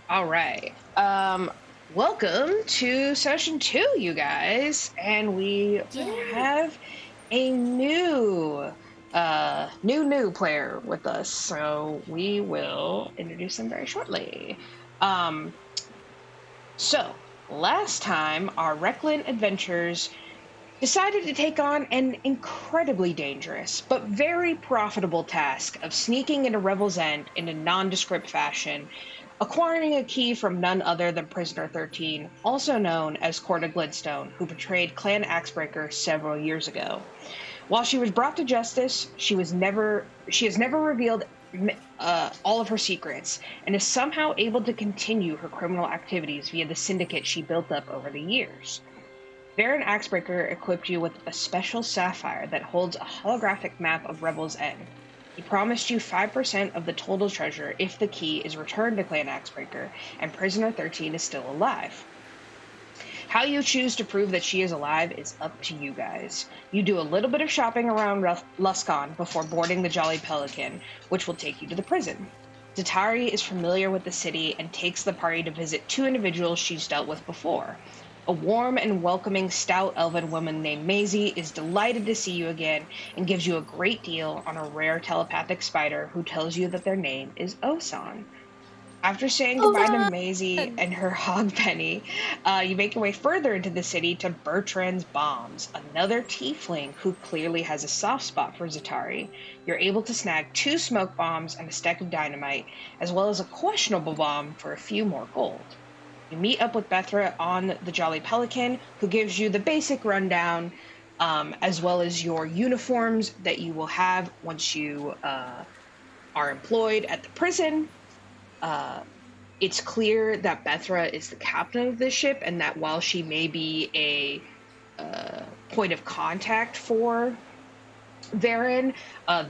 All right. Welcome to session 2, you guys. And we Yay! have a new player with us. So we will introduce them very shortly. Um, so last time our Recklin adventures decided to take on an incredibly dangerous but very profitable task of sneaking into Revel's End in a nondescript fashion, acquiring a key from none other than Prisoner 13, also known as Corda Glidstone, who betrayed Clan Axebreaker several years ago. While she was brought to justice, she has never revealed all of her secrets and is somehow able to continue her criminal activities via the syndicate she built up over the years. Baron Axebreaker equipped you with a special sapphire that holds a holographic map of Revel's End. He promised you 5% of the total treasure if the key is returned to Clan Axebreaker and Prisoner 13 is still alive. How you choose to prove that she is alive is up to you guys. You do a little bit of shopping around Luscon before boarding the Jolly Pelican, which will take you to the prison. Zatari is familiar with the city and takes the party to visit two individuals she's dealt with before. A warm and welcoming stout elven woman named Maisie is delighted to see you again and gives you a great deal on a rare telepathic spider who tells you that their name is Osan. After saying goodbye to Ozan! Maisie and her hog penny, you make your way further into the city to Bertrand's Bombs, another tiefling who clearly has a soft spot for Zatari. You're able to snag 2 smoke bombs and a stack of dynamite, as well as a questionable bomb for a few more gold. You meet up with Bethra on the Jolly Pelican, who gives you the basic rundown, as well as your uniforms that you will have once you are employed at the prison. uh, it's clear that Bethra is the captain of this ship, and that while she may be a point of contact for Varen,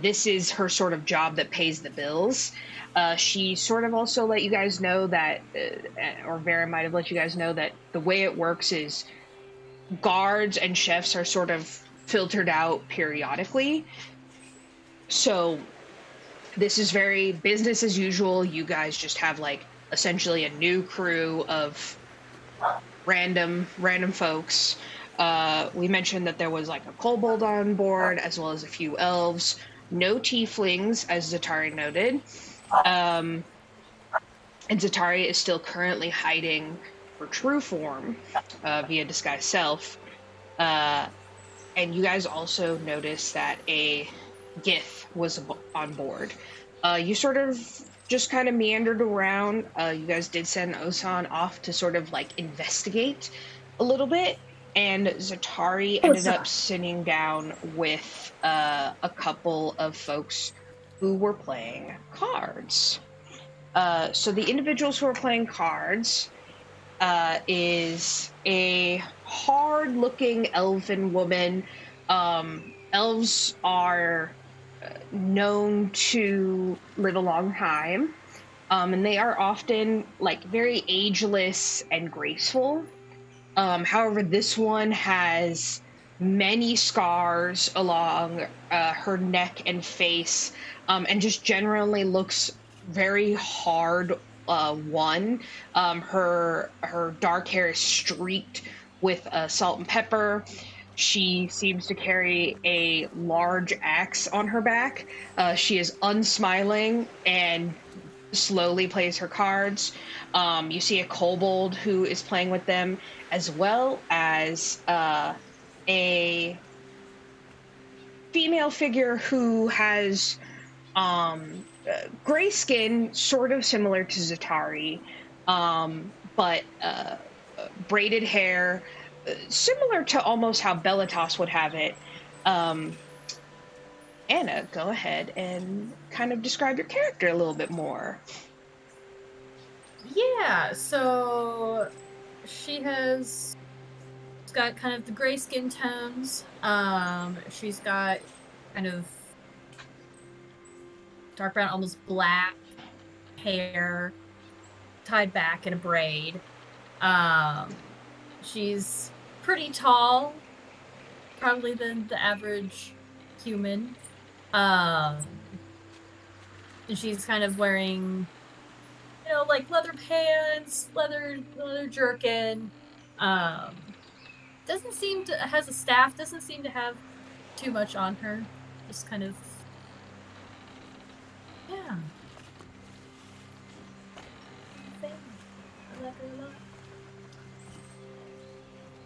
this is her sort of job that pays the bills. She sort of also let you guys know that, or Varen might have let you guys know that the way it works is guards and chefs are sort of filtered out periodically. So this is very business as usual. You guys just have like essentially a new crew of random folks. We mentioned that there was like a kobold on board, as well as a few elves. No tieflings, as Zatari noted. Um, and Zatari is still currently hiding her true form via disguise self. Uh, and you guys also noticed that a Gith was on board. You sort of just kind of meandered around. You guys did send Osan off to sort of like investigate a little bit, and Zatari ended up Ozan! sitting down with a couple of folks who were playing cards. So the individuals who are playing cards is a hard-looking elven woman. Elves are known to live a long time, and they are often like very ageless and graceful. However, this one has many scars along her neck and face, and just generally looks very hard won. Her dark hair is streaked with salt and pepper. She seems to carry a large axe on her back. She is unsmiling and slowly plays her cards. You see a kobold who is playing with them, as well as a female figure who has gray skin, sort of similar to Zatari, but braided hair, similar to almost how Bellatos would have it. Um, Anna, go ahead and kind of describe your character a little bit more. Yeah, so she's got kind of the gray skin tones. She's got kind of dark brown, almost black hair tied back in a braid. She's pretty tall, probably than the average human. And she's kind of wearing, like leather pants, leather jerkin. Doesn't seem to has a staff. Doesn't seem to have too much on her. Just kind of, yeah. I like her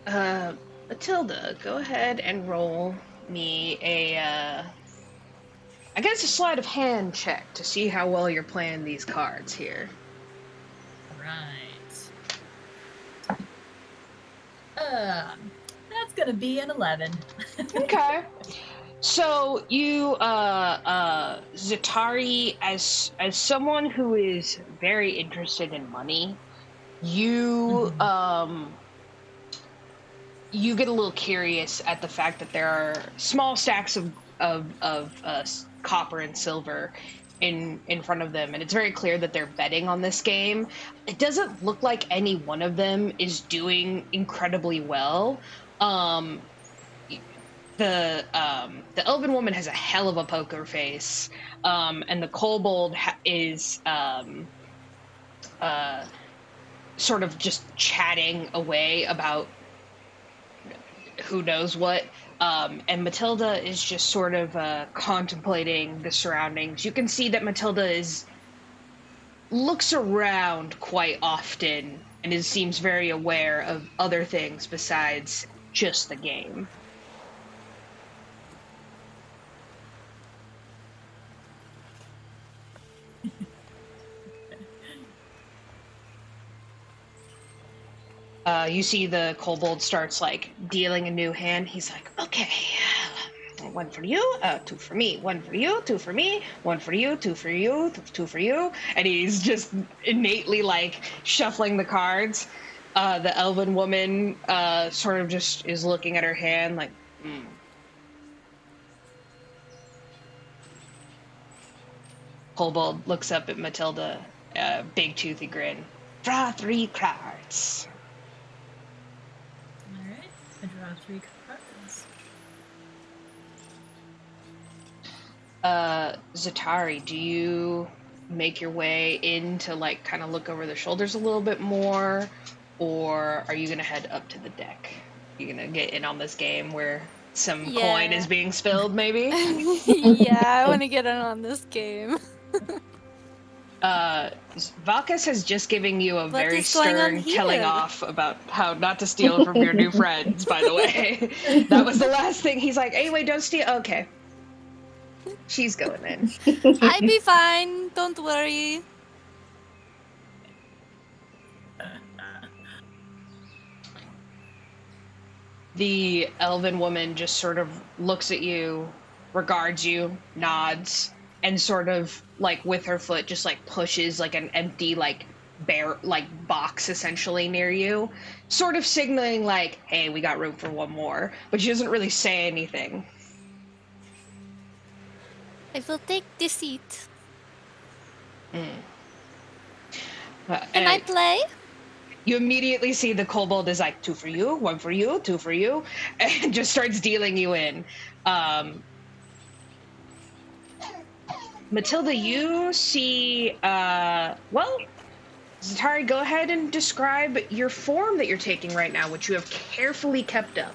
a lot. Matilda, go ahead and roll me I guess a sleight of hand check to see how well you're playing these cards here. Right. That's gonna be an 11. Okay. So you, Zatari, as someone who is very interested in money, you, you get a little curious at the fact that there are small stacks of copper and silver in front of them, and it's very clear that they're betting on this game. It doesn't look like any one of them is doing incredibly well. The elven woman has a hell of a poker face, and the kobold is sort of just chatting away about who knows what. And Matilda is just sort of contemplating the surroundings. You can see that Matilda looks around quite often and seems very aware of other things besides just the game. You see the kobold starts like dealing a new hand. He's like, okay, one for you, two for me, one for you, two for me, one for you, two for you, two for you. And he's just innately like shuffling the cards. The elven woman sort of just is looking at her hand like, Kobold looks up at Matilda, big toothy grin. Draw 3 cards. Alright, I draw 3 cards. Zatari, do you make your way in to like kind of look over the shoulders a little bit more, or are you gonna head up to the deck? You gonna get in on this game where some coin is being spilled, maybe? Yeah, I want to get in on this game. Valkas has just given you a What very is going on stern telling here? off about how not to steal from your new friends, by the way. That was the last thing. He's like, anyway, don't steal. Okay. She's going in. I'll be fine, don't worry. The elven woman just sort of looks at you, regards you, nods, and sort of like with her foot just like pushes like an empty like bare like box essentially near you, sort of signaling like, hey, we got room for one more, but she doesn't really say anything. I will take the seat. Can And I play? you immediately see the kobold is like, 2 for you, 1 for you, 2 for you, and just starts dealing you in. Matilda, you see, well, Zatari, go ahead and describe your form that you're taking right now, which you have carefully kept up.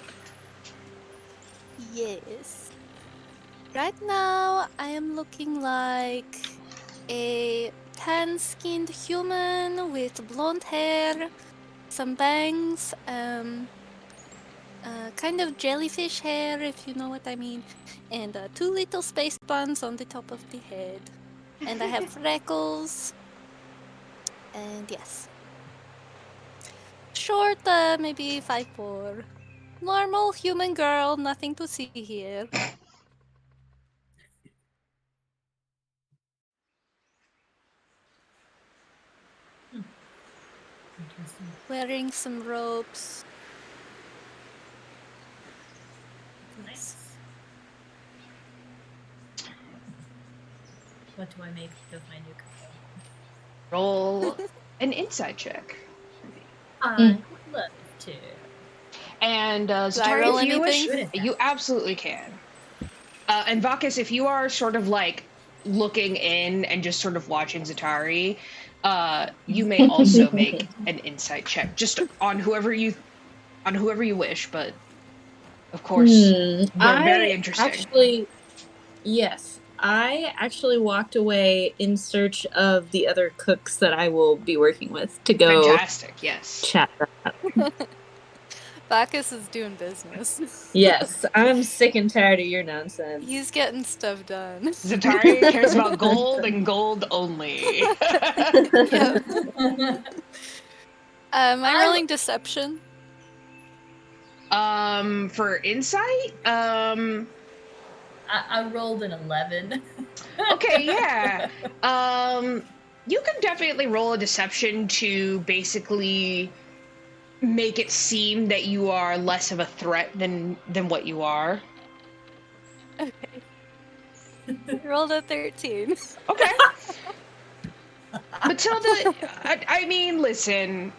Yes. Right now, I am looking like a tan-skinned human with blonde hair, some bangs, kind of jellyfish hair, if you know what I mean, and 2 little space buns on the top of the head. And I have freckles. And yes. Short, maybe 5'4". Normal human girl, nothing to see here. Interesting. Wearing some robes. Nice. What do I make of my new couple? Roll an insight check. I would love to. And I Zatari, roll if you wish, anything? you absolutely can. And Vakas, if you are sort of like looking in and just sort of watching Zatari, You may also make an insight check, just on whoever you wish, but of course, we're very interesting. Yes, I actually walked away in search of the other cooks that I will be working with to go Fantastic, yes. chat that up. Bacchus is doing business. Yes, I'm sick and tired of your nonsense. He's getting stuff done. Zatari cares about gold and gold only. Yep. Am I rolling deception? For insight, I rolled an 11. Okay, yeah. You can definitely roll a deception to basically make it seem that you are less of a threat than what you are. Okay. Rolled a 13. Okay. Matilda, I mean, listen,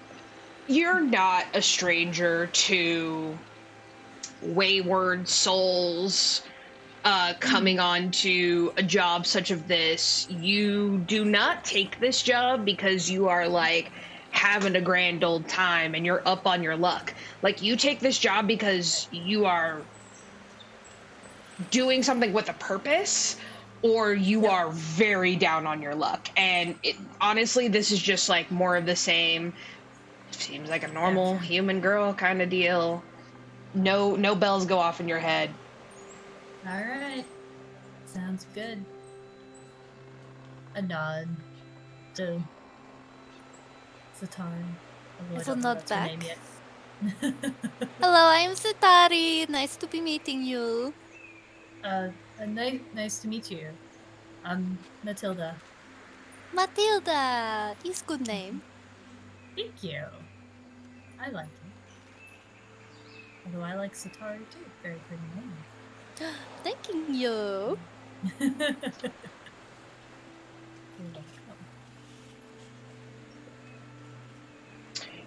you're not a stranger to wayward souls coming on to a job such as this. You do not take this job because you are like having a grand old time and you're up on your luck. Like, you take this job because you are doing something with a purpose, or you are very down on your luck. And honestly, this is just like more of the same. Seems like a normal human girl kind of deal. No bells go off in your head. All right. Sounds good. A nod to Zatari. It's a nod back. Hello, I'm Zatari. Nice to be meeting you. Nice to meet you. I'm Matilda. Matilda is good name. Thank you. I like it. Although I like Zatari too. Very pretty name. Thank you.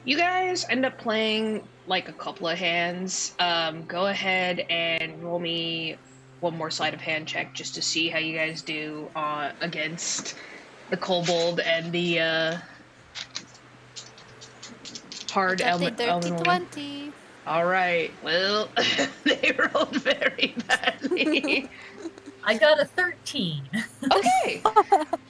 You guys end up playing like a couple of hands. Go ahead and roll me one more sleight of hand check just to see how you guys do against the kobold and the hard elven woman. 20. All right. Well, they rolled very badly. I got a 13. Okay.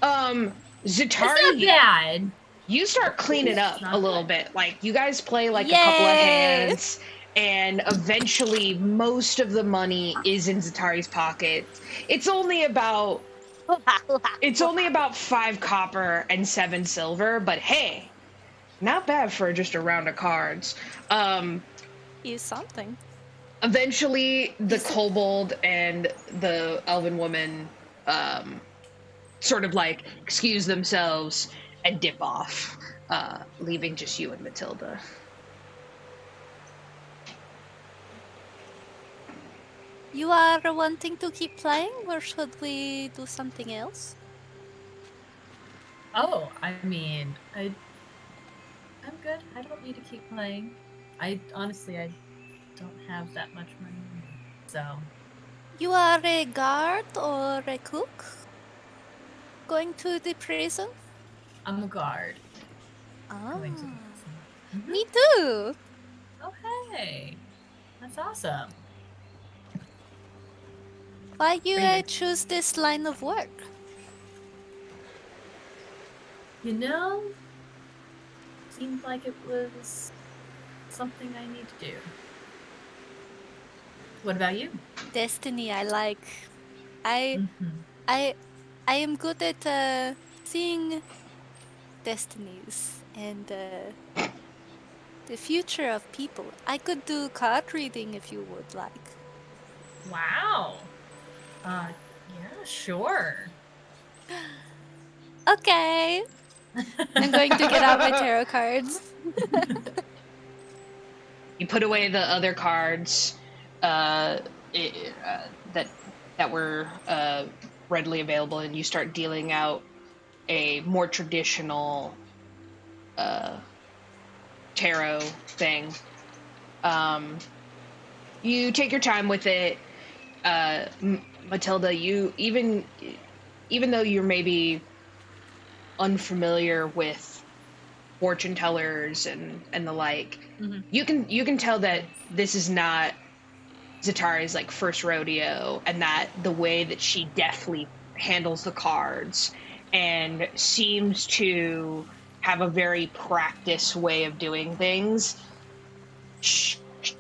Zatari. It's not bad. You start cleaning up a little bit. Like, you guys play like Yay! a couple of hands, and eventually most of the money is in Zatari's pocket. It's only about 5 copper and 7 silver, but hey, not bad for just a round of cards. Is something. Eventually, the kobold and the elven woman sort of like excuse themselves and dip off, leaving just you and Matilda. You are wanting to keep playing, or should we do something else? Oh, I mean, I'm good. I don't need to keep playing. I don't have that much money, so. You are a guard or a cook? Going to the prison? I'm a guard. Oh, Going to the prison. me too. Oh, hey. That's awesome. Why you choose this line of work? You know, seemed like it was something I need to do. What about you? Destiny, I like. I am good at seeing destinies and the future of people. I could do card reading if you would like. Wow. Yeah, sure. Okay. I'm going to get out my tarot cards. You put away the other cards that were readily available, and you start dealing out a more traditional tarot thing. You take your time with it. Matilda, you even though you're maybe unfamiliar with fortune tellers and the like, Mhm. you can tell that this is not Zatari's like first rodeo, and that the way that she deftly handles the cards and seems to have a very practiced way of doing things. She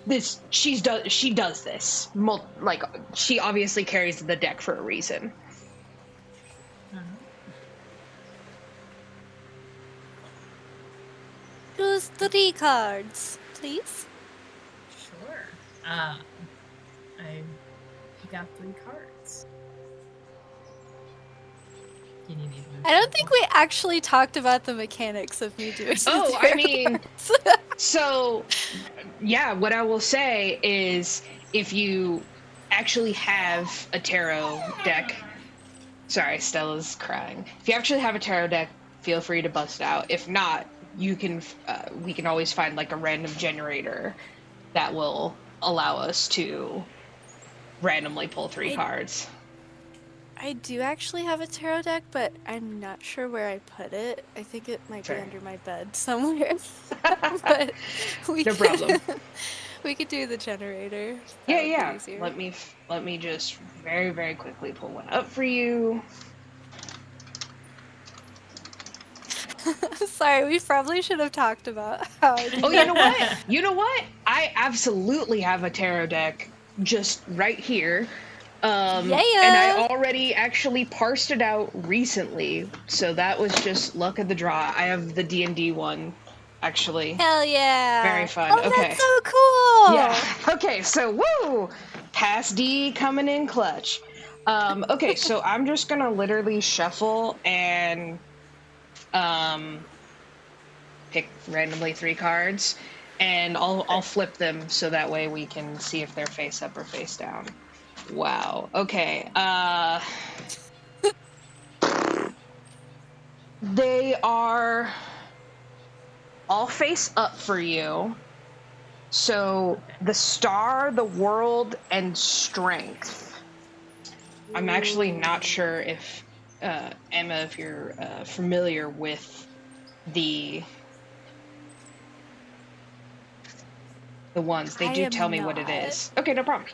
does this like she obviously carries the deck for a reason. Choose 3 cards, please. Sure. I pick out 3 cards. You need me to move I don't forward? think we actually talked about the mechanics of me doing Oh, the I tarot mean, cards. so yeah, what I will say is if you actually have a tarot deck. Sorry, Stella's crying. If you actually have a tarot deck, feel free to bust it out. If not, you can. We can always find like a random generator that will allow us to randomly pull 3 cards. I do actually have a tarot deck, but I'm not sure where I put it. I think it might be Fair. under my bed somewhere. But we No could, problem. we could do the generator. That Yeah, would be yeah. easier. Let me just very very quickly pull one up for you. Sorry, we probably should have talked about how I do Oh, you know that. what? You know what? I absolutely have a tarot deck just right here. And I Yeah! already actually parsed it out recently, so that was just luck of the draw. I have the D&D one, actually. Hell yeah! Very fun. Oh, Okay. that's so cool! Yeah. Okay, so woo! Past D coming in clutch. Okay, so I'm just gonna literally shuffle and pick randomly 3 cards, and I'll flip them so that way we can see if they're face up or face down. Wow. Okay. They are all face up for you. So the star, the world, and strength. I'm actually not sure if Emma, if you're familiar with the ones. They I do am tell me what it not. is. Okay, no problem.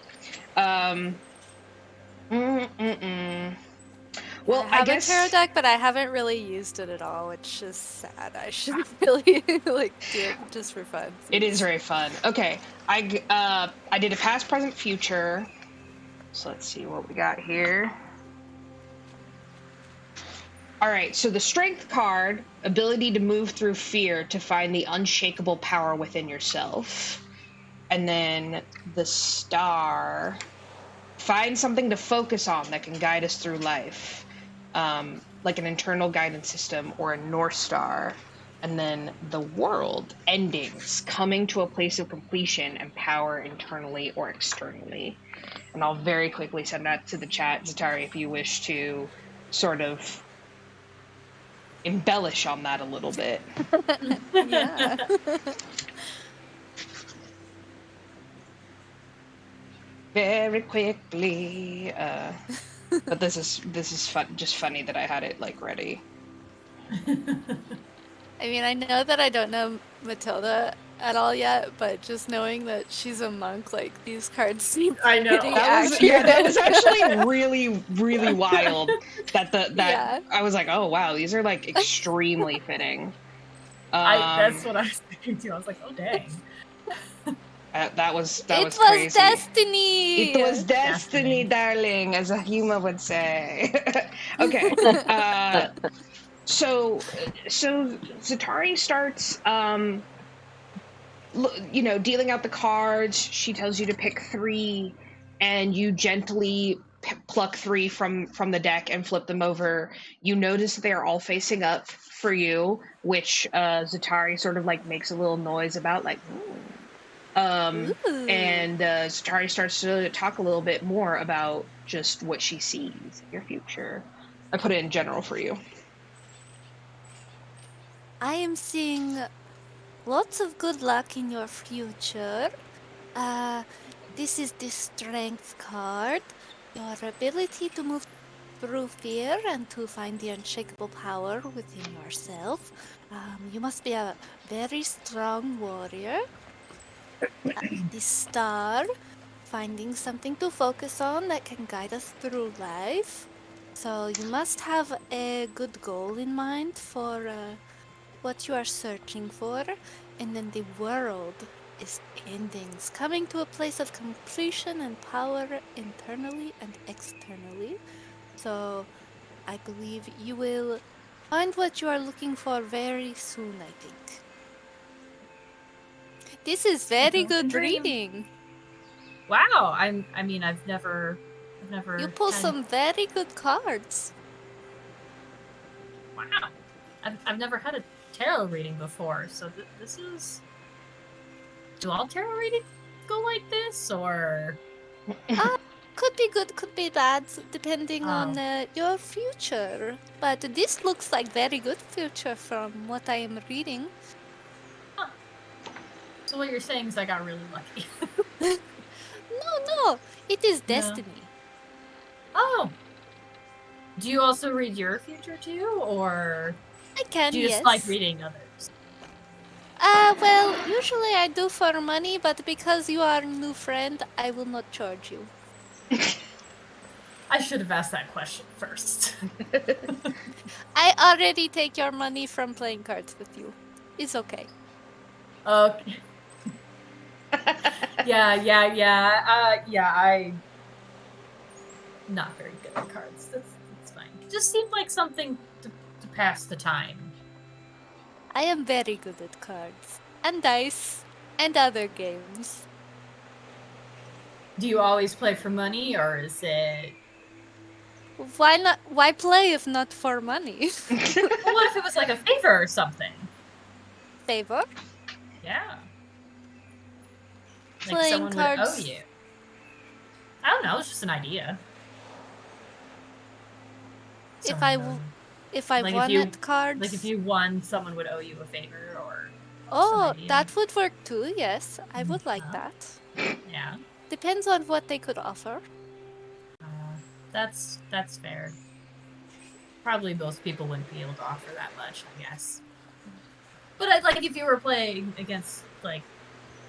Well, I have guess a tarot deck, but I haven't really used it at all, which is sad. I should really like do it just for fun. it is very fun. Okay, I did a past, present, future. So let's see what we got here. All right, so the strength card, ability to move through fear to find the unshakable power within yourself. And then the star, find something to focus on that can guide us through life, like an internal guidance system or a North Star. And then the world, endings, coming to a place of completion and power internally or externally. And I'll very quickly send that to the chat, Zatari, if you wish to sort of embellish on that a little bit. Yeah. Very quickly. But this is fun, just funny that I had it like ready. I mean, I know that I don't know Matilda at all yet, but just knowing that she's a monk, like these cards seem I know. pretty That was accurate. actually really, really wild. That Yeah. I was like, oh wow, these are like extremely fitting. That's what I was thinking too. I was like, oh dang. That was It crazy. was destiny! It was destiny, darling, as a human would say. Okay. So Zatari starts dealing out the cards. She tells you to pick 3, and you gently pluck 3 from the deck and flip them over. You notice that they are all facing up for you, which Zatari sort of like makes a little noise about, like, and Zatari starts to talk a little bit more about just what she sees in your future. I put it in general for you. I am seeing lots of good luck in your future. This is the strength card. Your ability to move through fear and to find the unshakable power within yourself. You must be a very strong warrior. The star, finding something to focus on that can guide us through life. So you must have a good goal in mind for what you are searching for, and then the world is endings, coming to a place of completion and power internally and externally. So I believe you will find what you are looking for very soon, I think. This is very good Dream. reading. Wow, I mean, I've never You pull had. some very good cards. Wow, I've never had a tarot reading before, so this is. Do all tarot readings go like this, or? Could be good, could be bad, depending on Oh. your future. But this looks like very good future from what I am reading. Huh. So what you're saying is I got really lucky. No, it is No. destiny. Oh. Do you also read your future too, or I can, do you just yes. like reading others? Well, usually I do for money, but because you are a new friend, I will not charge you. I should have asked that question first. I already take your money from playing cards with you. It's okay. Okay. Yeah. I'm not very good at cards. That's fine. Just seemed like something to pass the time. I am very good at cards and dice and other games. Do you always play for money, or is it? Why not? Why play if not for money? Well, what if it was like a favor or something? Favor? Yeah. Like Playing someone would owe cards. you. I don't know. It's just an idea. If Someone I like wanted cards. Like if you won, someone would owe you a favor, or. Oh, Some idea. that would work too. Yes, I would like Uh-huh. that. Yeah. Depends on what they could offer. That's fair. Probably most people wouldn't be able to offer that much, I guess. But like if you were playing against like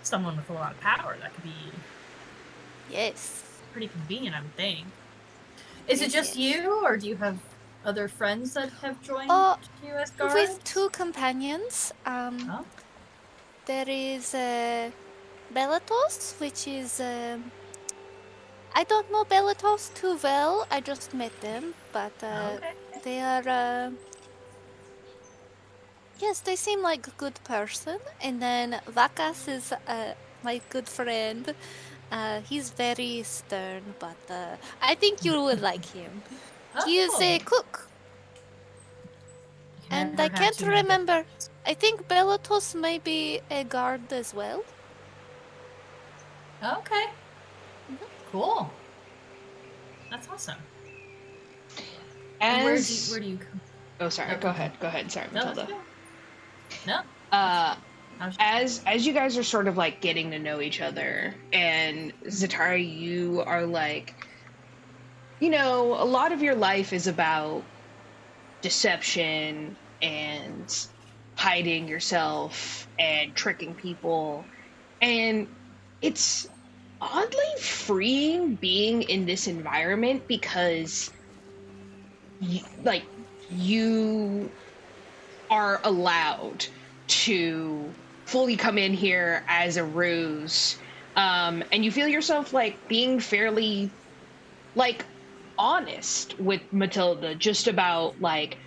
someone with a lot of power, that could be Yes. pretty convenient, I would think. Is it Yes, just yes. you, or do you have other friends that have joined Oh, you as guards? with two companions. Oh. There is Bellatos, which is I don't know Bellatos too well. I just met them, but Okay. they are. Yes, they seem like a good person. And then Vakas is my good friend. He's very stern, but I think you would like him. He is a cook. And I can't remember. I think Bellatos may be a guard as well. Okay. Cool. That's awesome. And where do you come? Oh, sorry. Oh, go ahead. Sorry, Matilda. No. As you guys are sort of like getting to know each other, and Zatara, you are like, you know, a lot of your life is about deception and hiding yourself and tricking people, and it's oddly freeing being in this environment because you are allowed to fully come in here as a ruse, and you feel yourself like being fairly like honest with Matilda just about like,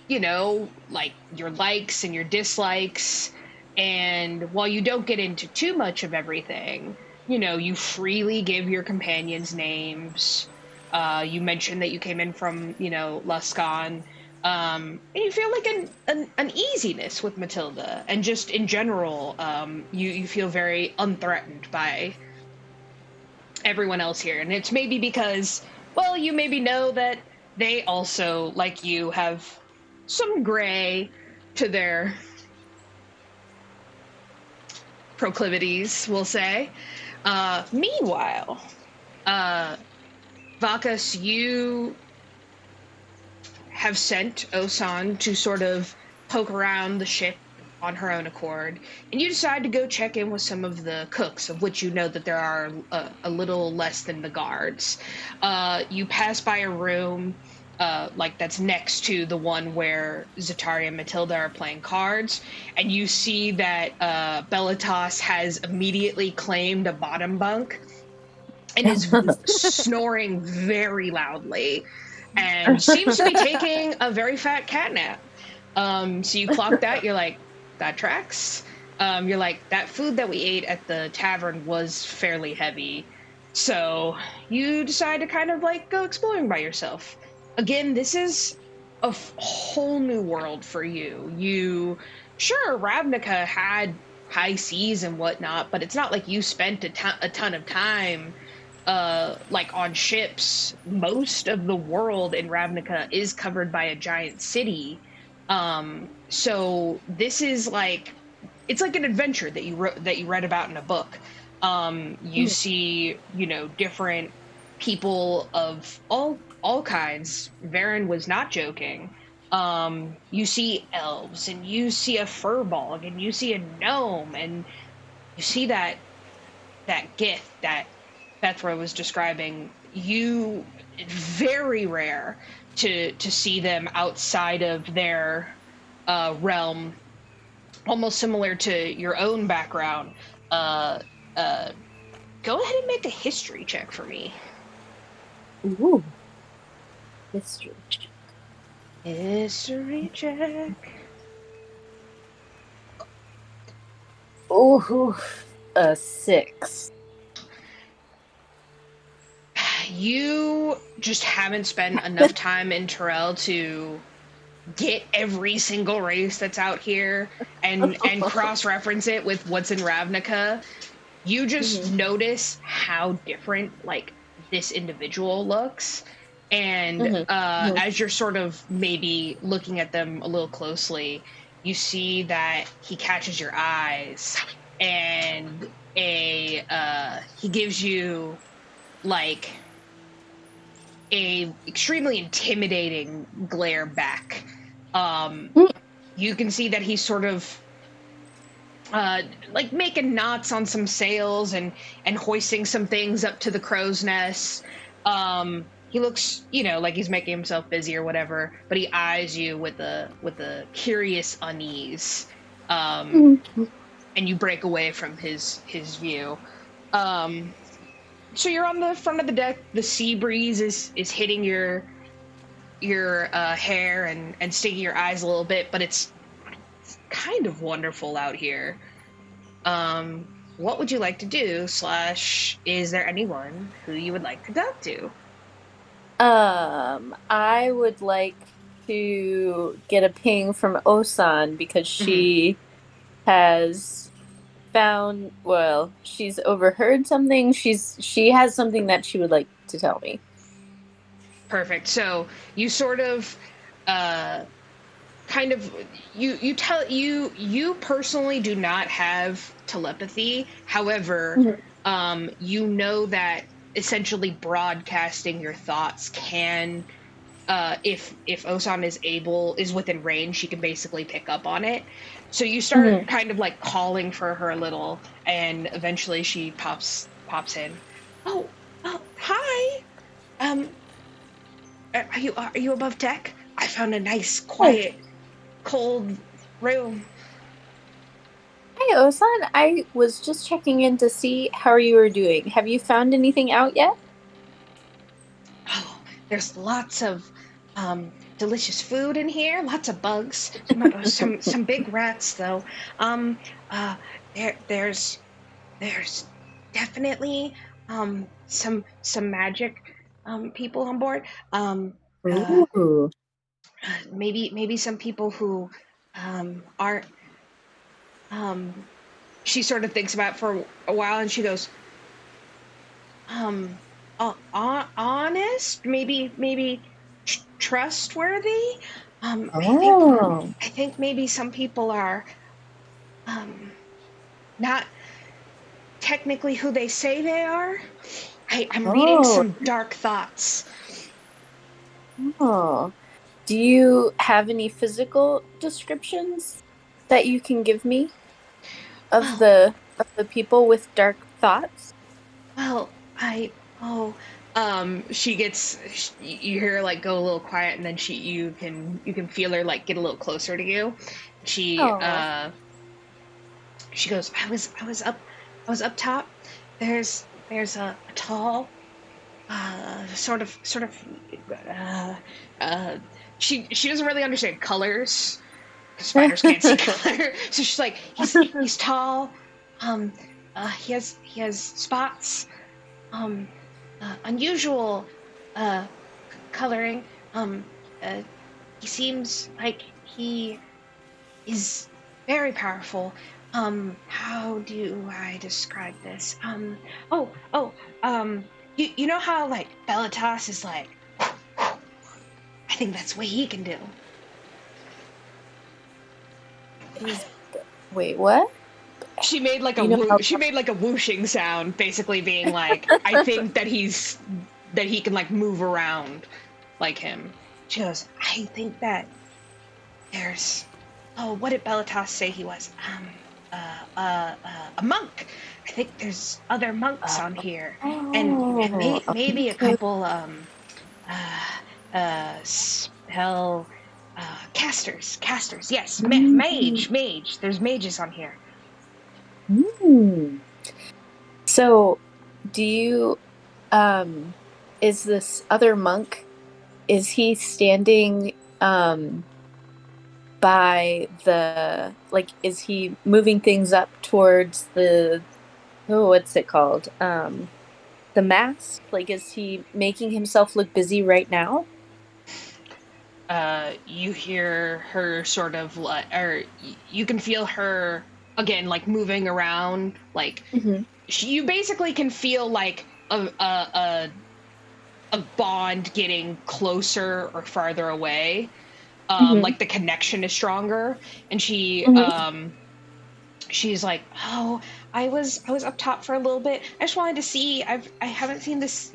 you know, like your likes and your dislikes. And while you don't get into too much of everything, you know, you freely give your companions names. You mentioned that you came in from, you know, Luskan. And you feel like an easiness with Matilda. And just in general, you feel very unthreatened by everyone else here. And it's maybe because, well, you maybe know that they also, like you, have some gray to their proclivities, we'll say. Meanwhile, Vakas, you have sent Osan to sort of poke around the ship on her own accord, and you decide to go check in with some of the cooks, of which you know that there are a little less than the guards. You pass by a room like that's next to the one where Zatari and Matilda are playing cards, and you see that Bellatos has immediately claimed a bottom bunk and is snoring very loudly and seems to be taking a very fat cat nap. So you clock that, you're like, that tracks. You're like, that food that we ate at the tavern was fairly heavy. So you decide to kind of like go exploring by yourself. Again, this is a whole new world for you. Sure, Ravnica had high seas and whatnot, but it's not like you spent a ton of time like on ships. Most of the world in Ravnica is covered by a giant city. So this is like, it's like an adventure that you read about in a book. You see, different people of all kinds. Varen was not joking. You see elves, and you see a furball, and you see a gnome, and you see that Gith that Bethra was describing. It's very rare to see them outside of their realm, almost similar to your own background. Go ahead and make a history check for me. Ooh. History check. History check. Ooh, a 6. You just haven't spent enough time in Toril to get every single race that's out here and cross-reference it with what's in Ravnica. You just notice how different like this individual looks, and as you're sort of maybe looking at them a little closely, you see that he catches your eyes, and he gives you like a extremely intimidating glare back. You can see that he's sort of like making knots on some sails and hoisting some things up to the crow's nest. He looks, like he's making himself busy or whatever, but he eyes you with a curious unease. And you break away from his view. So you're on the front of the deck. The sea breeze is hitting your hair and stinging your eyes a little bit, but it's kind of wonderful out here. What would you like to do? / is there anyone who you would like to go to? I would like to get a ping from Osan because she has found, she's overheard something. She has something that she would like to tell me. Perfect. So you sort of kind of you personally do not have telepathy. However, you know that essentially broadcasting your thoughts can if Osan is within range, she can basically pick up on it. So you start kind of like calling for her a little, and eventually she pops in. Oh, hi. Are you above deck? I found a nice, quiet, cold room. Hey, Osan, I was just checking in to see how you were doing. Have you found anything out yet? Oh, there's lots of delicious food in here. Lots of bugs. Some big rats though. There's definitely some magic people on board. Maybe some people who aren't. She sort of thinks about it for a while, and she goes, honest, maybe trustworthy. I think maybe some people are not technically who they say they are. I'm reading some dark thoughts. Oh. Do you have any physical descriptions that you can give me of the people with dark thoughts? Well, you hear her like go a little quiet, and then you can feel her like get a little closer to you. She Oh. she goes, I was up top. There's a tall, sort of she doesn't really understand colors. Spiders can't see color, so she's like, he's tall, he has spots, unusual coloring. He seems like he is very powerful. How do I describe this? You know how like Bellatas is like, I think that's what he can do. Wait, what? She made like a whooshing sound, basically being like, I think that he can like move around like him. She goes, I think that there's, what did Bellatas say he was? A monk. I think there's other monks on here, and maybe a couple spell casters. Yes, mage. There's mages on here. So, do you, is this other monk, is he standing, by the, like, is he moving things up towards what's it called? The mask? Like, is he making himself look busy right now? You hear her sort of like, or you can feel her again, like moving around, like you basically can feel like a bond getting closer or farther away. Like the connection is stronger, and she's like, oh, I was up top for a little bit. I just wanted to see. I haven't seen this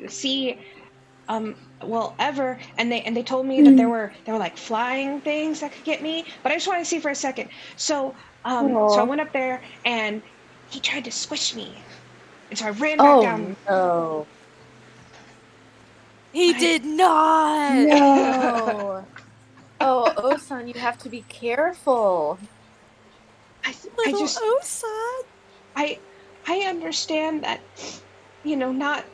ever, and they told me that there were like flying things that could get me, but I just wanted to see for a second. So I went up there, and he tried to squish me, and so I ran back down. No. He did not. No. Oh, Osan, you have to be careful. Osan. I understand that, not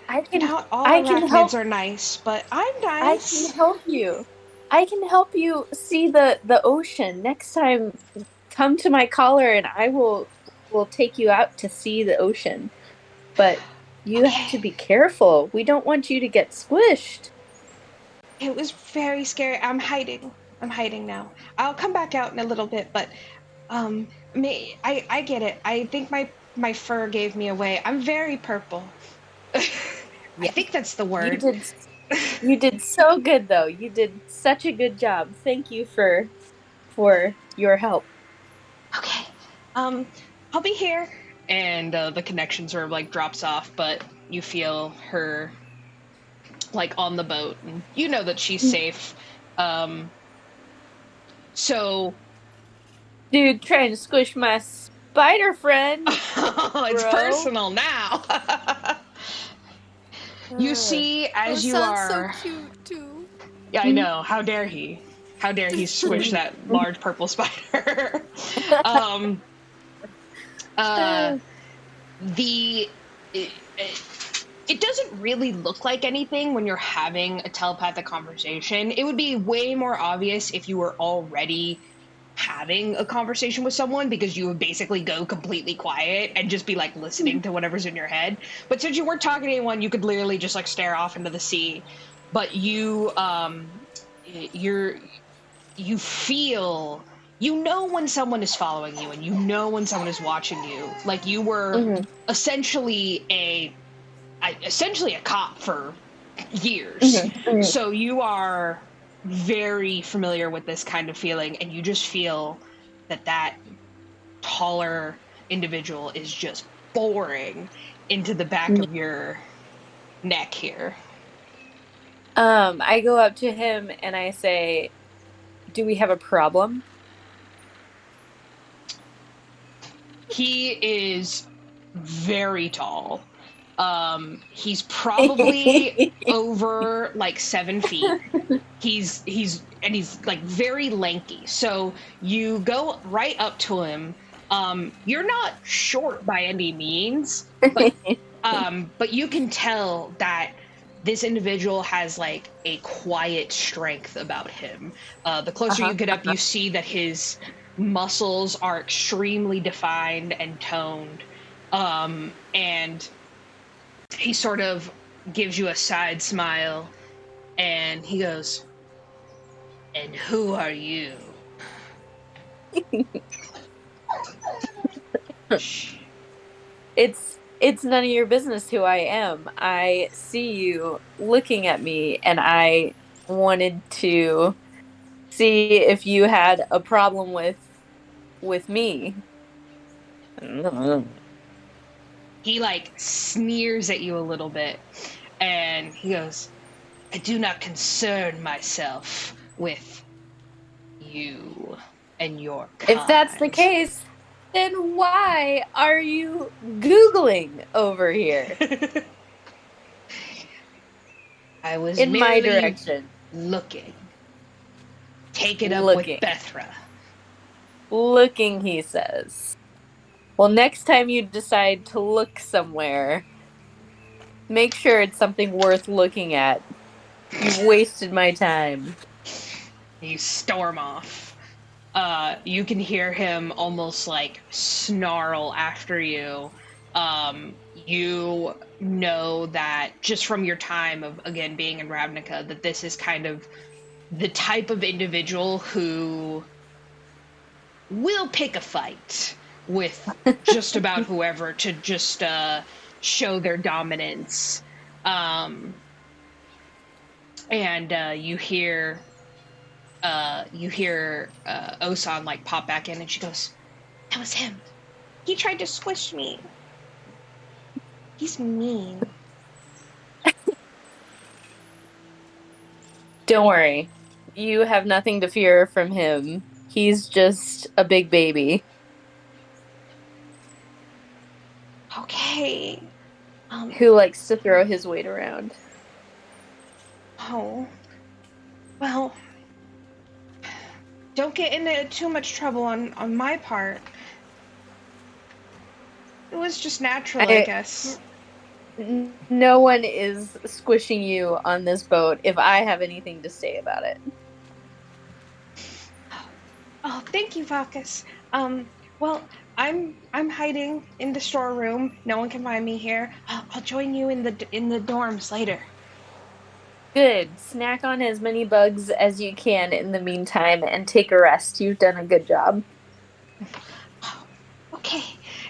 all I can arachnids are nice, but I'm nice. I can help you. I can help you see the ocean. Next time, come to my collar and I will take you out to see the ocean. But you have to be careful. We don't want you to get squished. It was very scary. I'm hiding now. I'll come back out in a little bit, but I get it. I think my fur gave me away. I'm very purple. I think that's the word. You did so good, though. You did such a good job. Thank you for your help. Okay. I'll be here. And the connection sort of like drops off, but you feel her like on the boat, and you know that she's safe. So, dude, trying to squish my spider friend. It's personal now. You see, as you are. So cute too. Yeah, I know. How dare he? How dare he squish that large purple spider? It doesn't really look like anything when you're having a telepathic conversation. It would be way more obvious if you were already having a conversation with someone, because you would basically go completely quiet and just be like listening to whatever's in your head. But since you weren't talking to anyone, you could literally just like stare off into the sea. But you feel, when someone is following you, and when someone is watching you. Like, you were essentially a cop for years. So you are very familiar with this kind of feeling, and you just feel that taller individual is just boring into the back of your neck here. I go up to him and I say, "Do we have a problem?" He is very tall. He's probably over like 7 feet. He's like very lanky. So you go right up to him. You're not short by any means, but you can tell that this individual has like a quiet strength about him. The closer you get up, you see that his muscles are extremely defined and toned. And he sort of gives you a side smile and he goes, "And who are you?" It's none of your business who I am. I see you looking at me and I wanted to see if you had a problem with me. He like sneers at you a little bit and he goes, "I do not concern myself with you and your kind." If that's the case, then why are you Googling over here? I was in my merely direction. looking. Take it up Looking. with Bethra. Looking, he says. Well, next time you decide to look somewhere, make sure it's something worth looking at. You've wasted my time. You storm off. You can hear him almost like snarl after you. You know that just from your time of, again, being in Ravnica, that this is kind of the type of individual who will pick a fight with just about whoever to just show their dominance. And you hear Osan like pop back in and she goes, "That was him. He tried to squish me. He's mean." Don't worry. You have nothing to fear from him. He's just a big baby. Okay. Who likes to throw his weight around. Oh. Well, don't get into too much trouble on my part. It was just natural, I guess. No one is squishing you on this boat if I have anything to say about it. Oh, thank you, Valkus. Well, I'm hiding in the storeroom. No one can find me here. I'll join you in the dorms later. Good. Snack on as many bugs as you can in the meantime and take a rest. You've done a good job. Okay.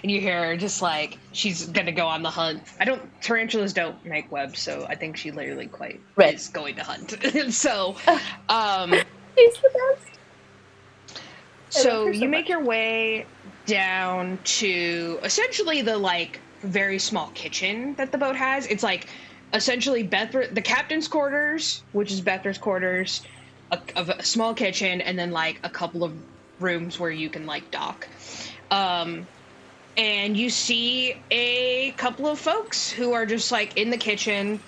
And you hear her just like, she's gonna go on the hunt. Tarantulas don't make webs, so I think she literally is going to hunt. So, she's the best. So you make your way down to essentially the like very small kitchen that the boat has. It's like essentially the captain's quarters, which is Bethra's quarters, a small kitchen, and then like a couple of rooms where you can like dock. And you see a couple of folks who are just like in the kitchen.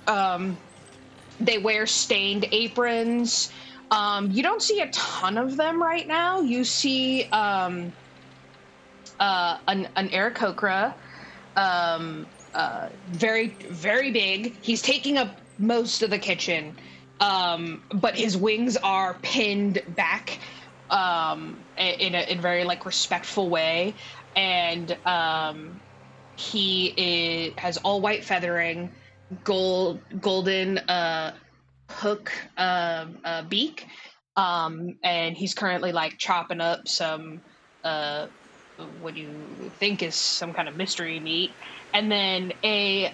They wear stained aprons. You don't see a ton of them right now. You see an Aarakocra, very, very big. He's taking up most of the kitchen, but his wings are pinned back in a very like respectful way, and he has all white feathering, golden hook beak, and he's currently like chopping up some what you think is some kind of mystery meat, and then a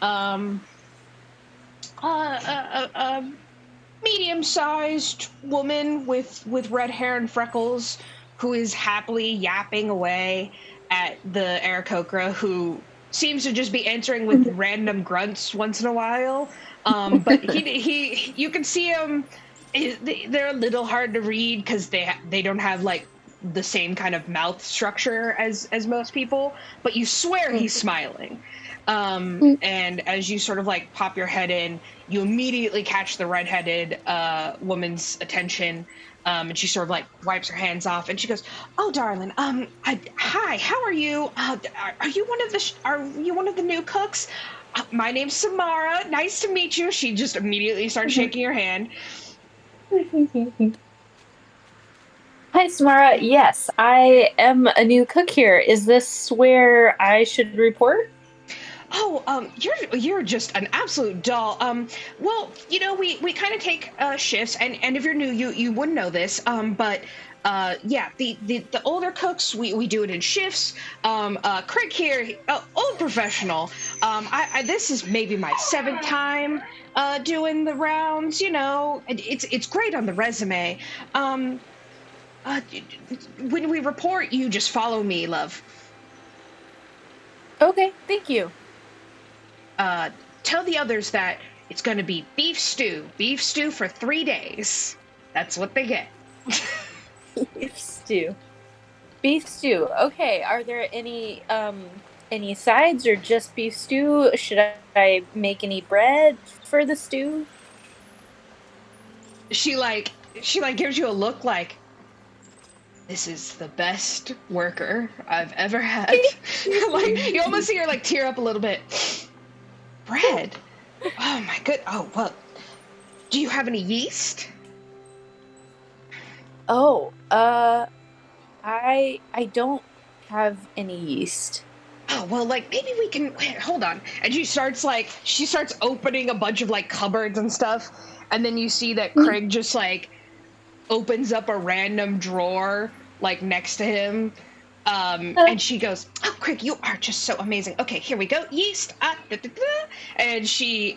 medium-sized woman with red hair and freckles who is happily yapping away at the Aarakocra, who seems to just be answering with random grunts once in a while. But he you can see him. They're a little hard to read because they don't have like the same kind of mouth structure as most people. But you swear he's smiling. And as you sort of like pop your head in, you immediately catch the redheaded woman's attention. And she sort of like wipes her hands off, and she goes, "Oh, darling, hi, how are you? Are you one of the new cooks? My name's Samara. Nice to meet you." She just immediately starts shaking her hand. Hi, Samara. Yes, I am a new cook here. Is this where I should report? Oh, you're just an absolute doll. Well, we kind of take shifts, and if you're new, you wouldn't know this. But yeah, the older cooks, we do it in shifts. Craig here, old professional. I this is maybe my 7th time doing the rounds. It's great on the resume. When we report, you just follow me, love. Okay, thank you. Tell the others that it's going to be beef stew for 3 days. That's what they get. Beef stew. Beef stew. Okay, are there any sides or just beef stew? Should I make any bread for the stew? She gives you a look like, this is the best worker I've ever had. Like, you almost see her like tear up a little bit. Bread. Oh my good. Oh, well, do you have any yeast? Oh, I don't have any yeast. Oh, well, like, maybe we can, wait, hold on. And she starts opening a bunch of like cupboards and stuff. And then you see that Craig just like opens up a random drawer like next to him. And she goes, "Oh, Craig, you are just so amazing. Okay, here we go. Yeast. And she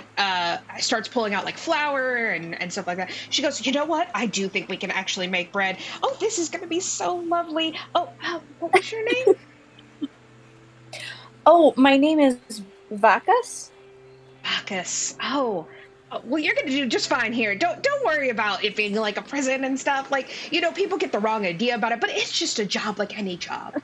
starts pulling out like flour and stuff like that. She goes, "You know what? I do think we can actually make bread. Oh, this is going to be so lovely. Oh, what was your name?" Oh, my name is Vacas. Vacas. Oh, well, you're going to do just fine here. Don't worry about it being like a prison and stuff. Like, people get the wrong idea about it, but it's just a job like any job.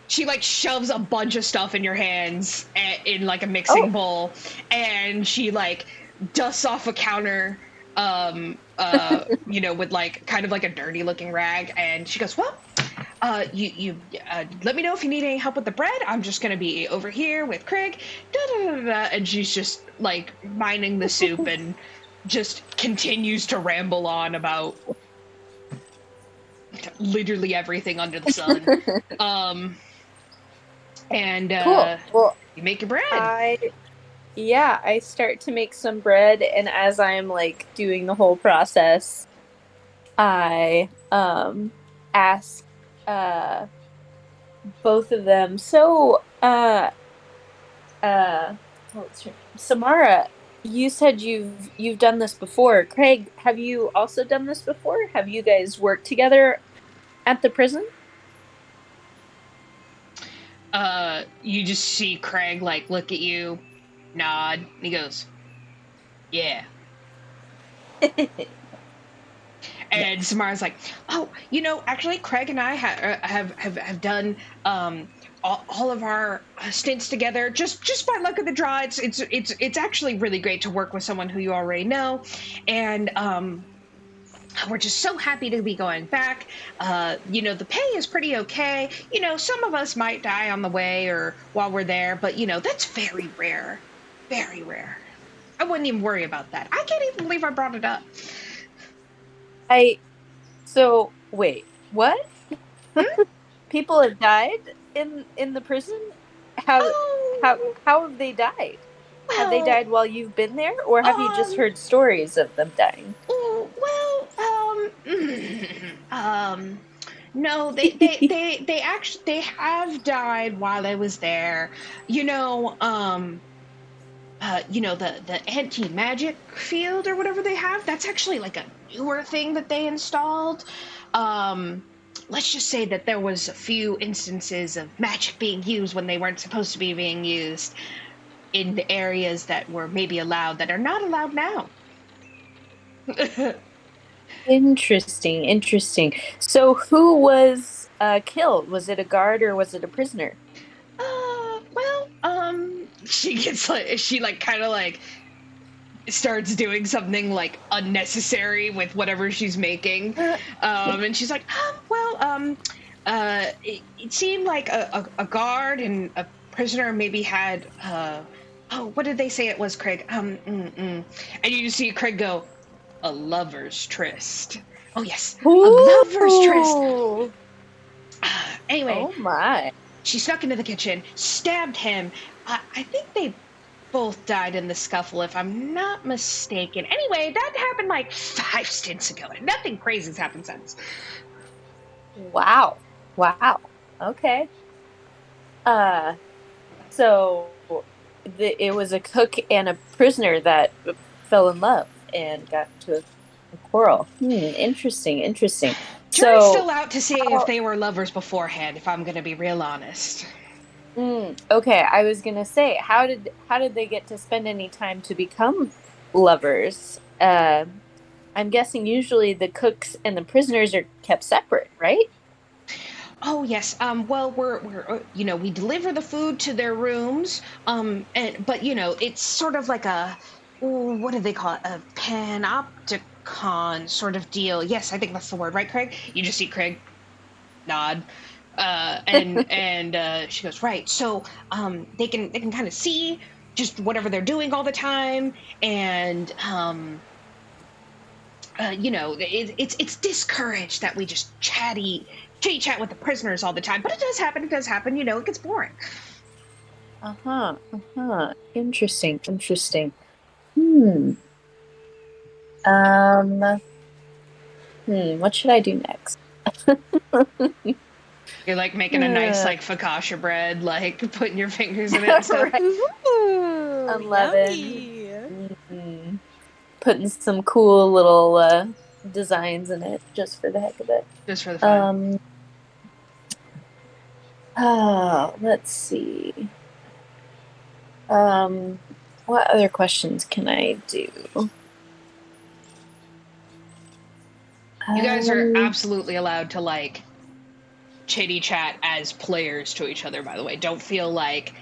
She like shoves a bunch of stuff in your hands in like a mixing bowl, and she like dusts off a counter, with like kind of like a dirty looking rag, and she goes, "Well, you let me know if you need any help with the bread. I'm just gonna be over here with Craig." And she's just like minding the soup and just continues to ramble on about literally everything under the sun. And cool. Well, you make your bread. I start to make some bread, and as I'm like doing the whole process, I ask both of them. So, Samara, you said you've done this before. Craig, have you also done this before? Have you guys worked together at the prison? You just see Craig like look at you, nod, and he goes, "Yeah." And Samara's like, "Oh, actually, Craig and I have done all of our stints together. Just by luck of the draw, it's actually really great to work with someone who you already know, and we're just so happy to be going back. The pay is pretty okay. Some of us might die on the way or while we're there, but that's very rare, very rare. I wouldn't even worry about that. I can't even believe I brought it up." So wait, what? People have died in the prison? How have they died? Well, have they died while you've been there, or have you just heard stories of them dying? No, they actually have died while I was there. The anti-magic field or whatever they have, that's actually like a newer thing that they installed. let's just say that there was a few instances of magic being used when they weren't supposed to be being used in the areas that were maybe allowed that are not allowed now. Interesting. So who was killed? Was it a guard or was it a prisoner? She gets like, she like kind of like starts doing something like unnecessary with whatever she's making. And she's like, it seemed like a guard and a prisoner maybe had, what did they say it was, Craig? And you just see Craig go, a lover's tryst. Oh, yes, a lover's tryst. Anyway. Oh, my. She snuck into the kitchen, stabbed him. I think they both died in the scuffle, if I'm not mistaken. Anyway, that happened like 5 stints ago. Nothing crazy's happened since. Wow. Okay. So it was a cook and a prisoner that fell in love and got into a quarrel. Interesting. Jury's So still out to see if they were lovers beforehand, if I'm going to be real honest. Okay, I was gonna say, how did they get to spend any time to become lovers? I'm guessing usually the cooks and the prisoners are kept separate, right? Oh yes. Well, we're we deliver the food to their rooms. But it's sort of like a, what do they call it? A panopticon sort of deal. Yes, I think that's the word, right, Craig? You just see Craig nod. And she goes, right. So they can kind of see just whatever they're doing all the time, and it's discouraged that we just chitty chat with the prisoners all the time. But it does happen. It gets boring. Interesting. What should I do next? You're like making a nice like focaccia bread, like putting your fingers in it and stuff. Ooh, 11. yummy. Putting some cool little designs in it just for the heck of it. Just for the fun. Let's see. What other questions can I do? You guys are absolutely allowed to like chitty chat as players to each other, by the way. Don't feel like,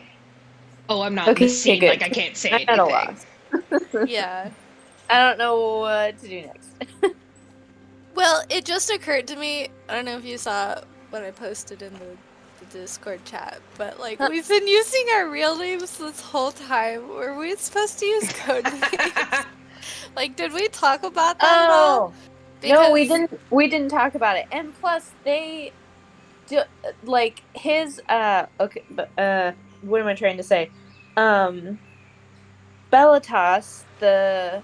oh, I'm not in the scene, good. like I can't say anything. At a loss. Yeah. I don't know what to do next. Well, it just occurred to me, I don't know if you saw what I posted in the Discord chat, but like we've been using our real names this whole time. Were we supposed to use code names? Like, did we talk about that at all? No, we didn't talk about it. And plus they do, like his okay, but what am I trying to say? Bellatas, the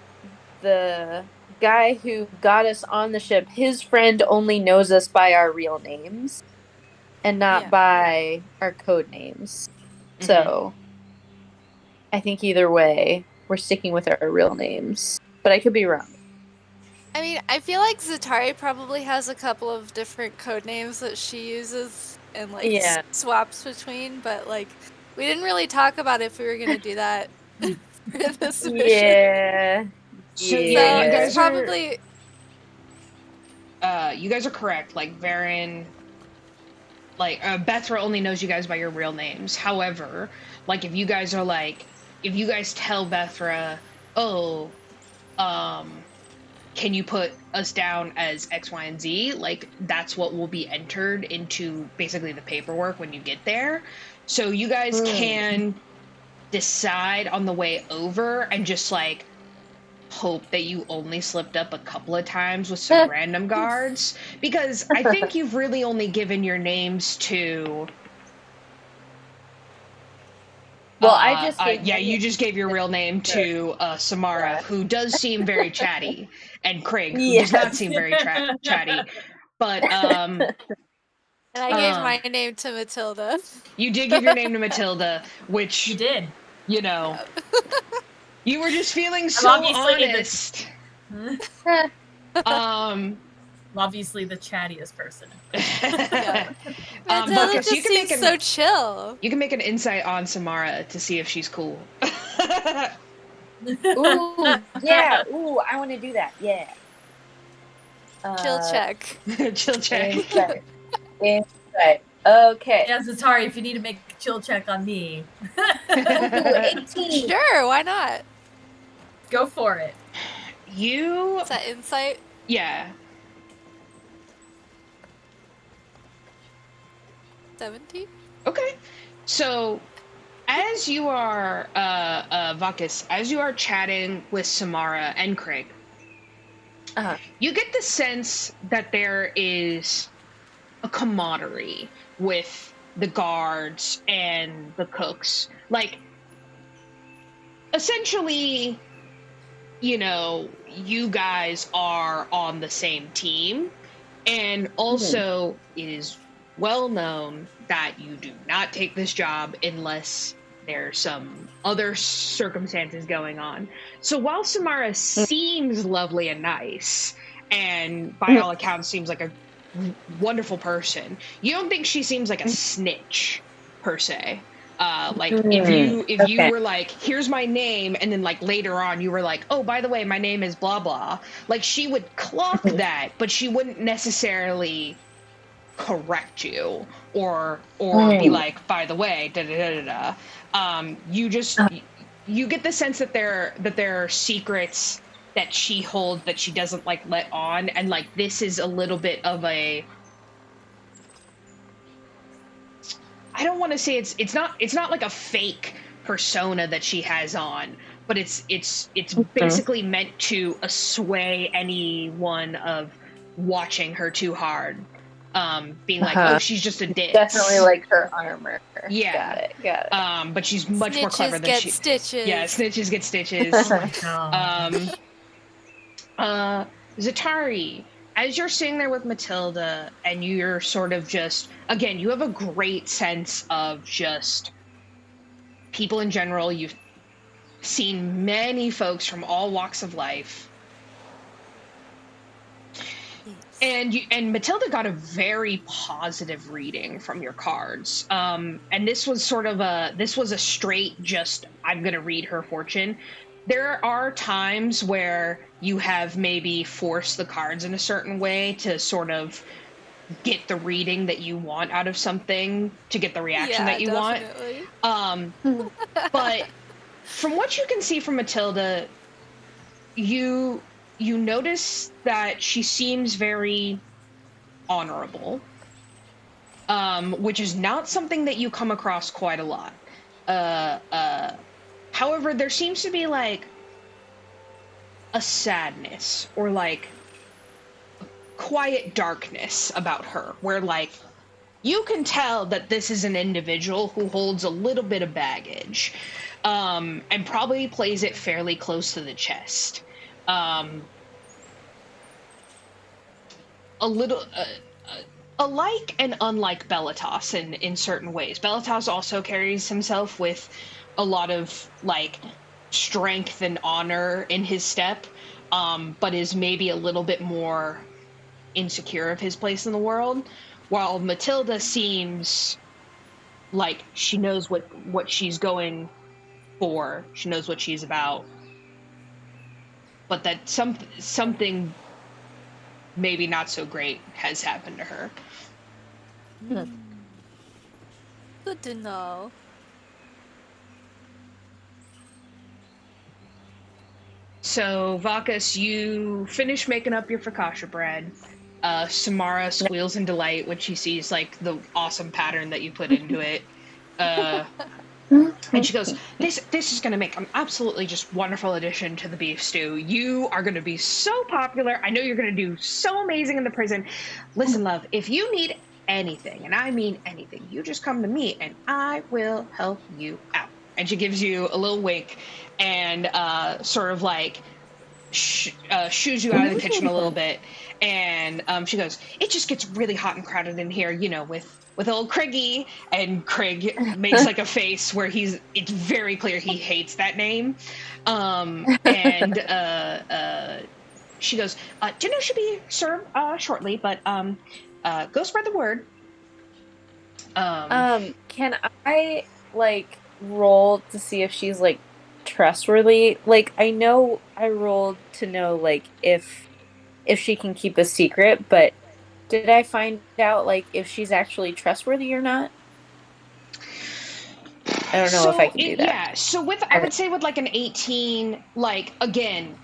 guy who got us on the ship, his friend only knows us by our real names and not by our code names. Mm-hmm. So I think either way, we're sticking with our real names. But I could be wrong. I mean, I feel like Zatari probably has a couple of different code names that she uses and like swaps between, but like we didn't really talk about if we were gonna do that for this mission. So you guys probably you guys are correct. Like Varen, like Bethra only knows you guys by your real names. However, like if you guys tell Bethra, oh, can you put us down as X, Y, and Z? Like that's what will be entered into basically the paperwork when you get there. So you guys can decide on the way over and just like hope that you only slipped up a couple of times with some random guards, because I think you've really only given your names to you just gave your real name to Samara, who does seem very chatty, and Craig, who does not seem very chatty. But and I gave my name to Matilda. You did give your name to Matilda, which you did. You know, you were just feeling so honest. obviously the chattiest person. Yeah. Buckus, just you can seems make so chill. You can make an insight on Samara to see if she's cool. Ooh, yeah. Ooh, I want to do that. Yeah. Chill check. Chill check. Insight. Insight. Okay. Yeah, Zatari, if you need to make a chill check on me. Ooh, 18. Sure, why not? Go for it. You. Is that insight? Yeah. 17? Okay. So, as you are, Vakis, as you are chatting with Samara and Craig, you get the sense that there is a camaraderie with the guards and the cooks. Like, essentially, you know, you guys are on the same team. And also, it is well known that you do not take this job unless there's some other circumstances going on. So while Samara seems lovely and nice, and by all accounts seems like a wonderful person, you don't think she seems like a snitch per se. Like if you were like, here's my name, and then like later on you were like, oh, by the way, my name is blah blah, like she would clock that, but she wouldn't necessarily correct you or be like, by the way, da da da da. You just you get the sense that there are secrets that she holds that she doesn't like let on, and like this is a little bit of a, I don't want to say it's not like a fake persona that she has on, but it's basically meant to assuage anyone of watching her too hard, being like, oh, she's just a ditz. Definitely like her armor. Yeah, got it. but she's much more clever than she. Stitches. Yeah, snitches get stitches. Oh my God. Zatari, as you're sitting there with Matilda and you're sort of just, again, you have a great sense of just people in general. You've seen many folks from all walks of life. And Matilda got a very positive reading from your cards. And this was a straight just, I'm going to read her fortune. There are times where you have maybe forced the cards in a certain way to sort of get the reading that you want out of something, to get the reaction that you definitely. want. But from what you can see from Matilda, you notice that she seems very honorable, which is not something that you come across quite a lot. However, there seems to be like a sadness or like a quiet darkness about her, where like you can tell that this is an individual who holds a little bit of baggage, and probably plays it fairly close to the chest. A little alike and unlike Bellatos in certain ways. Bellatos also carries himself with a lot of like strength and honor in his step, but is maybe a little bit more insecure of his place in the world, while Matilda seems like she knows what she's going for, she knows what she's about, but that something maybe not so great has happened to her. Good to know. So, Vakis, you finish making up your focaccia bread. Samara squeals in delight when she sees like the awesome pattern that you put into it. And she goes, this is going to make an absolutely just wonderful addition to the beef stew. You are going to be so popular. I know you're going to do so amazing in the prison. Listen, love, if you need anything, and I mean anything, you just come to me and I will help you out. And she gives you a little wink and sort of like shoos you out of the kitchen a little bit. And she goes, it just gets really hot and crowded in here, you know, with old Craigie. And Craig makes like a face where it's very clear he hates that name. And she goes, dinner should be served shortly, but go spread the word. Can I like roll to see if she's like trustworthy? Like I know I rolled to know like if she can keep a secret, but did I find out like if she's actually trustworthy or not? I don't know if I So can do that. so with I would say with like an 18, like again,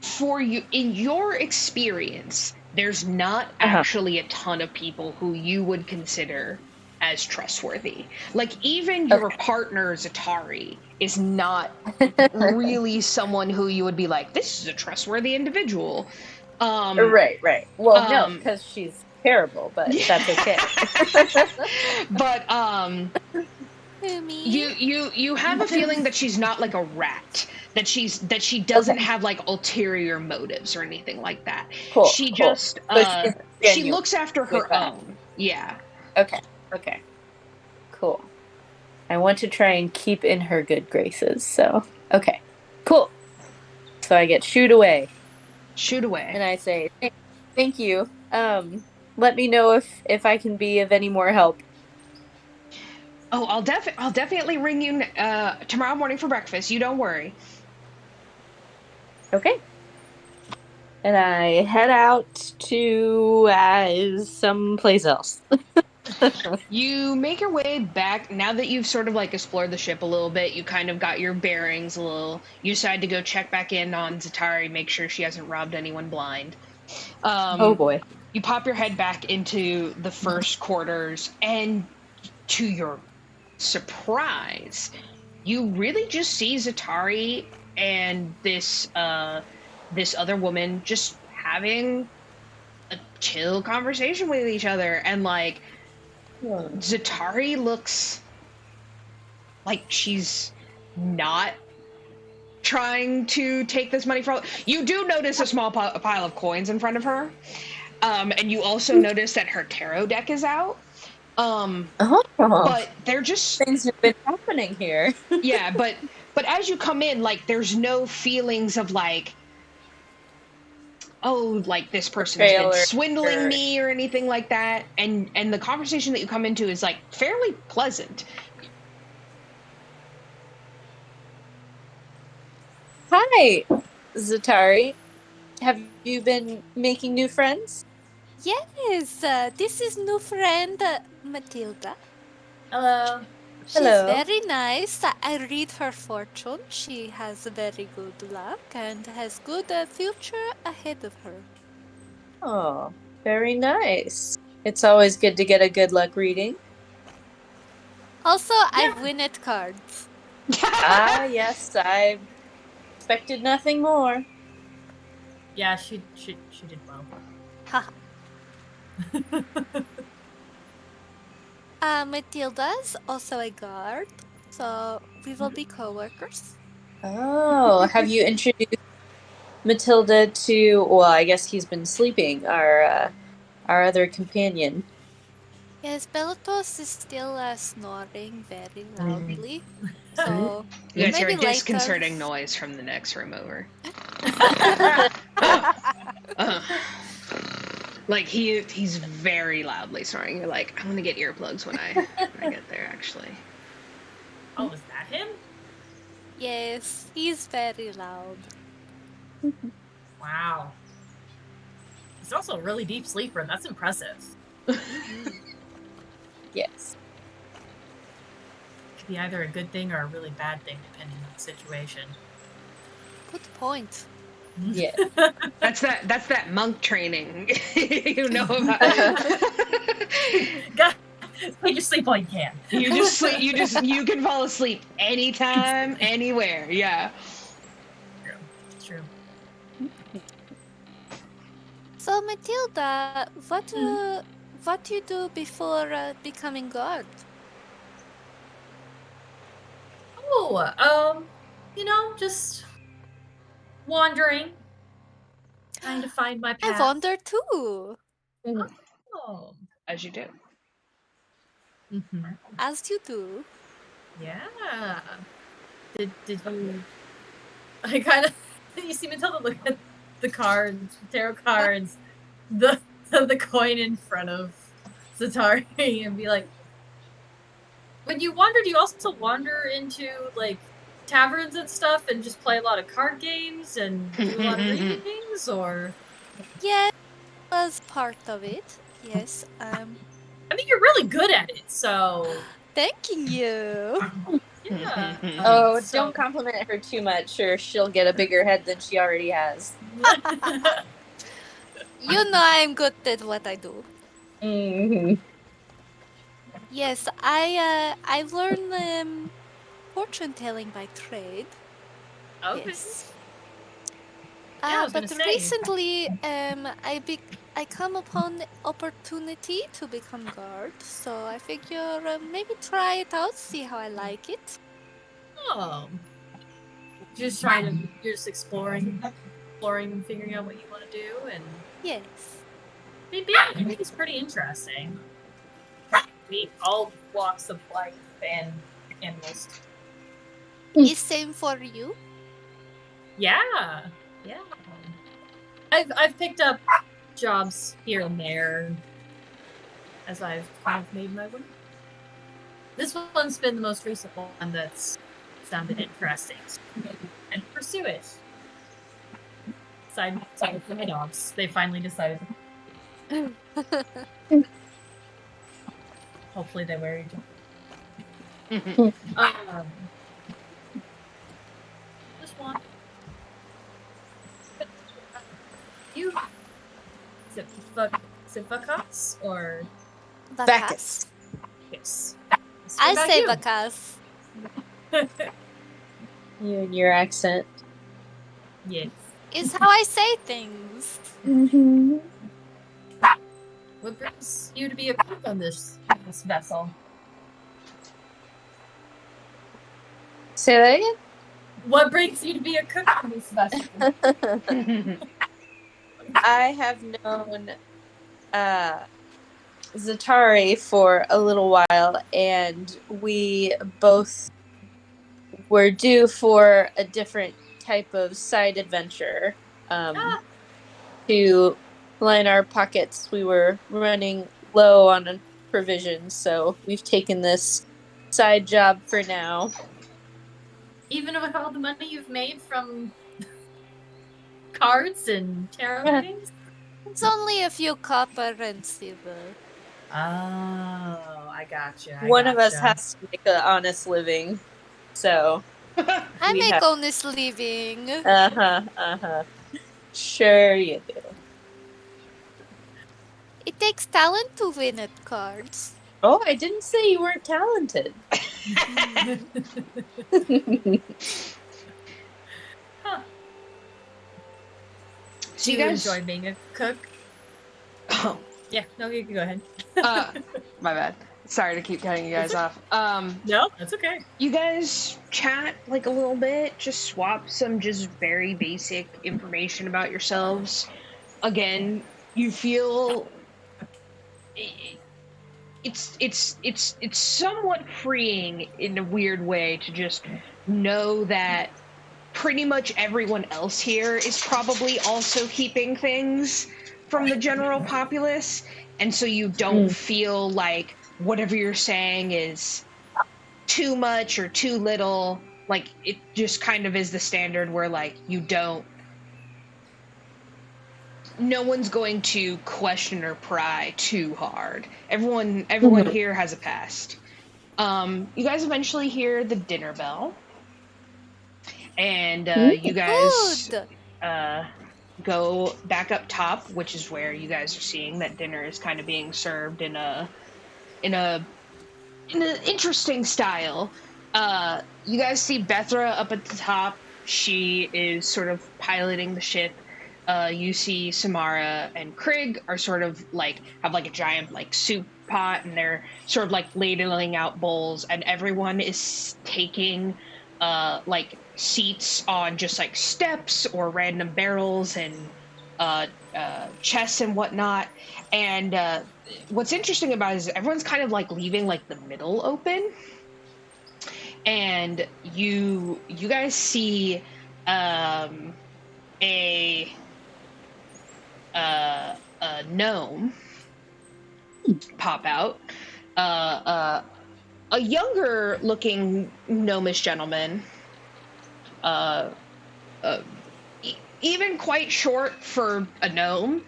for you in your experience, there's not actually a ton of people who you would consider as trustworthy. Like even your partner Zatari is not really someone who you would be like, this is a trustworthy individual. Right. Well, no, Um because she's terrible, but that's okay. but Umi. you have a feeling that she's not like a rat, that she doesn't Okay. have like ulterior motives or anything like that. Cool. She Cool. just So she's she genuine looks after with her that. own. Yeah. Okay. Cool. I want to try and keep in her good graces. So, okay. Cool. So I get shooed away. Shoot away. And I say, Thank you. Let me know if I can be of any more help." Oh, I'll definitely ring you tomorrow morning for breakfast. You don't worry. Okay. And I head out to someplace else. You make your way back now that you've sort of like explored the ship a little bit. You kind of got your bearings a little. You decide to go check back in on Zatari, make sure she hasn't robbed anyone blind. Oh boy. You pop your head back into the first quarters, and to your surprise, you really just see Zatari and this other woman just having a chill conversation with each other, and like Zatari looks like she's not trying to take this money from you. Do notice a small pile of coins in front of her, and you also notice that her tarot deck is out. But they're just Things have been happening here. yeah, but as you come in, like there's no feelings of like, oh, like this person has been Trailer. swindling me or anything like that. And the conversation that you come into is like fairly pleasant. Hi, Zatari. Have you been making new friends? Yes, this is new friend Matilda. Hello. She's Hello. very nice. I read her fortune. She has very good luck and has good future ahead of her. Oh, very nice. It's always good to get a good luck reading. Also, I win at cards. Yes, I expected nothing more. Yeah, she did well. Haha. Matilda's also a guard, so we will be co-workers. Oh, have you introduced Matilda to, well, I guess he's been sleeping, our other companion? Yes, Bellatos is still snoring very loudly. So You guys hear a maybe later. disconcerting noise from the next room over. Like he's very loudly snoring. You're like, I'm gonna get earplugs when I get there. Actually, Oh, is that him? Yes, he's very loud. Wow. He's also a really deep sleeper. That's impressive. Yes. Could be either a good thing or a really bad thing, depending on the situation. Good point. Yeah. that's that monk training. You know about. God, take your sleep while you can. You just sleep. You can fall asleep anytime, anywhere. Yeah. True. So Matilda, what you do before becoming guard? Oh, just wandering, trying to find my path. I wander too. Oh. As you do. Mm-hmm. As you do. Yeah. Did you? I kind of. You see Matilda look at the cards, tarot cards, the coin in front of Zatari and be like, when you wander, do you also wander into like taverns and stuff and just play a lot of card games and do a lot of readings, or? Yeah, was part of it. Yes. I mean, you're really good at it, so Thanking you. yeah. Oh, So- don't compliment her too much, or she'll get a bigger head than she already has. You know I'm good at what I do. Mm-hmm. Yes, I learned fortune telling by trade. Okay. Yes. Yeah, I was But gonna say. recently, I come upon the opportunity to become guard, so I figure maybe try it out, see how I like it. Oh. You're just exploring and figuring out what you want to do, and Yes. maybe I think it's pretty interesting. Meet all walks of life and animals. Is same for you? Yeah. I've picked up jobs here and there as I've kind of made my way. This one's been the most recent one that's sounded interesting, and pursue it. Side for my dogs. They finally decided. Hopefully they wear each other. Just one. You. Is it Vacas or Vacas. yes? I What say about vacas. You and your accent. you? Yes. Is how I say things. Mm-hmm. What brings you to be a cook on this vessel? Say that again? What brings you to be a cook on this vessel? I have known Zatari for a little while, and we both were due for a different type of side adventure to line our pockets. We were running low on provisions, so we've taken this side job for now. Even with all the money you've made from cards and tarot readings? It's only a few copper and silver. Oh, I gotcha. One of us has to make an honest living, so I we make have. honest living. Sure you do. It takes talent to win at cards. Oh, I didn't say you weren't talented. Huh. So Do you you guys enjoy being a cook? Oh, Yeah, no, you can go ahead. my bad. Sorry to keep cutting you guys off. No, that's okay. You guys chat like a little bit, just swap some just very basic information about yourselves. Again, you feel it's somewhat freeing in a weird way to just know that pretty much everyone else here is probably also keeping things from the general populace, and so you don't feel like whatever you're saying is too much or too little. Like, it just kind of is the standard where, like, no one's going to question or pry too hard. Everyone here has a past. You guys eventually hear the dinner bell, and you guys Good. go back up top, which is where you guys are seeing that dinner is kind of being served in an interesting style. You guys see Bethra up at the top. She is sort of piloting the ship. You see Samara and Krieg are sort of like have like a giant like soup pot, and they're sort of like ladling out bowls, and everyone is taking like seats on just like steps or random barrels and chests and whatnot. And what's interesting about it is everyone's kind of like leaving like the middle open, and you guys see a a gnome pop out. A younger looking gnomish gentleman, even quite short for a gnome,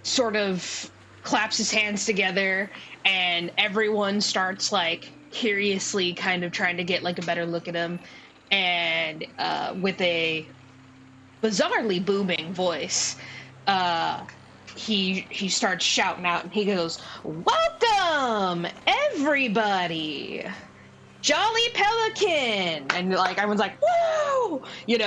sort of claps his hands together, and everyone starts like curiously kind of trying to get like a better look at him, and with a bizarrely booming voice, he starts shouting out, and he goes, "Welcome, everybody! Jolly Pelican!" And like everyone's like, "Woo!" He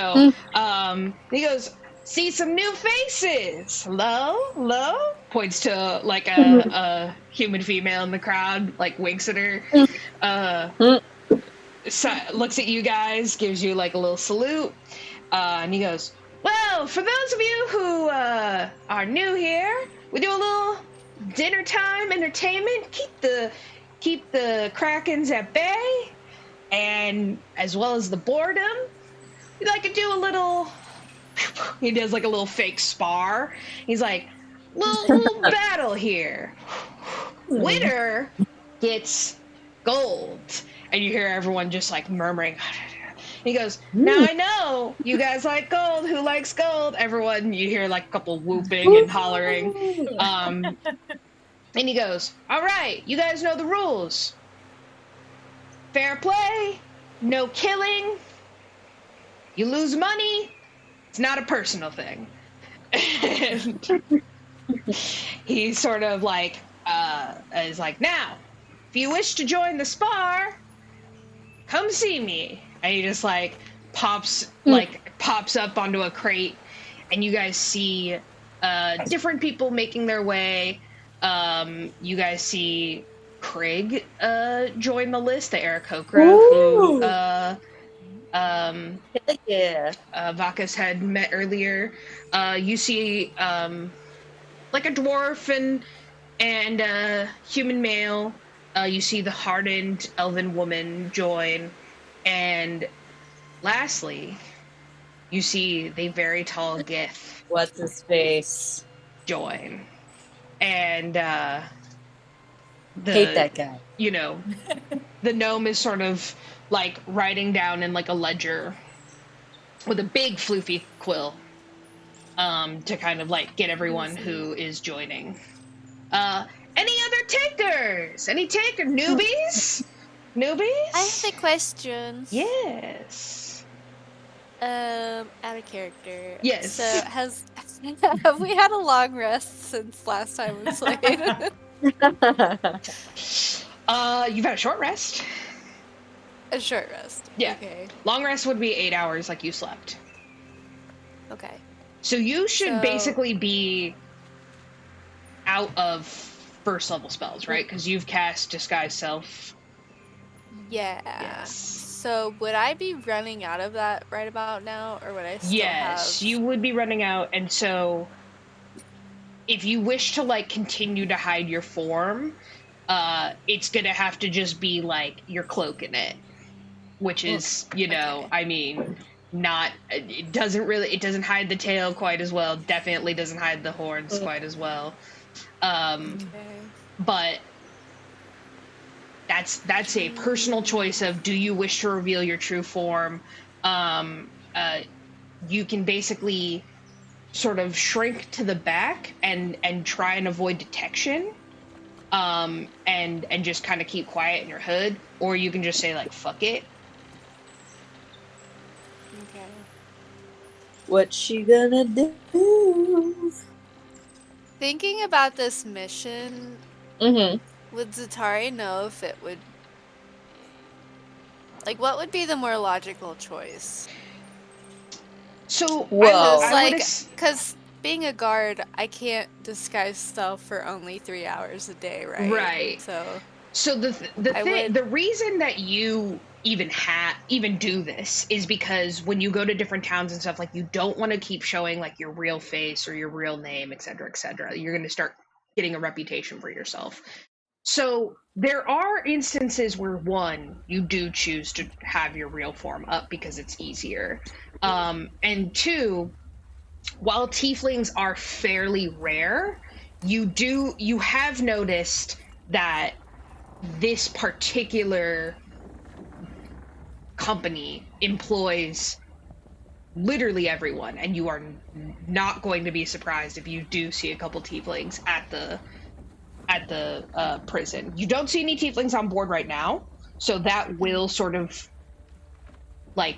goes, "See some new faces. Hello." Points to like a human female in the crowd, like winks at her. Looks at you guys, gives you like a little salute, and he goes, "Well, for those of you who are new here, we do a little dinner time entertainment. Keep the Krakens at bay, and as well as the boredom. We like to do a little." He does like a little fake spar. He's like, little battle here. Winner gets gold. And you hear everyone just like murmuring. He goes, "Now I know you guys like gold. Who likes gold?" Everyone, you hear like a couple whooping and hollering. And he goes, "All right, you guys know the rules. Fair play, no killing. You lose money, it's not a personal thing." And he sort of like is like, "Now, if you wish to join the spar, come see me." And he just like pops up onto a crate, and you guys see different people making their way. You guys see Craig join the list, the Aarakocra, who Yeah. Vaka's had met earlier. You see like a dwarf and human male. You see the hardened elven woman join, and lastly, you see the very tall Gith. What's his face? Join, and Hate that guy. The gnome is sort of like writing down in like a ledger with a big floofy quill, to kind of like get everyone who is joining. Any other takers? Any newbies? Newbies? I have a question. Yes. Out of character. Yes. So have we had a long rest since last time we played? You've had a short rest. A short rest. Yeah. Okay. Long rest would be 8 hours like you slept. Okay. So you should basically be out of first level spells, right? Because you've cast Disguise Self. Yeah. Yes. So would I be running out of that right about now, or would I still Yes, have... you would be running out, and so if you wish to like continue to hide your form, it's gonna have to just be like your cloak in it, which is, okay. I mean, it doesn't hide the tail quite as well, definitely doesn't hide the horns quite as well. But that's a personal choice of, do you wish to reveal your true form? You can basically sort of shrink to the back and try and avoid detection, and just kind of keep quiet in your hood, or you can just say like, fuck it. Okay. What she gonna do? Thinking about this mission, would Zatari know if it would... Like, what would be the more logical choice? So, because being a guard, I can't disguise self for only 3 hours a day, right? Right. So the reason that you even do this is because when you go to different towns and stuff, like, you don't want to keep showing like your real face or your real name, etc., etc. You're going to start getting a reputation for yourself. So there are instances where, one, you do choose to have your real form up because it's easier, and two, while tieflings are fairly rare, you have noticed that this particular company employs literally everyone, and you are not going to be surprised if you do see a couple tieflings at the prison. You don't see any tieflings on board right now, so that will sort of like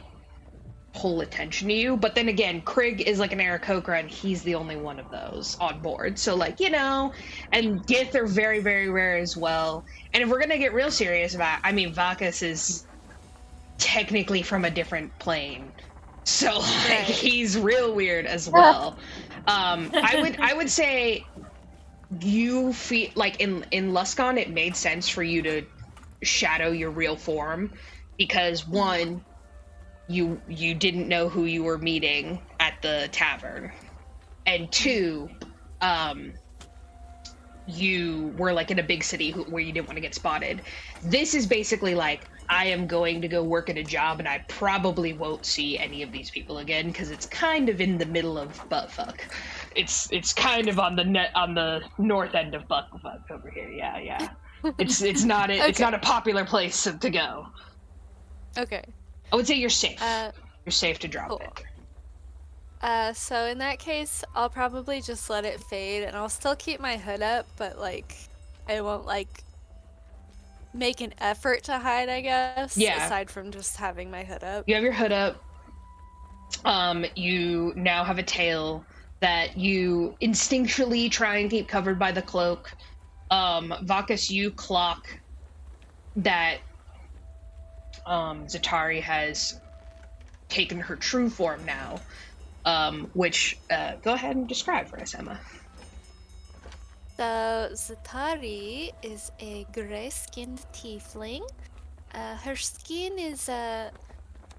pull attention to you. But then again, Krigg is like an Aarakocra, and he's the only one of those on board. So like, you know, and Gith are very, very rare as well. And if we're gonna get real serious about, I mean, Vakas is technically from a different plane, so like he's real weird as well. I would say you feel like in Luscon it made sense for you to shadow your real form, because one, you didn't know who you were meeting at the tavern, and two, you were like in a big city where you didn't want to get spotted. This is basically like, I am going to go work at a job and I probably won't see any of these people again, because it's kind of in the middle of buttfuck. It's kind of on the north end of buttfuck over here. Yeah. It's not Okay. it's not a popular place to go. Okay. I would say you're safe. You're safe to drop Cool. it. So in that case, I'll probably just let it fade, and I'll still keep my hood up, but like, I won't like make an effort to hide, I guess. Yeah. Aside from just having my hood up. You have your hood up. You now have a tail that you instinctually try and keep covered by the cloak. Vakas, you clock that Zatari has taken her true form now, which, go ahead and describe for us, Emma. So, Zatari is a gray-skinned tiefling. Her skin is,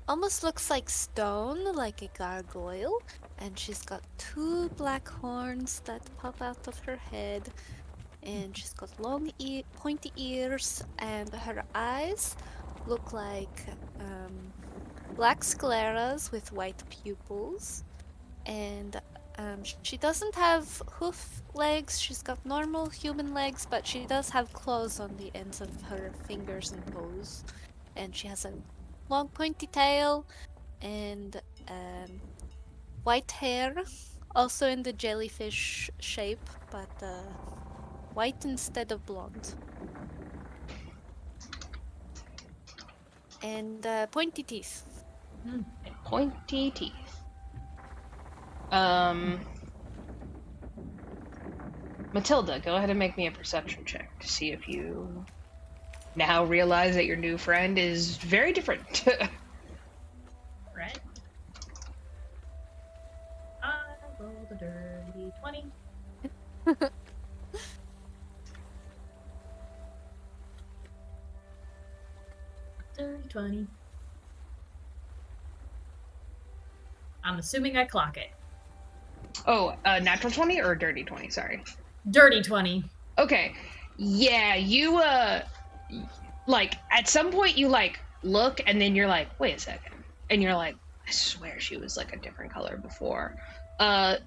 almost looks like stone, like a gargoyle, and she's got 2 black horns that pop out of her head, and she's got long pointy ears, and her eyes look like black scleras with white pupils, and she doesn't have hoof legs. She's got normal human legs, but she does have claws on the ends of her fingers and toes, and she has a long pointy tail and white hair, also in the jellyfish shape, but white instead of blonde. And pointy teeth. And pointy teeth. Matilda, go ahead and make me a perception check to see if you now realize that your new friend is very different. Right. I rolled a dirty 20. Dirty 20. I'm assuming I clock it. Oh, natural 20 or dirty 20? Sorry. Dirty 20. Okay. Yeah, you, like, at some point you, like, look, and then you're like, wait a second. And you're like, I swear she was, like, a different color before.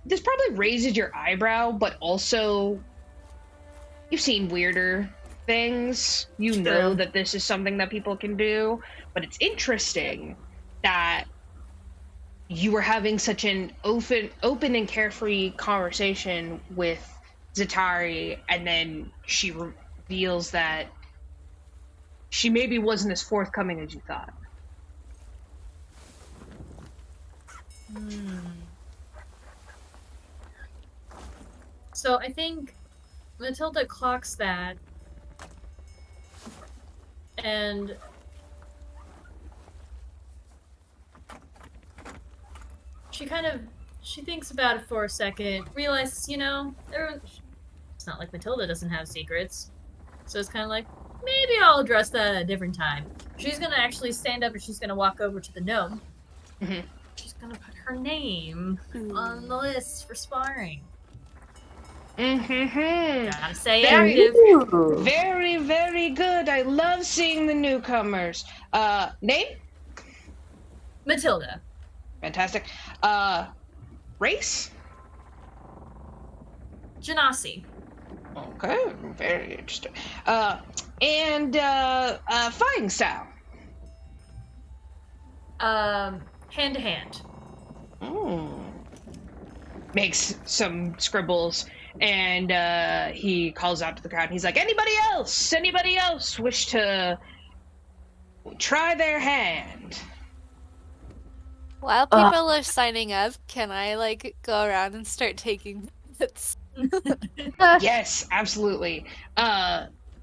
This probably raises your eyebrow, but also, you've seen weirder things. You know that this is something that people can do, but it's interesting that you were having such an open and carefree conversation with Zatari, and then she reveals that she maybe wasn't as forthcoming as you thought. So I think Matilda clocks that, and she thinks about it for a second, realizes, you know, it's not like Matilda doesn't have secrets. So it's kind of like, maybe I'll address that at a different time. She's gonna actually stand up and she's gonna walk over to the gnome. Mm-hmm. She's gonna put her name on the list for sparring. Mm-hmm. Gotta stay Very, active. very, very good. I love seeing the newcomers. Name? Matilda. Fantastic. Race? Genasi. Okay, very interesting. And fighting style. Hand to hand. Makes some scribbles, and he calls out to the crowd. He's like, Anybody else wish to try their hand? While people are signing up, can I like go around and start taking bets? Yes, absolutely.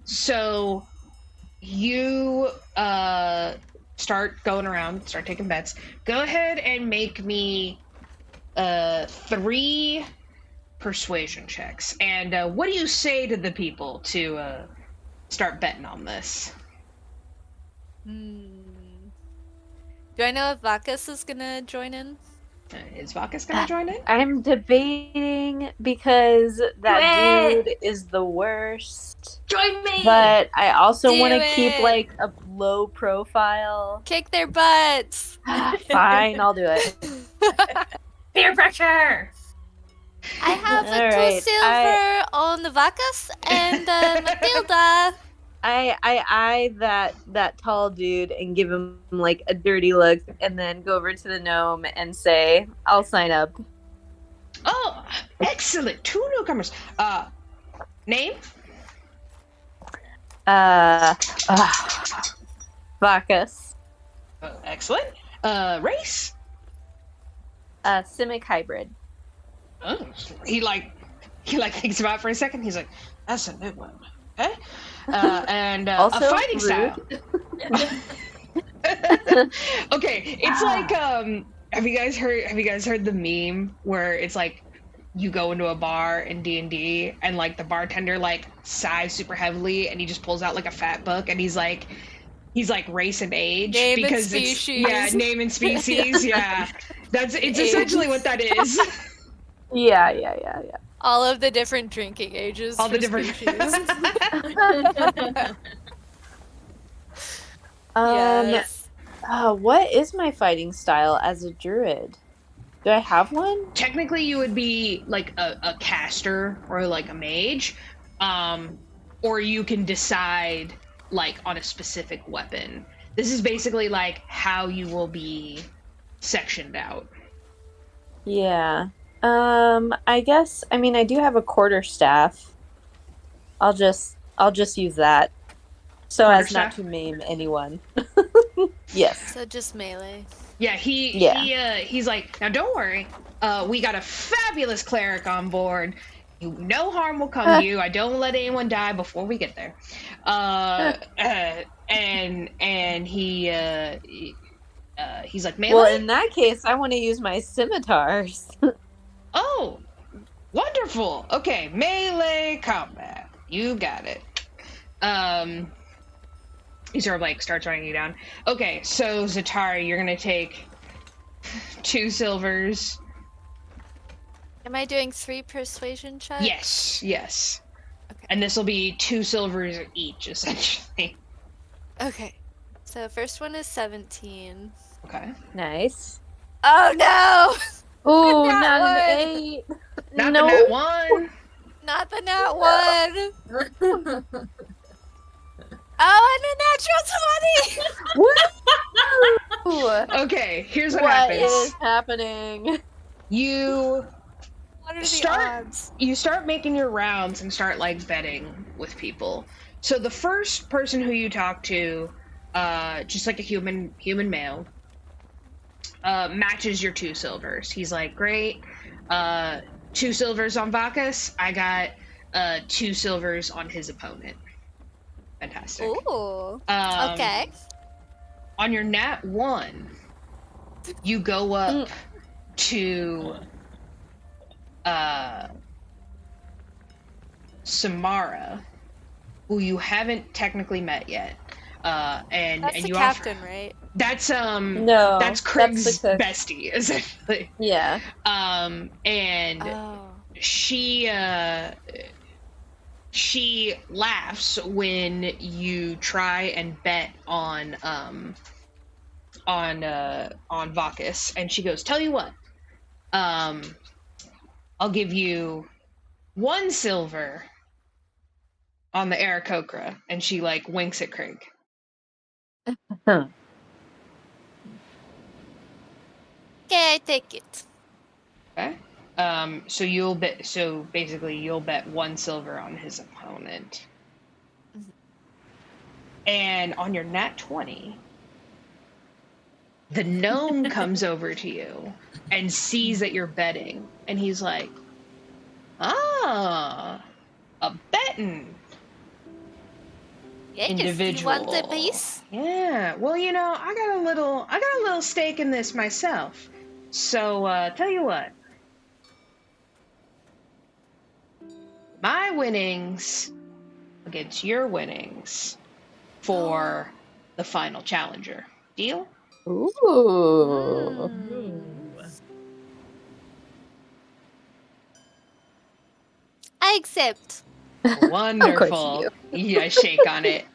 So you start going around, start taking bets. Go ahead and make me 3 persuasion checks. And what do you say to the people to start betting on this? Do I know if Vakas is gonna join in? Is Vakas gonna join in? I'm debating because that dude is the worst. Join me! But I also Do want to keep it! like a low profile. Kick their butts! Fine, I'll do it. Peer pressure! I have a Alright, 2 silver on the Vakas and Matilda. I eye that tall dude and give him like a dirty look, and then go over to the gnome and say, "I'll sign up." Oh, excellent! 2 newcomers. Name? Bacchus. Excellent. Race? Simic hybrid. Oh, he thinks about it for a second. He's like, "That's a new one." Okay. And Also a fighting rude. style. Okay, it's like have you guys heard the meme where it's like you go into a bar in D&D and like the bartender like sighs super heavily and he just pulls out like a fat book and he's like race and age Name and because species. it's name and species. Yeah. It's Age. essentially what that is. Yeah. All of the different drinking ages. All the for different species. Yes. What is my fighting style as a druid? Do I have one? Technically you would be like a caster or like a mage, or you can decide like on a specific weapon. This is basically like how you will be sectioned out. Yeah. I guess, I mean, I do have a quarterstaff. I'll just use that so as not to maim anyone. Yes. So just melee. Yeah, he's like, now don't worry, we got a fabulous cleric on board. No harm will come to you. I don't let anyone die before we get there. And he's like, melee? Well, in that case, I want to use my scimitars. Oh, wonderful. Okay, melee combat. You got it. He sort of like starts writing you down. Okay, so Zatari, you're gonna take 2 silvers. Am I doing 3 persuasion checks? Yes. Okay. And this will be 2 silvers each, essentially. Okay. So first one is 17. Okay. Nice. Oh no! Ooh, Nat not one. an 8. Not No. the nat 1. Not the nat 1! Oh, and a natural 20! Woo! Okay, here's what What happens. is happening? You What are the start odds? you start making your rounds and start like betting with people. So the first person who you talk to, just like a human male, matches your 2 silvers. He's like, great, 2 silvers on Bacchus. I got 2 silvers on his opponent. Fantastic. Ooh. Um, Okay. On your nat 1, you go up to Samara, who you haven't technically met yet. And That's and the you captain, right? That's No, that's Craig's that's the cook. bestie, essentially. Yeah. And Oh. she laughs when you try and bet on Vacus, and she goes, "Tell you what, I'll give you 1 silver on the Aarakocra. And she, like, winks at Craig. Huh. Okay, I take it. Okay. So basically you'll bet 1 silver on his opponent. Mhm. And on your nat 20, the gnome comes over to you and sees that you're betting, and he's like, "Ah, a betting Yes, you want a individual. piece? Yeah. Well, I got a little stake in this myself. So, tell you what, my winnings against your winnings for the final challenger. Deal?" Ooh. I accept. Of course you Wonderful. do. Yeah, shake on it.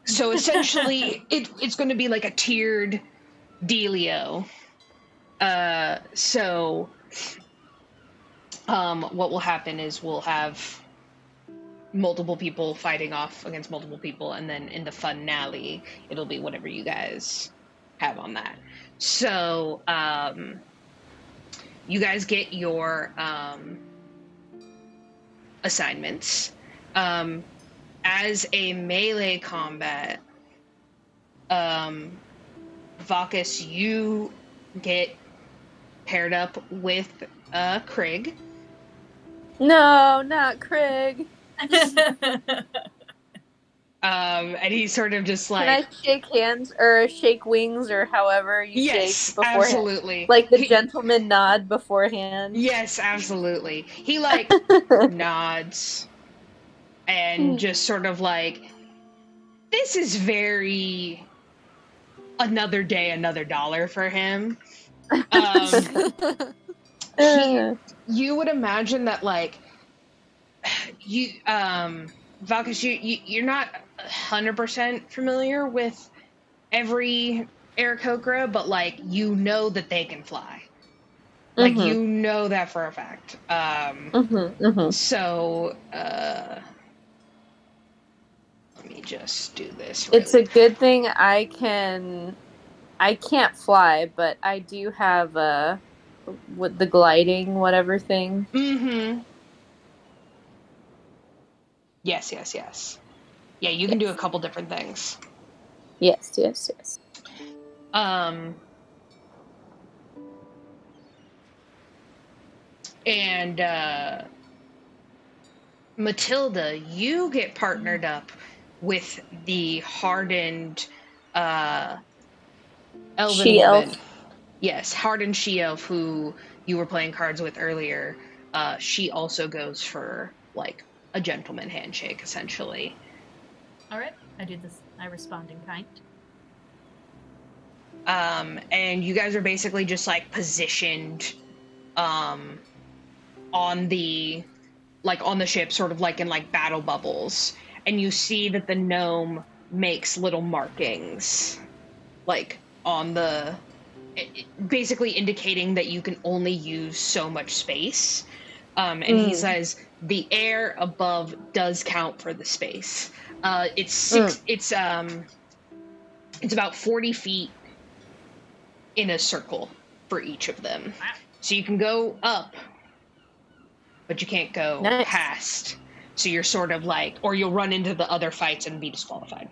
So essentially, it's going to be like a tiered dealio. What will happen is we'll have multiple people fighting off against multiple people, and then in the finale, it'll be whatever you guys have on that. So, you guys get your assignments. As a melee combat, Vacus, you get paired up with Craig. No, not Craig. And he's sort of just Can I like, shake hands or shake wings or however you shake yes, beforehand? absolutely. Like the gentleman nod beforehand. Yes, absolutely. He like nods and just sort of like, this is very another day, another dollar for him. You would imagine that like Valkus, you're not 100% familiar with every Aarakocra, but like you know that they can fly. Like you know that for a fact. So let me just do this It's a really. good thing I can't fly, but I do have with the gliding whatever thing. Mm-hmm. Yes. Yeah, you can do a Yes. couple different things. Yes. Um and Matilda, you get partnered up with the hardened elven woman. She-elf. Yes, hardened she-elf who you were playing cards with earlier. She also goes for like a gentleman handshake, essentially. All right, I do this. I respond in kind. And you guys are basically just like positioned on the ship, sort of like in like battle bubbles, and you see that the gnome makes little markings like on the basically indicating that you can only use so much space. And he says the air above does count for the space. It's about 40 feet in a circle for each of them. So you can go up, but you can't go Nice. past. So you're sort of like, or you'll run into the other fights and be disqualified.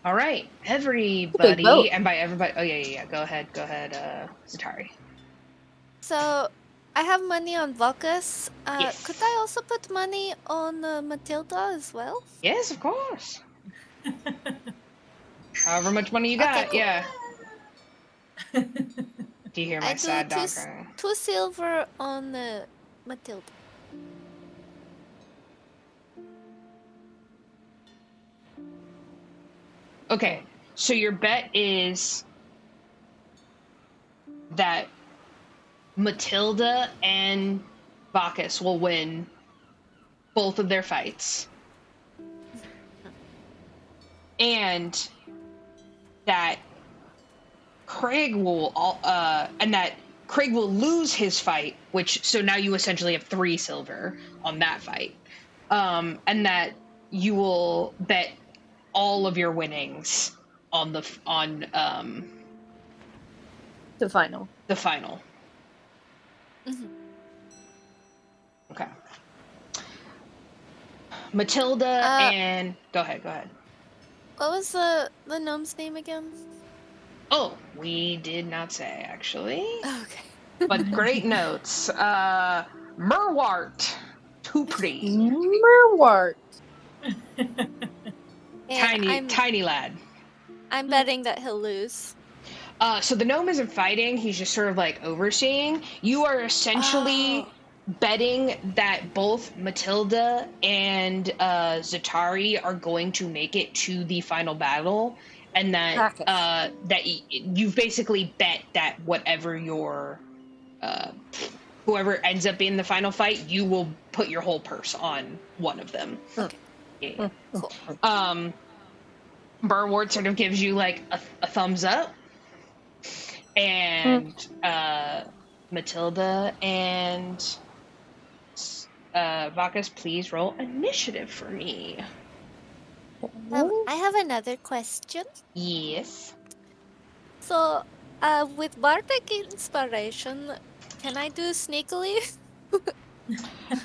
All right, everybody, and by everybody, oh yeah, go ahead, Zatari. So, I have money on Vulcus. Yes. Could I also put money on Matilda as well? Yes, of course. However much money you got, Okay, cool. yeah. Do you hear my I do sad dog crying? 2 silver on Matilda. Okay, so your bet is that Matilda and Bacchus will win both of their fights. And that Craig Craig will lose his fight, so now you essentially have 3 silver on that fight. And that you will bet all of your winnings on the final. The final. Mm-hmm. Okay. Matilda and go ahead. What was the gnome's name again? Oh, we did not say actually. Okay. But great notes. Merwart. Too pretty. Merwart. Tiny lad. I'm betting that he'll lose. So the gnome isn't fighting, he's just sort of like overseeing. You are essentially betting that both Matilda and Zatari are going to make it to the final battle, and that you've basically bet that whatever your whoever ends up in the final fight, you will put your whole purse on one of them. Okay. Yeah. Cool. Burnward sort of gives you like a thumbs up. And Matilda and Bacchus, please roll initiative for me. I have another question. Yes. So, with bardic inspiration, can I do sneakily?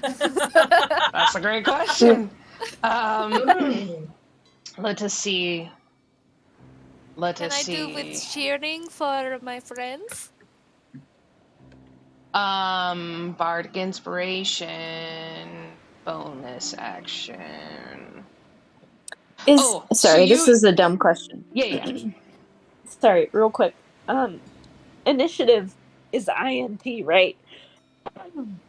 That's a great question. Let us see. Can I do with cheering for my friends? Bardic inspiration, bonus action. This is a dumb question. Yeah. Sorry, real quick. Initiative is INT, right?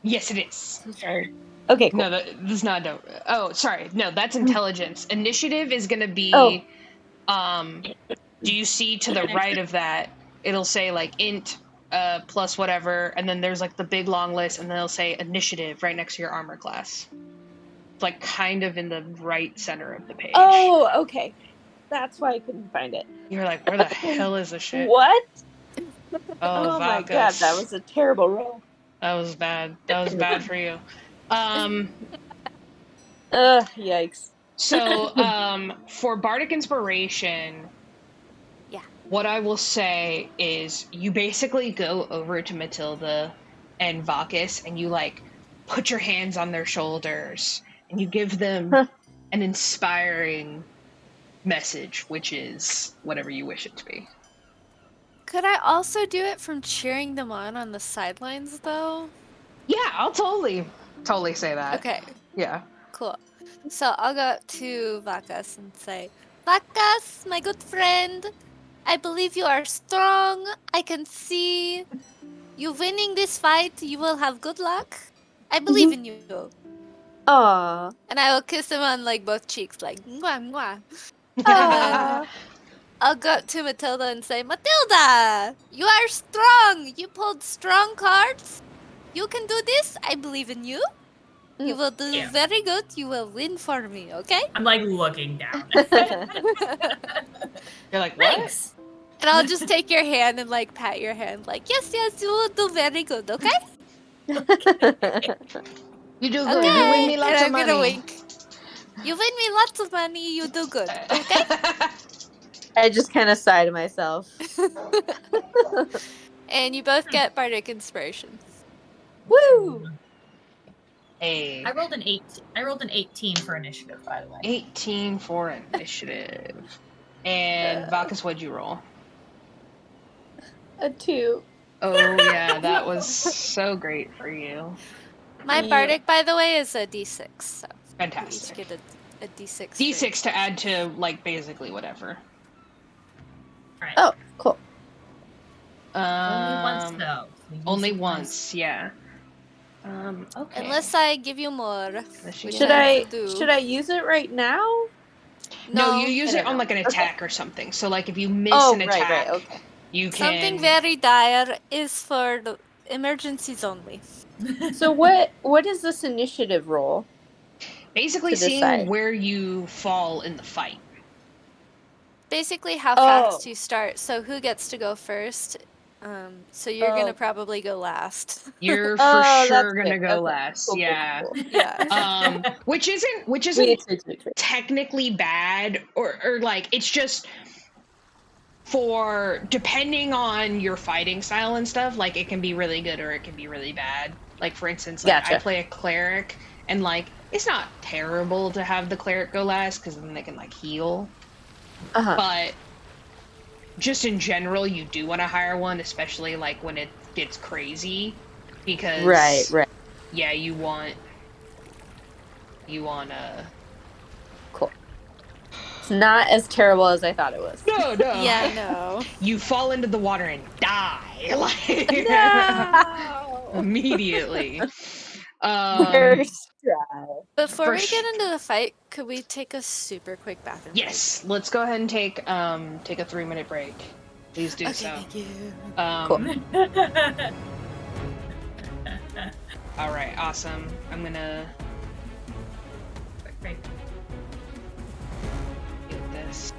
Yes, it is. Sorry. Okay, cool. No, this is not dumb. Oh, sorry. No, that's intelligence. Initiative is going to be, do you see to the right of that, it'll say like int, plus whatever, and then there's like the big long list, and then it'll say initiative right next to your armor class. It's like kind of in the right center of the page. Oh, okay. That's why I couldn't find it. You're like, where the hell is this shit? What? Oh my god, that was a terrible roll. That was bad. That was bad for you. Yikes. So, for Bardic Inspiration, what I will say is you basically go over to Matilda and Bacchus and you like put your hands on their shoulders and you give them an inspiring message, which is whatever you wish it to be. Could I also do it from cheering them on the sidelines, though? Yeah, I'll totally say that. Okay. Yeah. Cool. So I'll go up to Bacchus and say, Bacchus, my good friend, I believe you are strong. I can see you winning this fight. You will have good luck. I believe in you. Aww. And I will kiss him on like both cheeks, like mwah mwah. And then I'll go up to Matilda and say, Matilda, you are strong. You pulled strong cards. You can do this. I believe in you. You will do very good. You will win for me, okay? I'm like looking down. You're like, what? Thanks. And I'll just take your hand and like pat your hand, like, yes, you will do very good, okay? You do good. Okay. You win me lots of money. I'm gonna wink. You win me lots of money. You do good, okay? I just kind of sigh to myself. And you both get bardic inspiration. Woo! Hey. I rolled an 18 for initiative, by the way. 18 for initiative. And Bacchus, what'd you roll? A 2. Oh yeah, that was so great for you. My bardic, by the way, is a d6. So fantastic. You each get a d6. D6 to add to like basically whatever. Right. Oh, cool. Only once though. Only once, yeah. Okay. Unless I give you more. Should I use it right now? No, you use it on like an attack or something. So like if you miss an attack, you can. Something very dire is for the emergencies only. So what is this initiative roll? Basically seeing where you fall in the fight. Basically how fast you start. So who gets to go first? So you're gonna Oh. probably go last. You're for Oh, sure that's gonna good. go Okay. last. Cool, Yeah. cool. Yeah. Which isn't Sweet. technically bad, or like it's just for depending on your fighting style and stuff, like it can be really good or it can be really bad. Like for instance, like I Gotcha. play a cleric and like it's not terrible to have the cleric go last because then they can like heal. Uh-huh. But just in general, you do want to hire one, especially like when it gets crazy, because Right. yeah, you want Cool. It's not as terrible as I thought it was. no Yeah, no. you fall into the water and die like No. immediately. First try. Before we First- get into the fight, could we take a super quick bathroom break? Yes, let's go ahead and take a 3-minute break. Please do Okay, so. thank you. Cool. All right, awesome. I'm gonna Right. get this.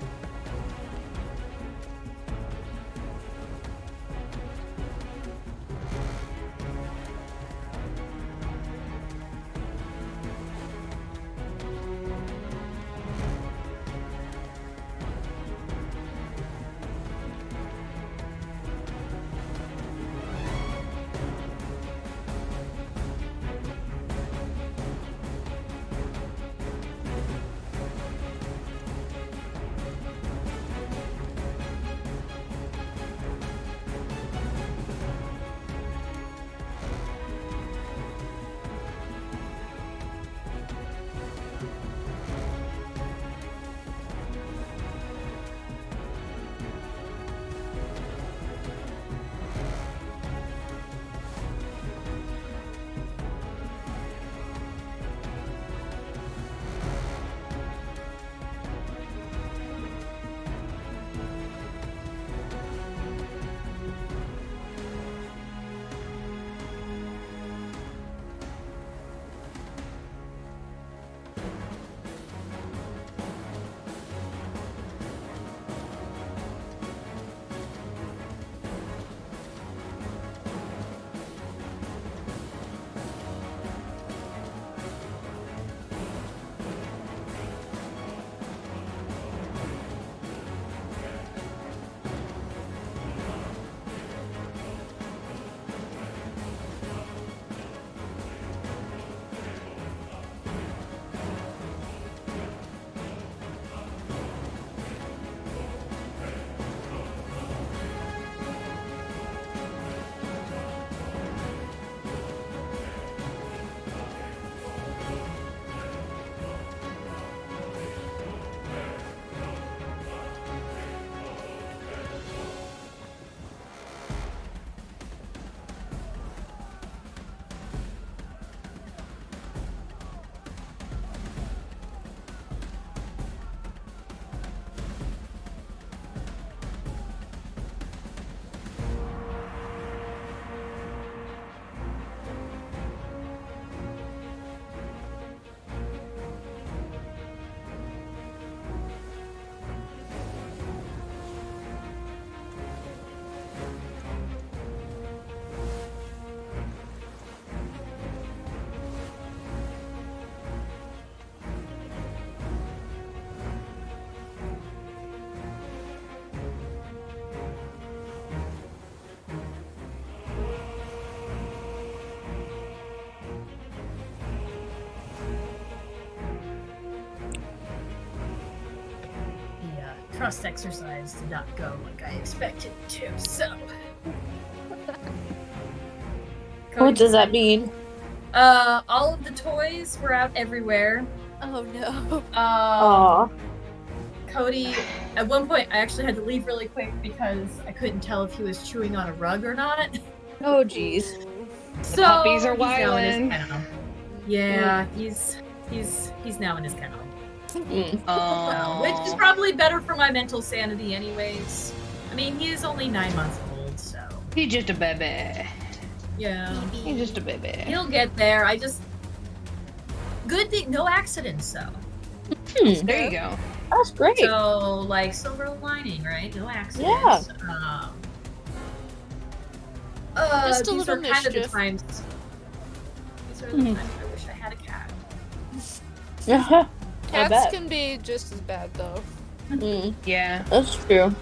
Trust exercise did not go like I expected it to, so. What does that mean? All of the toys were out everywhere. Oh no. Aw. Cody, at one point, I actually had to leave really quick because I couldn't tell if he was chewing on a rug or not. Oh, jeez. So puppies are he's now in his wildin'. kennel. Yeah, he's now in his kennel. Oh, Which is probably better for my mental sanity anyways. I mean, he is only 9 months old, so. he's just a baby. Yeah. He's just a baby. He'll get there. Good thing, no accidents, though. There you go. That's great. So, like, silver lining, right? No accidents. Yeah. Just a these little are kind of the mischief. times. These are the times I wish I had a cat. I Cats bet. can be just as bad though. Yeah. That's true.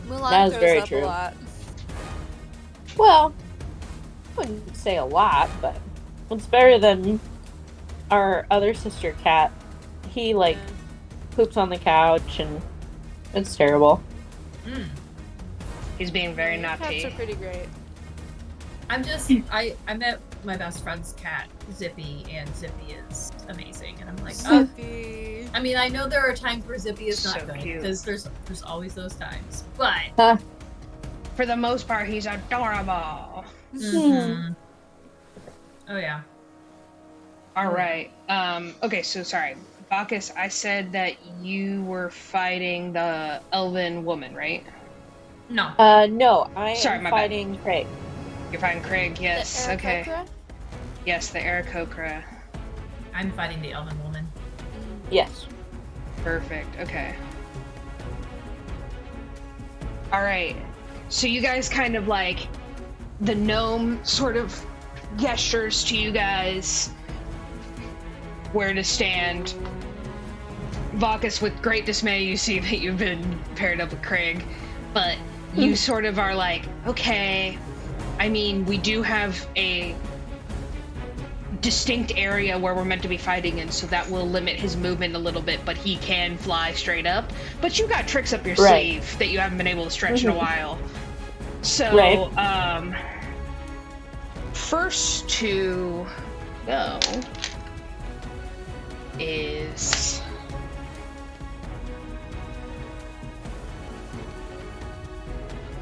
Mulan That is throws very up true. a lot. Well, I wouldn't say a lot, but it's better than our other sister cat. He like poops on the couch, and it's terrible. He's being very Cats naughty. are pretty great. I'm just I met my best friend's cat, Zippy, and Zippy is amazing. And I'm like, oh, Zippy. I mean, I know there are times where Zippy is not So good cute. because there's always those times, but For the most part, he's adorable. oh yeah. All right. Okay, so sorry. Bacchus, I said that you were fighting the elven woman, right? No. No, I Sorry, am my bad. fighting Craig. You're fighting Craig, yes. The Okay. Aarakocra? Yes, the Aarakocra. I'm fighting the elven woman. Yes. Perfect. Okay. All right. So you guys kind of like the gnome sort of gestures to you guys where to stand. Bacchus, with great dismay, you see that you've been paired up with Craig, but you sort of are like, okay. I mean, we do have a distinct area where we're meant to be fighting in, so that will limit his movement a little bit, but he can fly straight up. But you got tricks up your sleeve that you haven't been able to stretch in a while. So, first to go is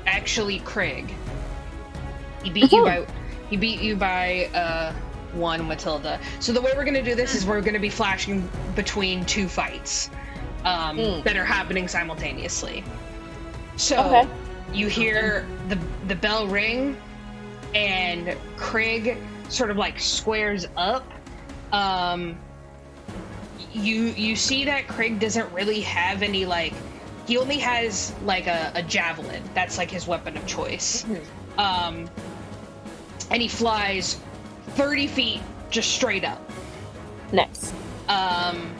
actually Craig. He beat you by one, Matilda. So the way we're gonna do this is we're gonna be flashing between two fights that are happening simultaneously. So you hear the bell ring, and Craig sort of like squares up. You see that Craig doesn't really have any like. He only has like a javelin. That's like his weapon of choice. And he flies 30 feet just straight up. Nice. And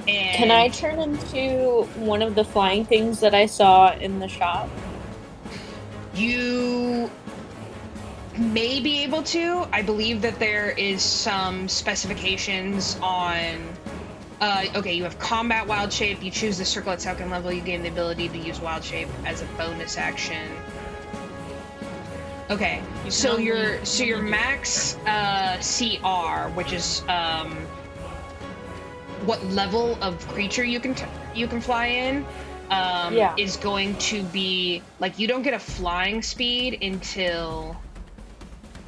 Can I turn into one of the flying things that I saw in the shop? You may be able to. I believe that there is some specifications on. Okay, you have combat wild shape. You choose the circle at second level. You gain the ability to use wild shape as a bonus action. Okay, so your max CR, which is what level of creature you can fly in, is going to be like you don't get a flying speed until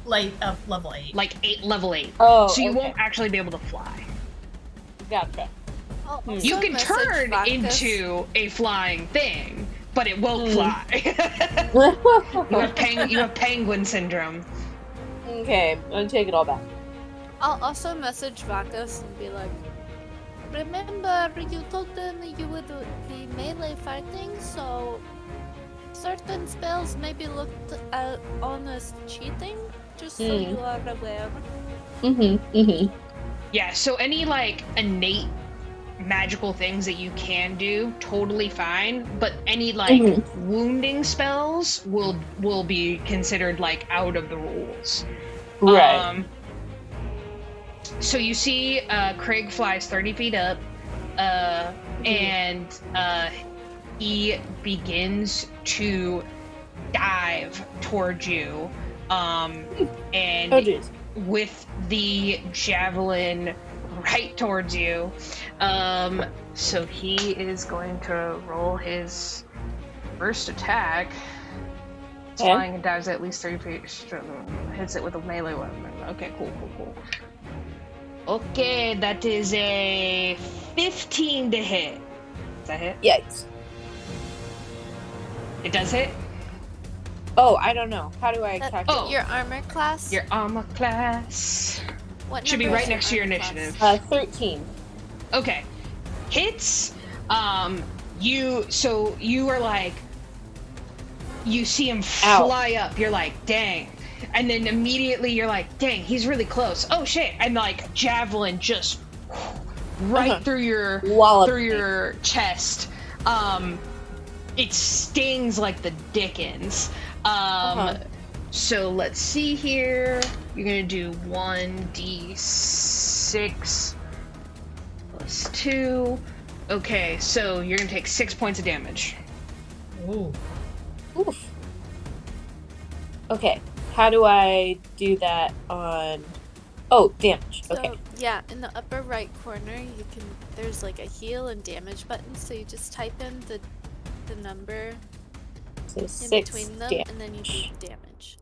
like level 8. Like level 8. Oh, so you won't actually be able to fly. Gotcha. You can turn into a flying thing, but it won't fly. You have penguin syndrome. Okay, I'm gonna take it all back. I'll also message Bacchus and be like, remember you told them you would be melee fighting, so certain spells may be looked on as cheating, just so you are aware. Yeah, so any like innate magical things that you can do, totally fine, but any like wounding spells will be considered like out of the rules. Right. So you see Craig flies 30 feet up, and he begins to dive towards you, and with the javelin right towards you. So he is going to roll his first attack. It's flying and dives at least 30 feet. Hits it with a melee weapon. Okay, cool. Okay, that is a 15 to hit. Does that hit? Yikes. It does hit? Oh, I don't know. How do I calculate? Your armor class? Your armor class. What should be number right is your next to your armor initiative. class? 13. Okay. Hits. You are like you see him fly up. You're like, dang. And then immediately you're like, dang, he's really close. Oh shit! And like javelin just right through your chest. It stings like the dickens. So let's see here. You're gonna do 1d6 plus 2. Okay, so you're gonna take 6 points of damage. Ooh. Oof. Okay, how do I do that on... Oh, damage. So, Okay. yeah, in the upper right corner, there's like a heal and damage button, so you just type in the number So in 6 between them, damage. and then you do damage.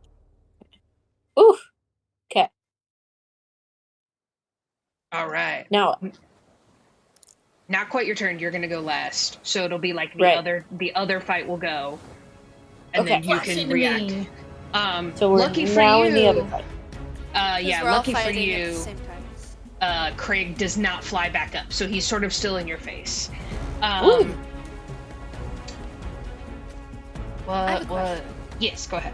Oof. Okay. All right. Now, Not quite your turn. You're gonna go last, so it'll be like Right. the other fight will go, and Okay. then you can react. so we're lucky for now you. in the other fight. Yeah, We're all lucky for fighting at the you. same time. Craig does not fly back up, so he's sort of still in your face. Ooh. I have a question. Yes, go ahead.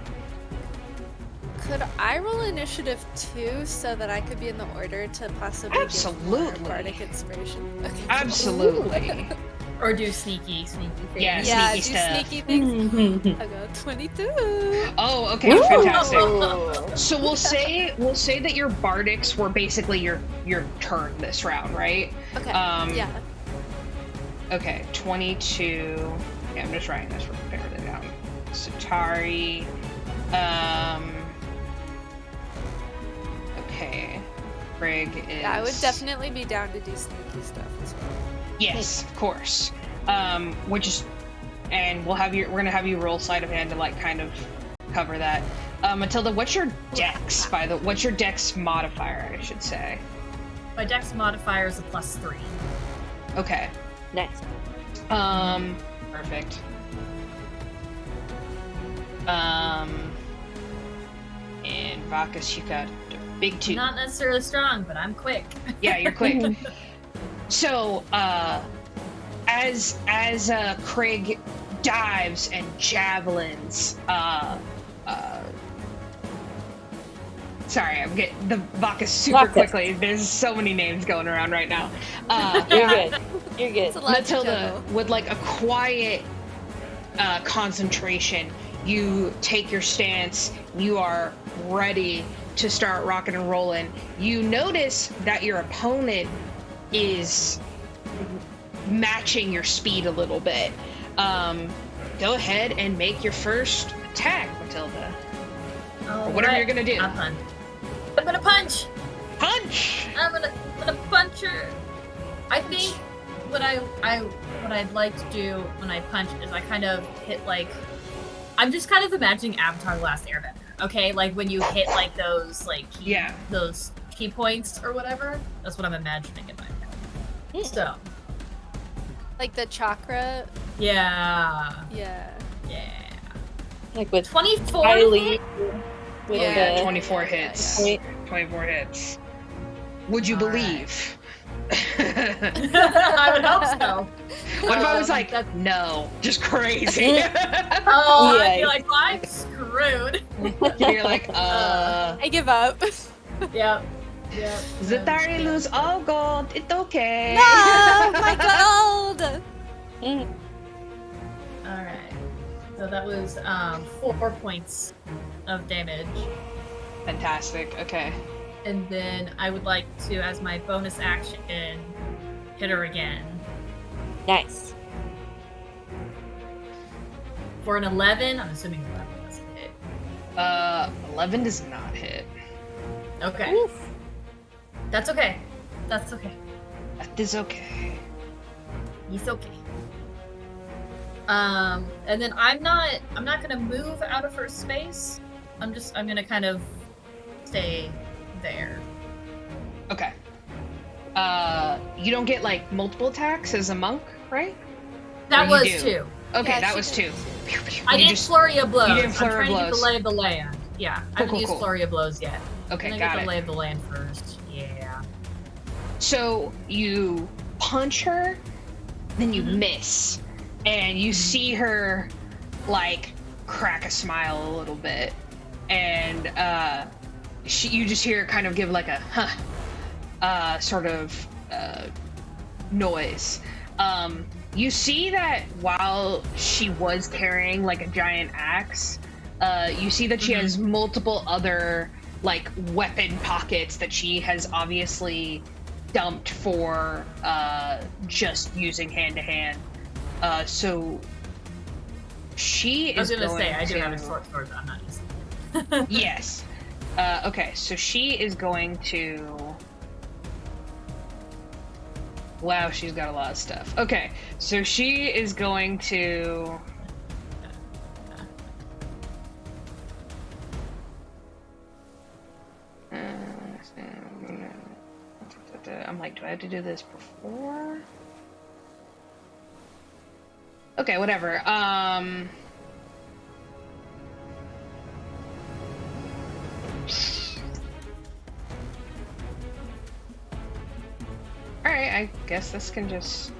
Could I roll initiative 2 so that I could be in the order to possibly give Absolutely. more bardic inspiration? Okay, cool. Absolutely. Or do sneaky things. Yeah, Yeah, sneaky do stuff. sneaky things. I got 22. Oh, okay, Ooh. fantastic. Ooh. So we'll say that your bardics were basically your turn this round, right? Okay. Yeah. Okay, 22. Yeah, I'm just writing this real quick down. Satari. Okay. Craig is. Yeah, I would definitely be down to do sneaky stuff as well. Yes, of course. And we're gonna have you roll sleight of hand to like kind of cover that. Matilda, what's your dex what's your dex modifier, I should say? My dex modifier is a +3. Okay. Nice. Perfect. And Vakas, you got a big 2. Not necessarily strong, but I'm quick. Yeah, you're quick. So, as Craig dives and javelins, sorry, I'm getting the Vakas super quickly. There's so many names going around right now. You're good. You're good. It's a lot to Matilda, juggle. with like a quiet concentration, you take your stance. You are ready to start rocking and rolling. You notice that your opponent is matching your speed a little bit. Go ahead and make your first attack, Matilda. Or whatever you're gonna do. I'm gonna punch. Punch! I'm gonna punch her. I think what I'd like to do when I punch is I kind of hit like, I'm just kind of imagining Avatar: The Last Airbender. Okay, like when you hit like those like those key points or whatever. That's what I'm imagining in my head. So Like the chakra. yeah. Like with 24. Kylie. With Yeah, the 24 hits. Wait. 24 hits. Would you All right. believe? I would hope so. What if I was like, no, just crazy? Oh, Yeah. I'd be like, well, I'm screwed. You're like, I give up. Yep. Zatari lose all gold. It's okay. No, my gold. All right. So that was 4 points of damage. Fantastic. Okay. And then I would like to, as my bonus action, hit her again. Nice. For an 11, I'm assuming 11 doesn't hit. 11 does not hit. Okay. Oof. That's okay. That's okay. That is okay. He's okay. And then I'm not gonna move out of her space. I'm gonna kind of stay there. Okay. You don't get like multiple attacks as a monk, right? That Or was you do? 2. Okay, Yeah, that she was did 2. I didn't flurry of blows. you didn't flurry of I'm trying to get blows. the lay of the land. Yeah, I haven't used cool. flurry of blows yet. Okay, I'm gonna got get it. the lay of the land first. Yeah. So you punch her, then you miss, and you see her like crack a smile a little bit, and you just hear her kind of give like a huh sort of noise. You see that while she was carrying like a giant axe, you see that she has multiple other like weapon pockets that she has obviously dumped for just using hand to hand. So she is. I was gonna going say I do to... have a short sword, but I'm not using it. Yes. Okay, so she is going to. Wow, she's got a lot of stuff. Okay, so she is going to. I'm like, do I have to do this before? Okay, whatever. Alright, I guess this can just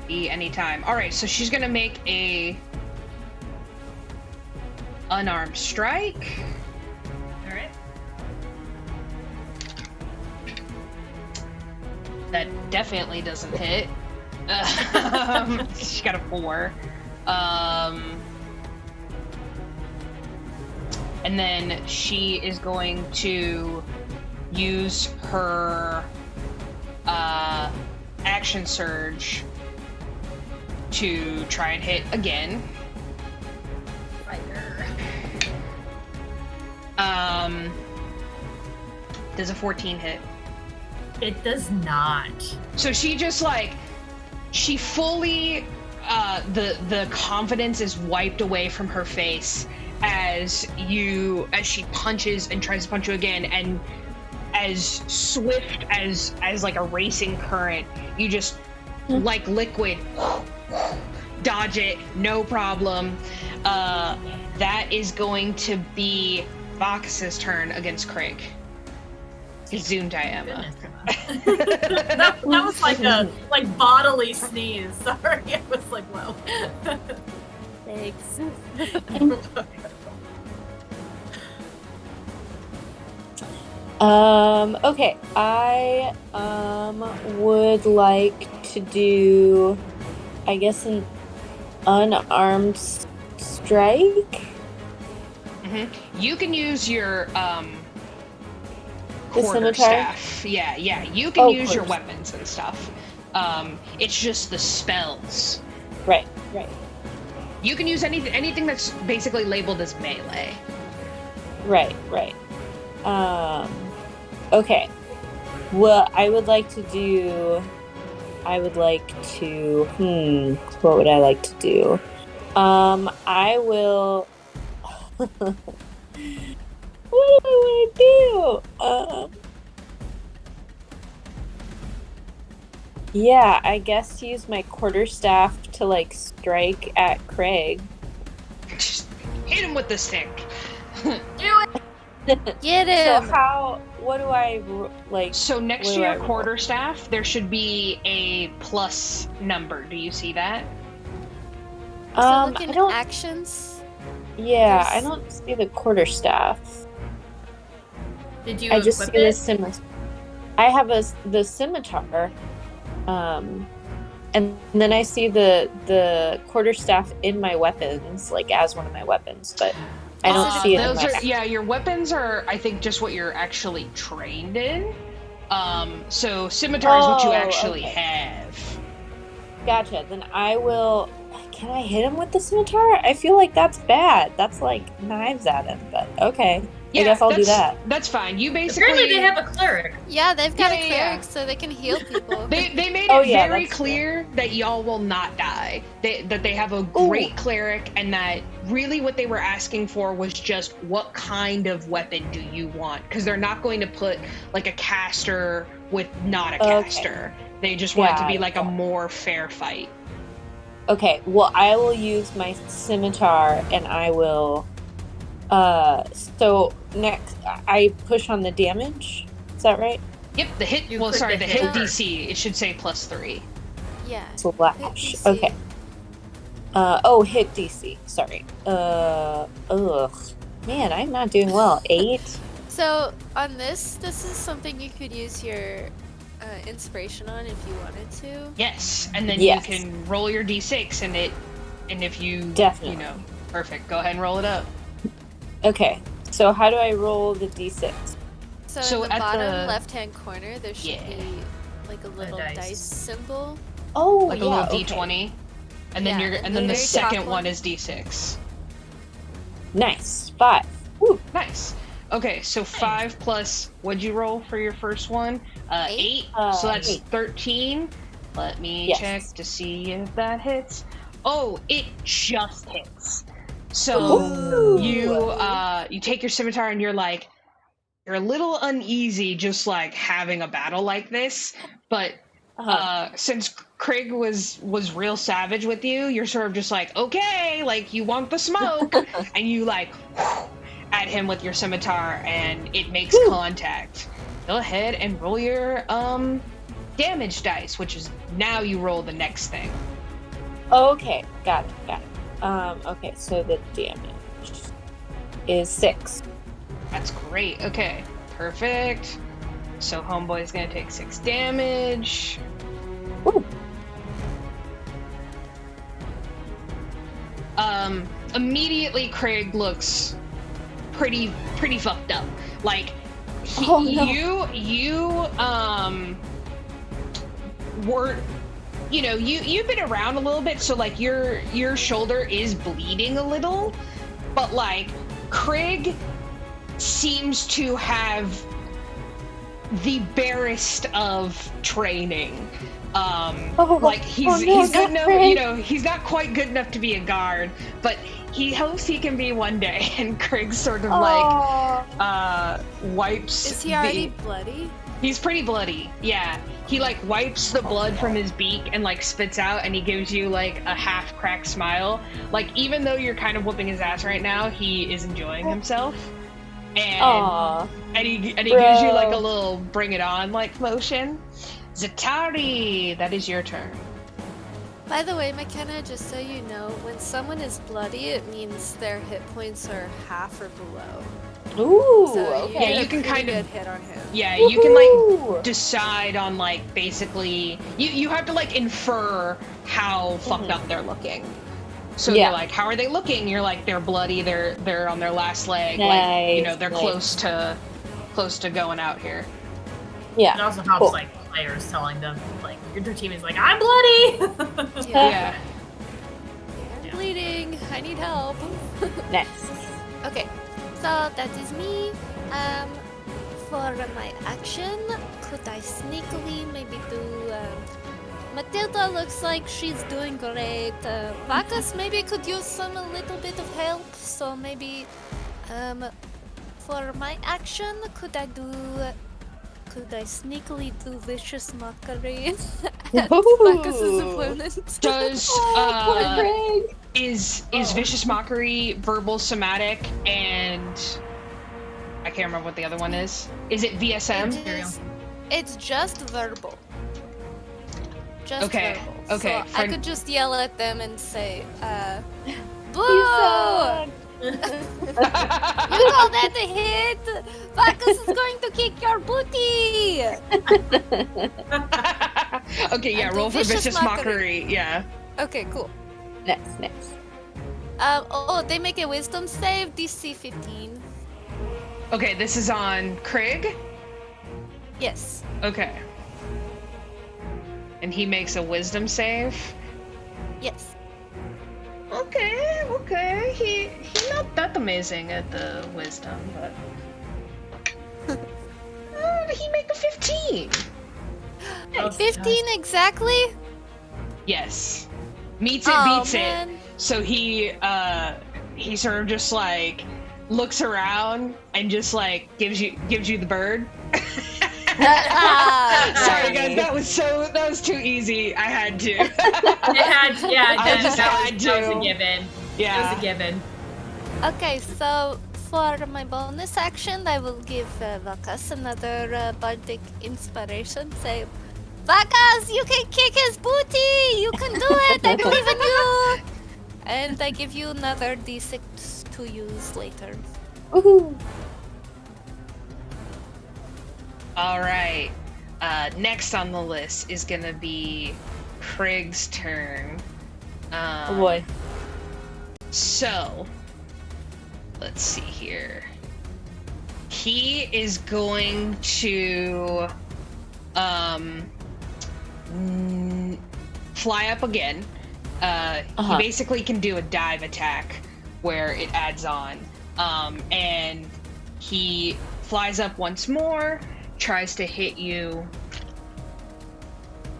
be any time. Alright, so she's gonna make a unarmed strike. Alright. That definitely doesn't hit. She got a 4. And then she is going to use her action surge to try and hit again. Fire. Does a 14 hit? It does not. So she just like, she fully, the confidence is wiped away from her face as she punches and tries to punch you again, and as swift as like a racing current, you just like liquid dodge it, no problem. That is going to be Bacchus's turn against Craig. Zoomed I am. that was like a bodily sneeze. Sorry, I was like, whoa. Thanks. Okay, I would like to do, I guess, an unarmed strike. You can use your The quarterstaff. Yeah, you can use your quarterstaff. weapons and stuff. It's just the spells. Right. You can use anything that's basically labeled as melee. Right. Okay. Well, I would like to. What would I like to do? I will. What do I want to do? Yeah, I guess use my quarterstaff to like strike at Craig. Just hit him with the stick. Do it! Get So him! what do I like? So next what to do I your roll? quarterstaff, there should be a plus number. Do you see that? So look I in don't. actions. Yeah, there's- I don't see the quarterstaff. Did you I just see equip the it? scimitar. I have the scimitar, and then I see the quarterstaff in my weapons, like as one of my weapons, but I don't see it in Those my. are your weapons are, I think, just what you're actually trained in. So scimitar is what you actually okay. have. Gotcha. Then I will. Can I hit him with the scimitar? I feel like that's bad. That's like knives at him. But okay, I guess I'll do that. That's fine. You basically Apparently they have a cleric. Yeah, they've got Yeah, a yeah, cleric yeah. so they can heal people. They made Oh, it yeah, very that's clear that y'all will not die. That they have a great cleric, and that really what they were asking for was just what kind of weapon do you want? Because they're not going to put like a caster with not a caster. They just want it to be like a more fair fight. Okay, well, I will use my scimitar, and I will. So next, I push on the damage. Is that right? Yep, the hit. You Well, click sorry, the the hit hit. DC. It should say +3. Yeah. Slash. DC. Okay. Hit DC. Sorry. Man, I'm not doing well. 8. So on this is something you could use your inspiration on if you wanted to. Yes, and then Yes. you can roll your d6 and if you Definitely. perfect. Go ahead and roll it up. Okay. So how do I roll the D6? So in the at bottom the- left-hand corner, there should be like a little dice. dice symbol. Oh, Like a yeah, little okay. d20, and then Yeah, you're and and then the the very second top one one. is d6. Nice. 5. Woo. Nice. Okay, so 5 plus what'd you roll for your first one? 8. So that's 8. 13. Let me Yes. check to see if that hits. Oh, it just hits. So Ooh. you take your scimitar and you're a little uneasy just like having a battle like this, but since Craig was real savage with you, you're sort of just like, okay, like you want the smoke, and you like at him with your scimitar, and it makes contact. Go ahead and roll your damage dice, which is now you roll the next thing. Okay, got it. Okay, so the damage is 6. That's great. Okay, perfect. So homeboy's gonna take 6 damage. Ooh. Immediately Craig looks pretty fucked up. Like Oh, no. you were you've been around a little bit, so like your shoulder is bleeding a little, but like Craig seems to have the barest of training. Like he's good enough, Craig. he's not quite good enough to be a guard, but he hopes he can be one day. And Craig sort of wipes. Is he already bloody? He's pretty bloody. Yeah, he like wipes the blood from his beak and like spits out, and he gives you like a half cracked smile. Like even though you're kind of whooping his ass right now, he is enjoying himself. And he gives you like a little bring it on like motion. Zatari, that is your turn. By the way, McKenna, just so you know, when someone is bloody, it means their hit points are half or below. Ooh, So okay. Yeah, get you a can pretty kind of- good hit on him. Yeah, you can like Woohoo! decide on like basically you have to like infer how fucked up they're looking. So Yeah. you're like, how are they looking? You're like, they're bloody, they're on their last leg, Nice, like they're nice. close to going out here. It Yeah. also helps, Cool. like, players telling them, like, your team is like, I'm bloody! Yeah. I'm bleeding. I need help. Nice. Okay, so that is me. For my action, could I sneakily maybe do? Matilda looks like she's doing great. Vacas maybe could use a little bit of help. So maybe, for my action, could I sneakily do vicious mockery at Vacas's opponent? Does Poor Craig. is vicious mockery verbal, somatic, and I can't remember what the other one is. Is it VSM? It's just verbal. Just Okay, verbal. okay, So I for- could just yell at them and say, boo! You suck. You call that a hit? Vacas is going to kick your booty! Okay, yeah, And roll for vicious vicious mockery. Yeah. Okay, cool. Next. They make a wisdom save, DC 15. Okay, this is on Craig. Yes. Okay. And he makes a wisdom save. Yes. Okay. He's not that amazing at the wisdom, but he make a 15. Oh, 15 exactly? Yes. Meets it, Oh, beats man. it. So he sort of just like looks around and just like gives you the bird. Sorry guys, that was too easy. I had to. That was a given. Yeah. That was a given. Okay, so for my bonus action, I will give Vacas another bardic inspiration. Say, Vacas, you can kick his booty! You can do it! I believe in you! And I give you another d6 to use later. Woohoo! All right. Next on the list is gonna be Krig's turn. Oh boy. So, let's see here. He is going to fly up again. He basically can do a dive attack where it adds on. And he flies up once more, tries to hit you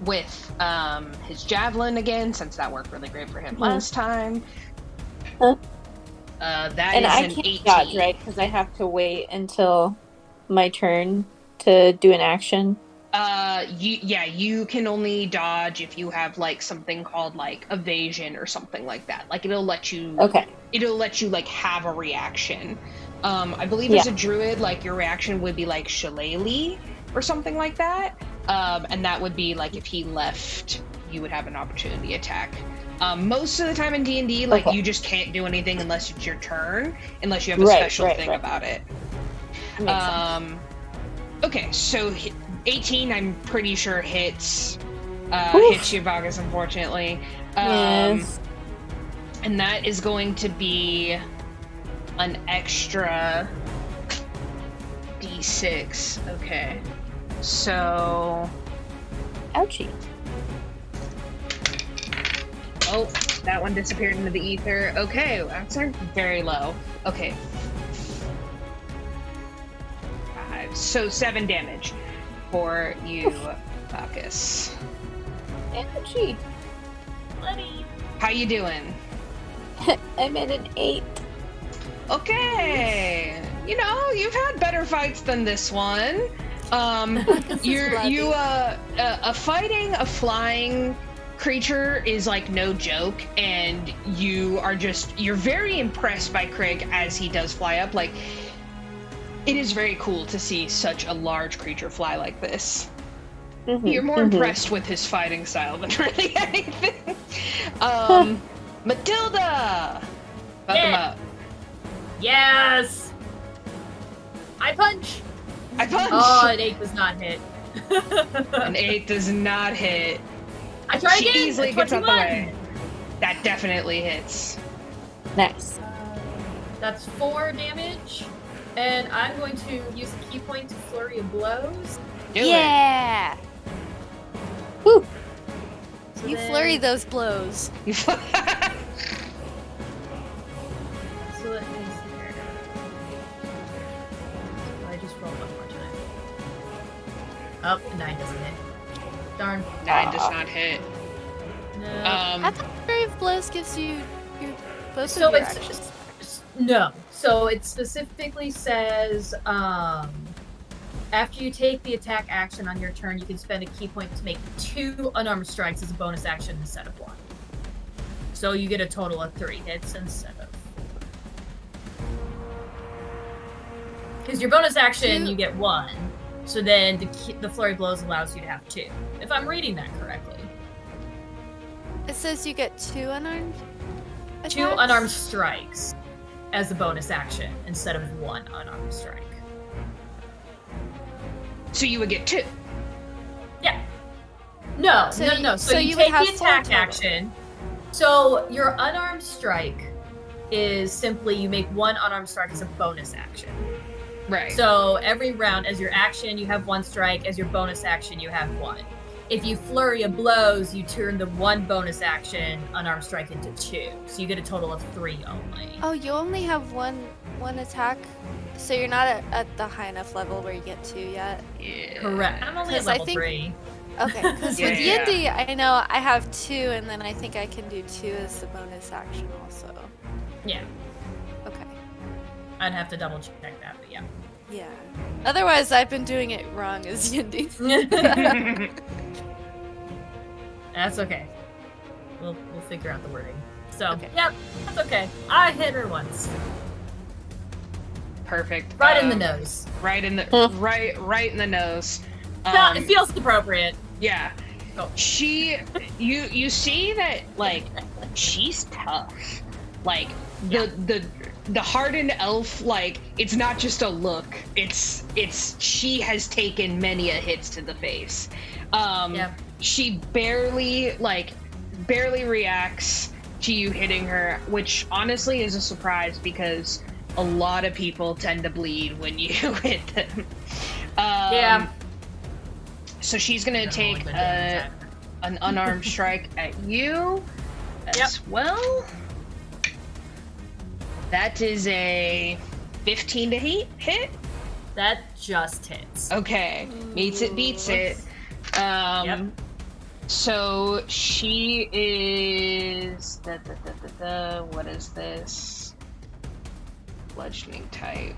with his javelin again, since that worked really great for him last time. That And is I an can't 18. dodge, right? Because I have to wait until my turn to do an action. You can only dodge if you have like something called like evasion or something like that. Like it'll let you like have a reaction. I believe as a druid, like your reaction would be like shillelagh or something like that. And that would be like if he left, you would have an opportunity attack. Most of the time in D&D, like you just can't do anything unless it's your turn, unless you have a special thing about it. Okay, so 18, I'm pretty sure hits you, Vargas, unfortunately. Yes. And that is going to be an extra d6. Okay. So... Ouchie. Oh, that one disappeared into the ether. Okay, that's very low. Okay. 5. So 7 damage for you, Bacchus. Ouchie. Bloody. How you doing? I'm at an 8. Okay. You know, you've had better fights than this one. Fighting a flying creature is like no joke, and you're very impressed by Krig as he does fly up. Like, it is very cool to see such a large creature fly like this. You're more impressed with his fighting style than really anything. Matilda! Welcome up. Yes! I punch! Oh, an 8 does not hit. An 8 does not hit. I try She again. easily gets out the way. That definitely hits. Nice. That's 4 damage, and I'm going to use a key point to flurry of blows. Do it. Yeah! Woo! So You then- flurry those blows. So let me see here. I just rolled one more time. Oh, a 9 doesn't hit. Darn. 9 does not hit. No. I thought flurry of blows gives you your both So of your it's actions. no. So it specifically says after you take the attack action on your turn, you can spend a key point to make 2 unarmed strikes as a bonus action instead of 1. So you get a total of 3 hits instead of. Because your bonus action, you get 1. So then the flurry blows allows you to have 2. If I'm reading that correctly. It says you get 2 unarmed attacks? 2 unarmed strikes as a bonus action instead of 1 unarmed strike. So you would get 2. Yeah. No. So So you would take have the 4 attack total. action. So your unarmed strike is simply you make 1 unarmed strike as a bonus action. Right. So every round, as your action, you have 1 strike. As your bonus action, you have 1. If you flurry of blows, you turn the 1 bonus action unarmed strike into 2. So you get a total of 3 only. Oh, you only have one attack? So you're not at the high enough level where you get 2 yet? Yeah. Correct. I'm only at 'Cause I level think- 3. Okay, because Yeah, with yeah. D&D, I know I have 2, and then I think I can do 2 as the bonus action also. Yeah. Okay. I'd have to double check that, but yeah. Yeah. Otherwise, I've been doing it wrong as D&D. That's okay. We'll figure out the wording. So, Okay. yep, that's okay. I hit her once. Perfect. Right in the nose. Right in the right in the nose. It feels appropriate. Yeah. Oh. You see that, like, she's tough. Like the hardened elf, like it's not just a look. It's she has taken many a hits to the face. She barely reacts to you hitting her, which honestly is a surprise because a lot of people tend to bleed when you hit them. So she's gonna take an unarmed strike at you as well. That is a 15 to hit. That just hits. Okay, meets it, beats it. So she is what is this? Bludgeoning type.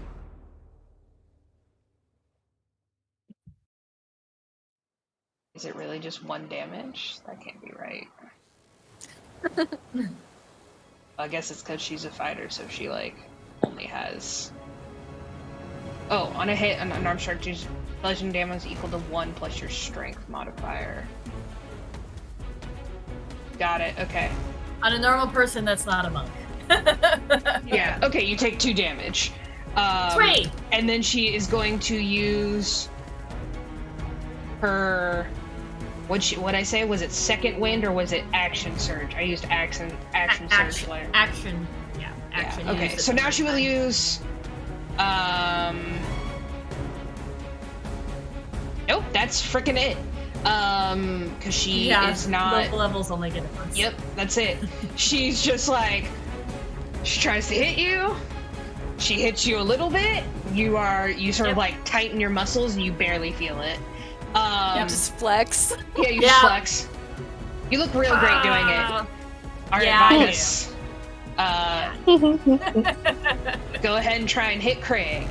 Is it really just 1 damage? That can't be right. I guess it's because she's a fighter, so she only has. Oh, on a hit, an unarmed strike, bludgeoning damage equal to 1 plus your strength modifier. Got it. Okay. On a normal person, that's not a monk. Yeah. Okay. You take 2 damage. 3. And then she is going to use her. What'd I say? Was it second wind or was it action surge? I used action surge. Action. Yeah. Action. Yeah. Okay. So now she will use. Nope. That's freaking it. Because she is not. Local levels only get it once. Yep. That's it. She's just she tries to hit you. She hits you a little bit. You sort of tighten your muscles and you barely feel it. Just flex. Yeah, you just flex. You look real great doing it. Alright, Vinus. Go ahead and try and hit Craig.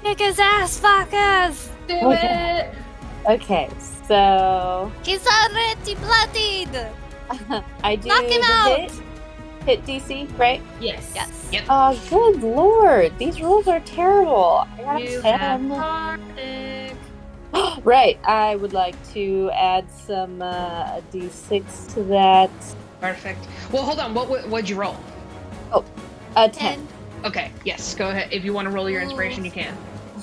Kick his ass, fuckers! Do it! Okay, so He's already bloodied! I do Knock him out! Hit DC, right? Yes. Yep. Oh, good lord, these rules are terrible. I got You 10. have Arctic. Right, I would like to add some D6 to that. Perfect. Well, hold on. What'd you roll? A 10. Okay. Yes. Go ahead. If you want to roll your inspiration, you can.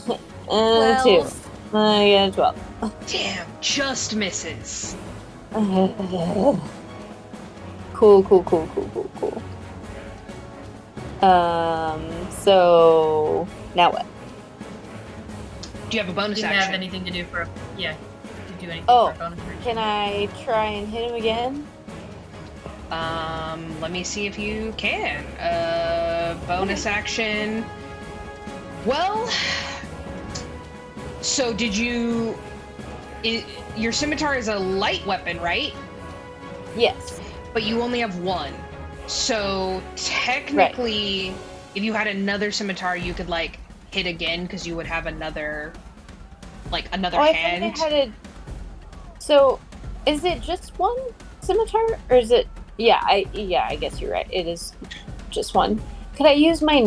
2. 12. I got a 12. Damn. Just misses. Cool. So now what? Do you have a bonus Do you action? have anything to do for? Yeah. Do you do anything Oh, for a bonus action? can I try and hit him again? Let me see if you can. Bonus action. Well, so did you? Your scimitar is a light weapon, right? Yes. But you only have 1. So technically, if you had another scimitar, you could hit again because you would have another hand. I thought I had So, is it just 1 scimitar, or is it? Yeah, I guess you're right. It is just 1. Could I use my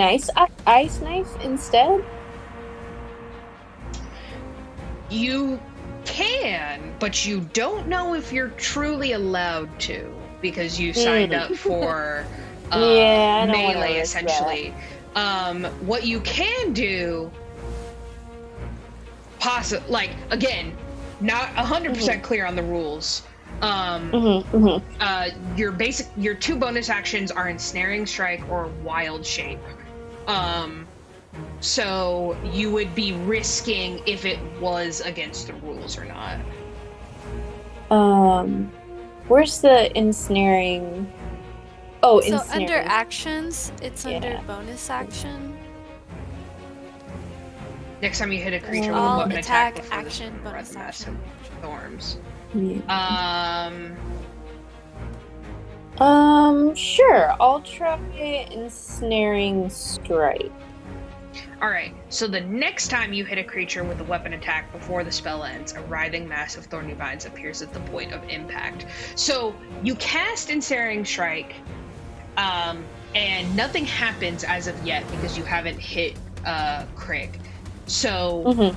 ice knife instead? You can, but you don't know if you're truly allowed to because you signed up for I don't wanna melee, risk essentially. What you can do, again, not 100% clear on the rules. Your 2 bonus actions are ensnaring strike or wild shape. So you would be risking if it was against the rules or not. Where's the ensnaring? Oh, So ensnaring. under actions, it's under Yeah. bonus action. Next time you hit a creature with a All weapon attack, before the action, spread bonus massive action. storms. Yeah. Sure. I'll try ensnaring strike. Alright, so the next time you hit a creature with a weapon attack before the spell ends, a writhing mass of thorny vines appears at the point of impact. So you cast Ensnaring Strike, and nothing happens as of yet because you haven't hit Craig. So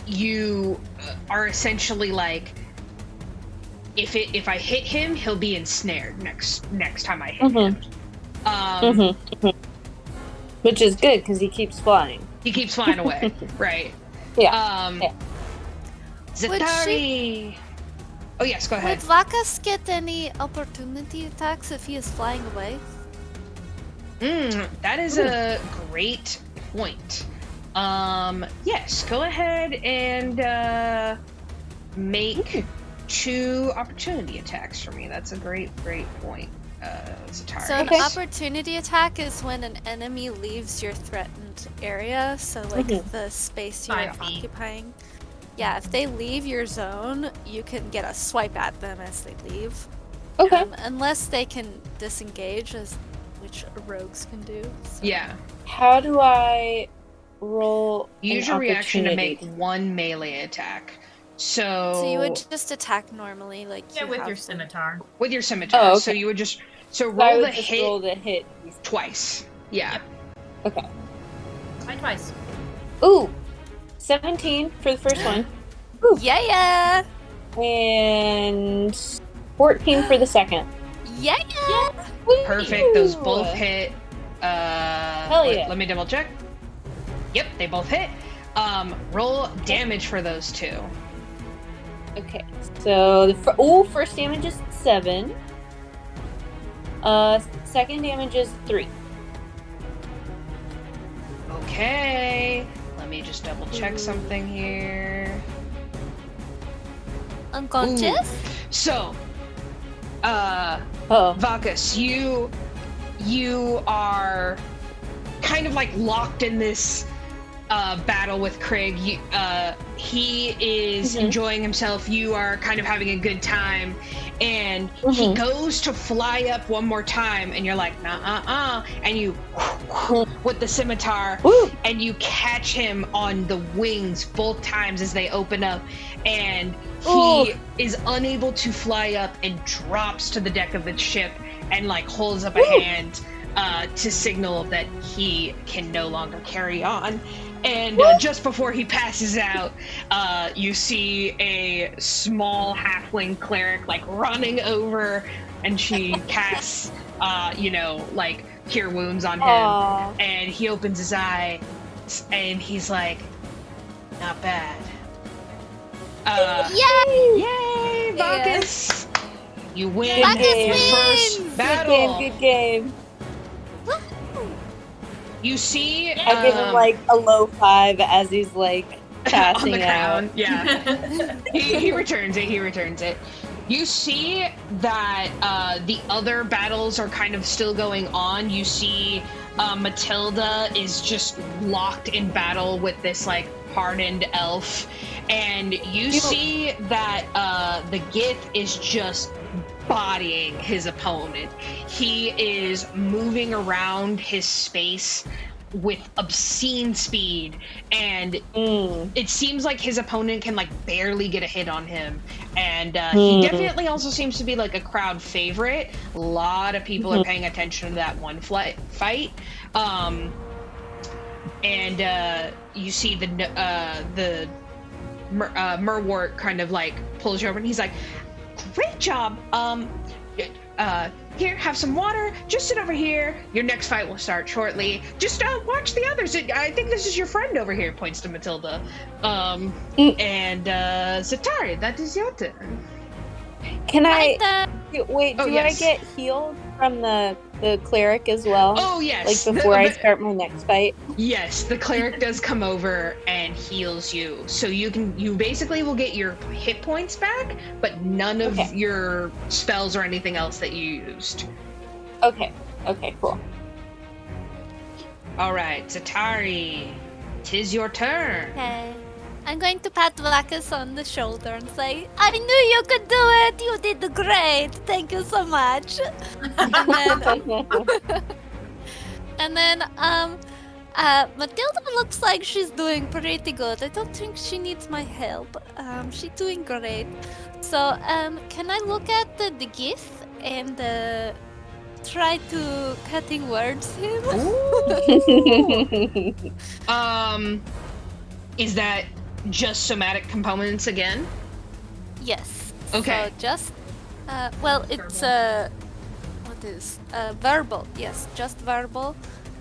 you are essentially if I hit him, he'll be ensnared next time I hit him. Which is good because he keeps flying. He keeps flying away, right? Yeah. Zatari. Oh yes, go ahead. Would Vakas get any opportunity attacks if he is flying away? That is a great point. Yes, go ahead and make 2 opportunity attacks for me. That's a great point, Zatari. So an opportunity attack is when an enemy leaves your threatened area, so like the space you're 5 feet. occupying. Yeah, if they leave your zone, you can get a swipe at them as they leave. Okay. Unless they can disengage, which rogues can do. So. Yeah. How do I roll? Use your reaction to make 1 melee attack. So you would just attack normally, like with your scimitar. With your scimitar. Oh, okay. So you would just roll Roll the the hit twice. Yeah. Yep. Okay. Mine twice. Ooh, 17 for the first one. Ooh. Yeah. And 14 for the second. Yeah. Perfect. Those both hit. Hell yeah. Let me double check. Yep, they both hit. Roll damage for those 2. Okay, so the first damage is 7. Second damage is 3. Okay. Let me just double check something here. Unconscious? Ooh. So, Vakas, you are kind of like locked in this battle with Krieg. He is enjoying himself. You are kind of having a good time, and he goes to fly up one more time, and you're like, and you with the scimitar, and you catch him on the wings both times as they open up, and he is unable to fly up and drops to the deck of the ship and like holds up a hand to signal that he can no longer carry on. And just before he passes out, you see a small halfling cleric like running over, and she casts, like cure wounds on him. Aww. And he opens his eye, and he's like, "Not bad." Yay, Vakas! You win your first battle. Good game. You see, I give him like a low 5 as he's like passing on the out. ground. Yeah, he returns it. You see that the other battles are kind of still going on. You see Matilda is just locked in battle with this like hardened elf, and you see that the Gith is just bodying his opponent. He is moving around his space with obscene speed, and it seems like his opponent can like barely get a hit on him, and he definitely also seems to be like a crowd favorite. A lot of people are paying attention to that one fight, and you see the Merwort kind of like pulls you over, and he's like, "Great job. Here, have some water. Just sit over here. Your next fight will start shortly. Just watch the others. I think this is your friend over here." Points to Matilda. And Zatari, that is your turn. Can I wait? Do yes. I get healed from the cleric as well? Oh yes. Like before I start my next fight. Yes, the cleric does come over and heals you, so you basically will get your hit points back, but none of your spells or anything else that you used. Okay, cool. All right, Zatari, 'tis your turn. Okay. I'm going to pat Vakas on the shoulder and say, "I knew you could do it! You did great! Thank you so much!" And then Matilda looks like she's doing pretty good. I don't think she needs my help. She's doing great. So, can I look at the Gith and try to cutting words him? Is that just somatic components again? Yes. Okay. So just Well, it's what is verbal? Yes, just verbal.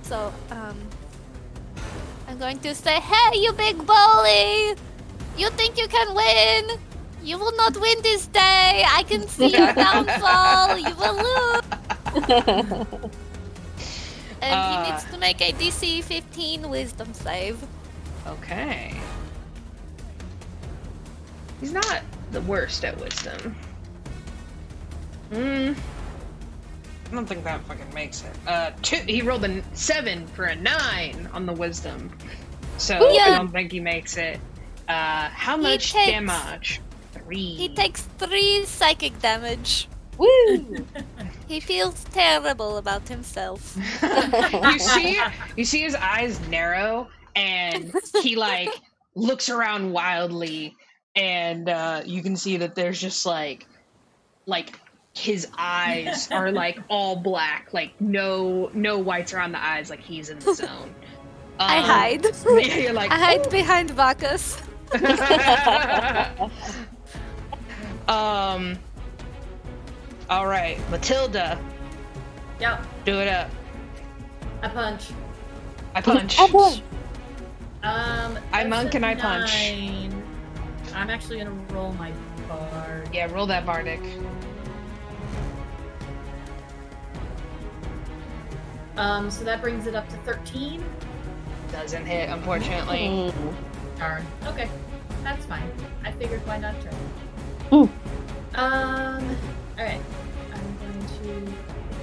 So I'm going to say, "Hey, you big bully! You think you can win? You will not win this day. I can see your downfall. You will lose." And he needs to make a DC 15 Wisdom save. Okay. He's not the worst at wisdom. I don't think that fucking makes it. He rolled a 7 for a 9 on the wisdom. So I don't think he makes it. How much damage? 3. He takes 3 psychic damage. Woo! He feels terrible about himself. You see his eyes narrow, and he like looks around wildly, and you can see that there's just like his eyes are like all black, like no whites around the eyes, like he's in the zone. I hide. You're like, I hide behind Bacchus. All right, Matilda. Yep. Do it up. I punch. I punch. I monk and I punch. 9. I'm actually gonna roll my bard. Yeah, roll that bardic. So that brings it up to 13. Doesn't hit, unfortunately. Darn. Okay, that's fine. I figured why not try. Alright. I'm going to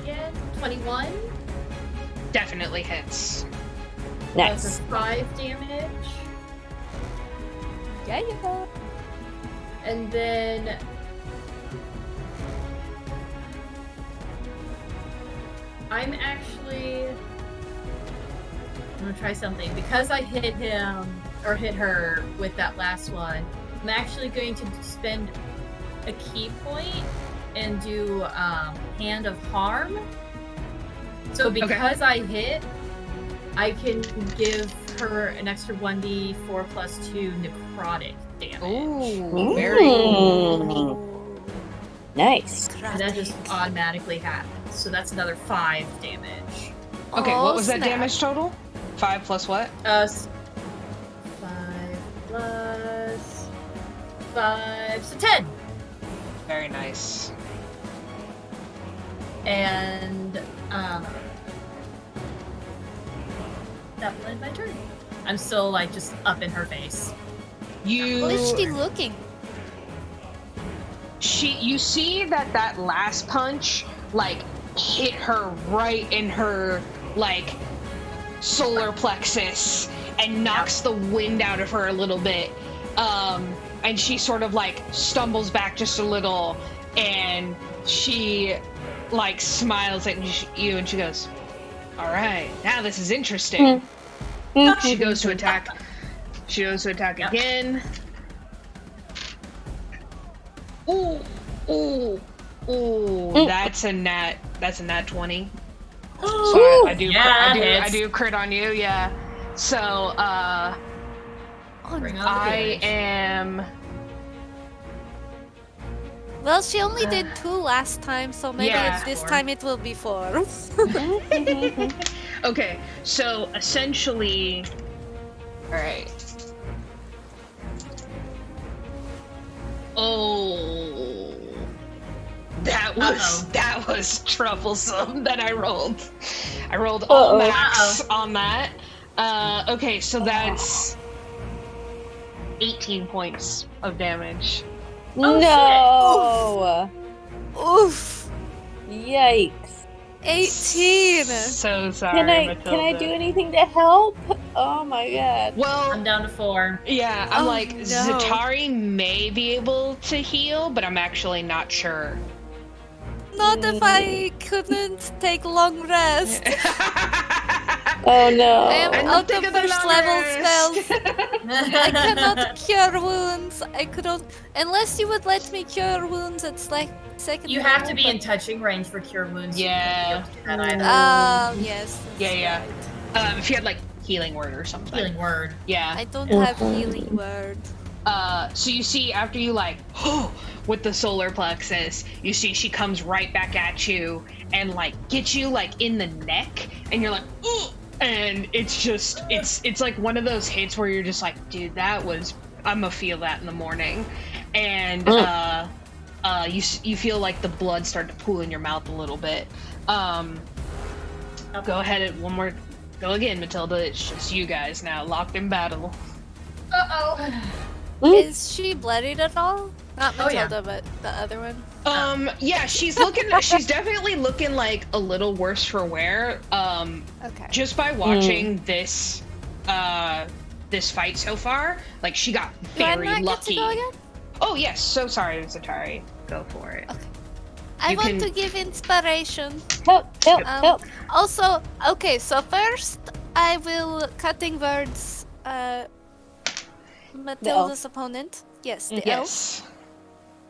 again 21. Definitely hits. Nice. That's a 5 damage. Yeah. And then I'm gonna try something. Because I hit him or hit her with that last one, I'm actually going to spend a key point and do Hand of Harm. So because I hit, I can give her an extra 1d4 plus 2 necrotic damage. Ooh, very cool. Nice. And that just automatically happens. So that's another 5 damage. Okay, what was that snap. damage total? 5 plus what? 5 plus 5, so 10. Very nice. And that will end my turn. I'm still like just up in her face. What is she looking? You see that last punch like hit her right in her like solar plexus and knocks the wind out of her a little bit. And she sort of like stumbles back just a little, and she like smiles at you and she goes, "All right, now this is interesting." She goes to attack. She goes to attack again. Ooh. That's a nat 20. So I do crit on you, yeah. So Bring on the I damage. am. Well, she only did 2 last time, so maybe Yeah. this time it will be 4. Okay, so essentially, all right. Oh, that was troublesome that I rolled. I rolled all max on that. Okay, so that's 18 points of damage. No! Oof! Yikes. 18! So sorry, Can I Matilda. do anything to help? Oh my god. Well, I'm down to 4. yeah, I'm Oh, like, no. Zatari may be able to heal, but I'm actually not sure. Not if I couldn't take long rest. Oh no. I am And out think of the first long level rest. spells. I cannot cure wounds. I couldn't. Unless you would let me cure wounds at second You level. have to be in touching range for cure wounds. Yeah. So you can't be able to do that either. Yes. Yeah. Right. If you had like healing word or something. Healing word. Yeah. I don't have healing word. So you see after you like with the solar plexus, you see she comes right back at you and like gets you like in the neck, and you're like, ooh! And it's just it's like one of those hits where you're just like, dude, that was, I'm gonna feel that in the morning. And you feel like the blood start to pool in your mouth a little bit. Go ahead and go again, Matilda. It's just you guys now, locked in battle. Is she bloodied at all? Not Matilda, yeah. but the other one. Yeah, she's definitely looking like a little worse for wear. Okay. Just by watching this fight so far, like she got very Do I not lucky. Get to go again? Oh yes, so sorry, Zatari. Go for it. Okay. I want to give inspiration. Help. Also, okay, so first I will cutting words Matilda's opponent. Yes, the elf. Yes.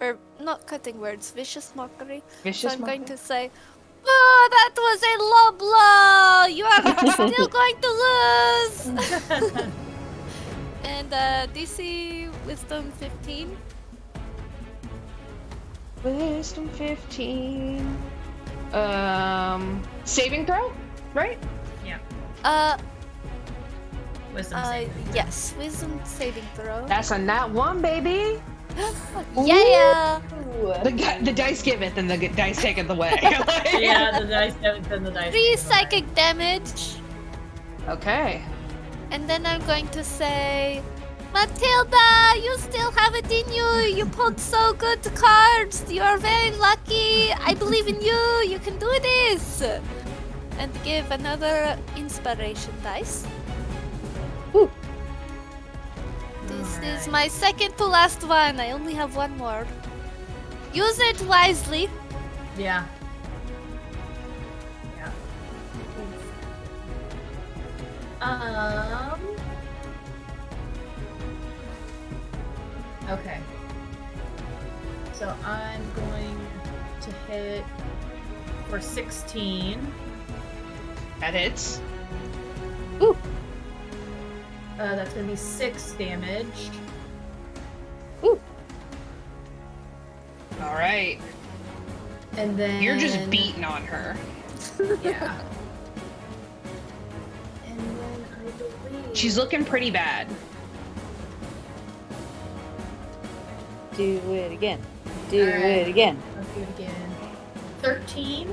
Or not cutting words, vicious mockery. Vicious So I'm going mockery? to say, oh, that was a low blow! You are still going to lose! And DC Wisdom 15. Wisdom 15. Saving throw, right? Wisdom saving. Yes, wisdom saving throw. That's a nat 1, baby. Yeah! The dice giveth and the dice taketh away. Yeah, the dice and the dice. 3 psychic damage. Okay. And then I'm going to say, Matilda, you still have it in you. You pulled so good cards. You are very lucky. I believe in you. You can do this. And give another inspiration dice. Ooh. This is my second to last one. I only have one more. Use it wisely. Yeah. Okay. So I'm going to hit for 16. That hits. That's gonna be 6 damage. All right. And then You're just beating on her. Yeah. And then I believe She's looking pretty bad. Do it again. Do All right. it again. Let's do it again. 13.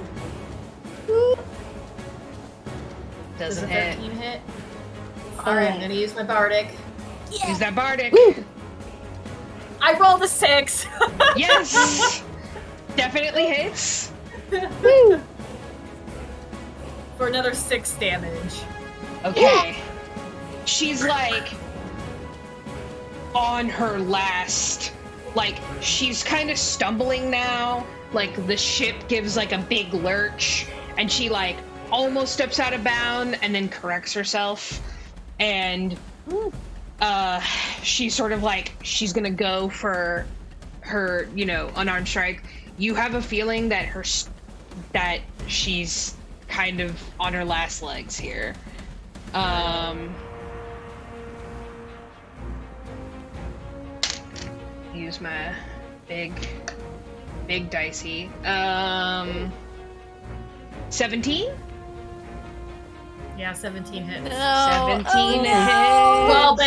Does Doesn't a hit. 13 hit? Alright, I'm gonna use my bardic. Use that bardic. I rolled a 6. Yes. Definitely hits. For another 6 damage. Okay. She's like on her last, like she's kind of stumbling now. Like the ship gives like a big lurch and she like almost steps out of bound and then corrects herself. And she's sort of like, she's gonna go for her, unarmed strike. You have a feeling that that she's kind of on her last legs here. Use my big dicey. 17? Yeah, 17 hits. No. 17 hits. Well, but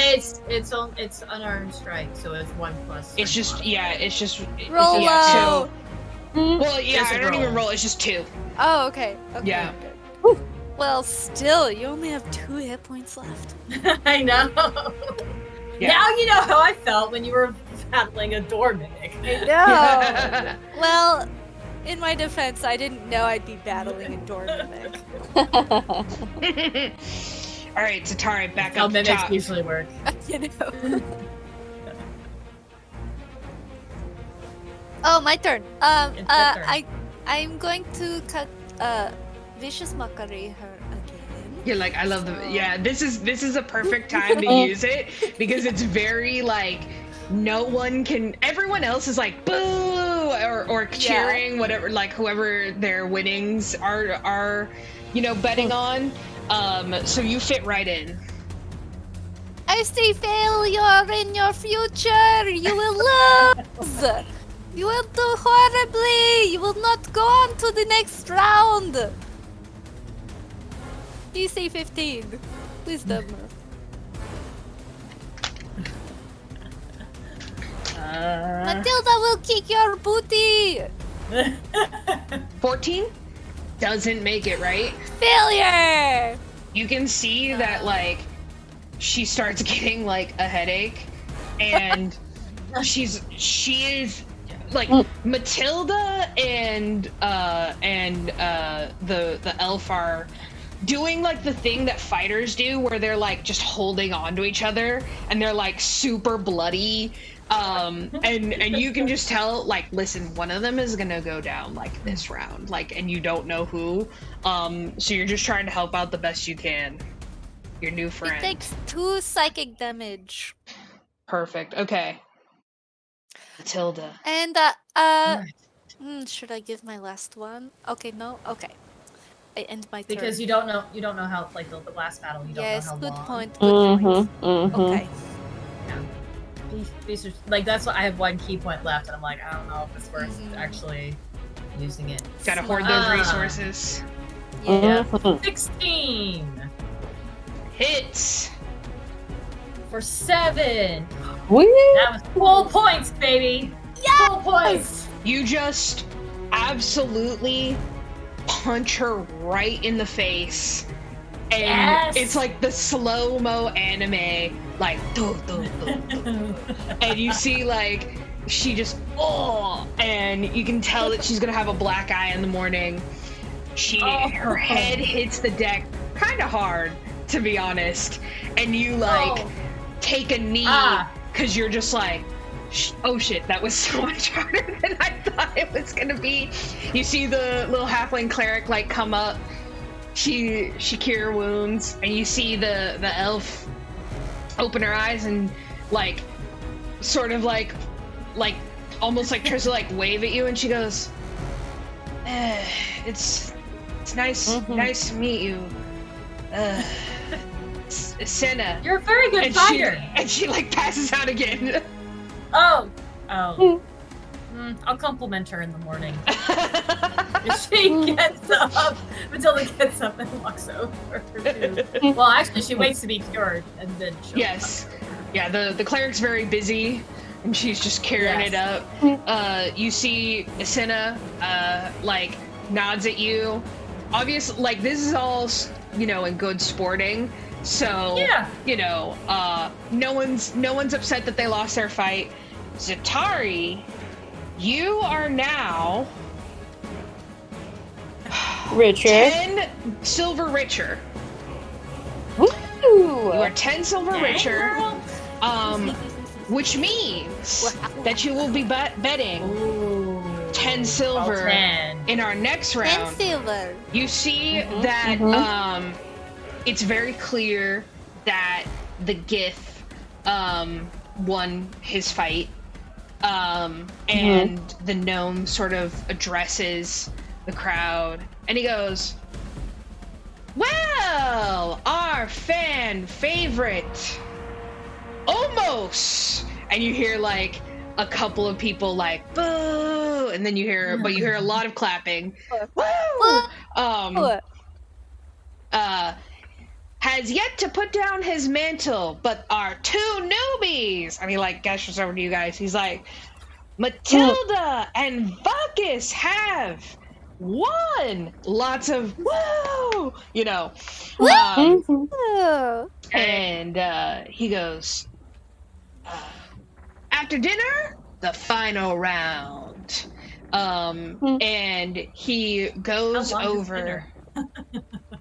it's unarmed strike, so it's 1 plus. It's just, Roll low. Well, yeah, Just a I don't roll. even roll. It's just 2. Oh, okay. Yeah. Good. Well, still, you only have 2 hit points left. I know. Yeah. Now you know how I felt when you were battling a door mimic. No. Well, in my defense, I didn't know I'd be battling a door mimic. All right, Zatari, back How up the mimics top. usually work. You know. Oh, my turn. It's your turn. I'm going to cut vicious mockery her again. You're like, I love the. Yeah, this is a perfect time to use it because it's very like no one can. Everyone else is like boo or cheering whatever, like whoever their winnings are betting on. So you fit right in. I see failure in your future. You will lose. You will do horribly! You will not go on to the next round! DC 15. Wisdom. Matilda will kick your booty! 14 doesn't make it, right? Failure! You can see that, like, she starts getting, like, a headache, and she is, like, Matilda and the elf are doing, like, the thing that fighters do, where they're, like, just holding on to each other, and they're, like, super bloody, and you can just tell, like, listen, one of them is gonna go down, like, this round, like, and you don't know who, so you're just trying to help out the best you can. Your new friend. It takes 2 psychic damage. Perfect. Okay. Matilda. And, should I give my last one? Okay, no? Okay. I end my turn. Because you don't know how, like, the last battle, you don't know how good long. point, good point. Okay. Yeah. These are, like, that's what I have one key point left, and I'm like, I don't know if it's worth actually using it. Gotta hoard those resources. Yeah. 16! Hits! For 7! Woo! That was full points, baby! Yes! Full points! You just absolutely punch her right in the face. And it's like the slow-mo anime, like, and you see, like, she just, and you can tell that she's gonna have a black eye in the morning. Her head hits the deck kind of hard, to be honest, and you, like, take a knee, because you're just like, oh shit, that was so much harder than I thought it was gonna be. You see the little halfling cleric, like, come up, she cure wounds, and you see the elf open her eyes and, like, sort of like almost like tries to, like, wave at you, and she goes, it's nice to meet you, Senna. You're a very good fighter. And she like passes out again. Oh. I'll compliment her in the morning. She gets up. Matilda gets up and walks over. Well, actually, she waits to be cured, and then she'll Yeah, the cleric's very busy, and she's just carrying it up. You see Senna, like, nods at you. Obviously, like, this is all, you know, in good sporting. So, you know, no one's upset that they lost their fight. Zatari, you are now richer. 10 silver richer. Woo! You are 10 silver richer. Which means that you will be betting 10 silver in our next round. 10 silver. You see that it's very clear that the Gith won his fight. And the gnome sort of addresses the crowd, and he goes, well, our fan favorite, almost. And you hear, like, a couple of people, like, boo, and then you hear a lot of clapping. Woo! Has yet to put down his mantle, but our 2 newbies. And he, like, gestures over to you guys. He's like, Matilda and Vuckus have won. Lots of woo, you know. And he goes, after dinner, the final round. And he goes over.